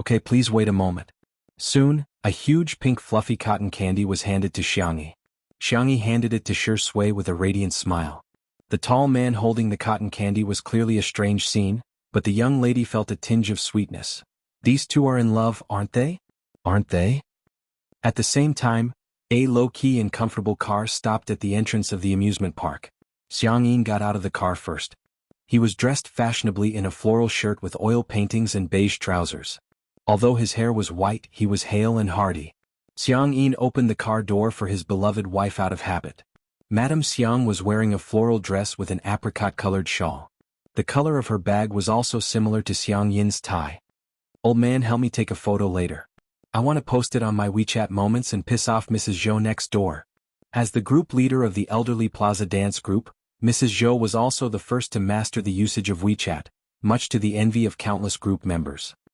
Okay, please wait a moment. Soon, a huge pink fluffy cotton candy was handed to Xiangyi. Xiangyi handed it to Shui with a radiant smile. The tall man holding the cotton candy was clearly a strange scene, but the young lady felt a tinge of sweetness. These two are in love, aren't they? Aren't they? At the same time, a low-key and comfortable car stopped at the entrance of the amusement park. Xiangyin got out of the car first. He was dressed fashionably in a floral shirt with oil paintings and beige trousers. Although his hair was white, he was hale and hearty. Xiangyin opened the car door for his beloved wife out of habit. Madame Xiang was wearing a floral dress with an apricot-colored shawl. The color of her bag was also similar to Xiangyin's tie. Old man, help me take a photo later. I want to post it on my WeChat moments and piss off Mrs. Zhou next door. As the group leader of the elderly plaza dance group, Mrs. Zhou was also the first to master the usage of WeChat, much to the envy of countless group members.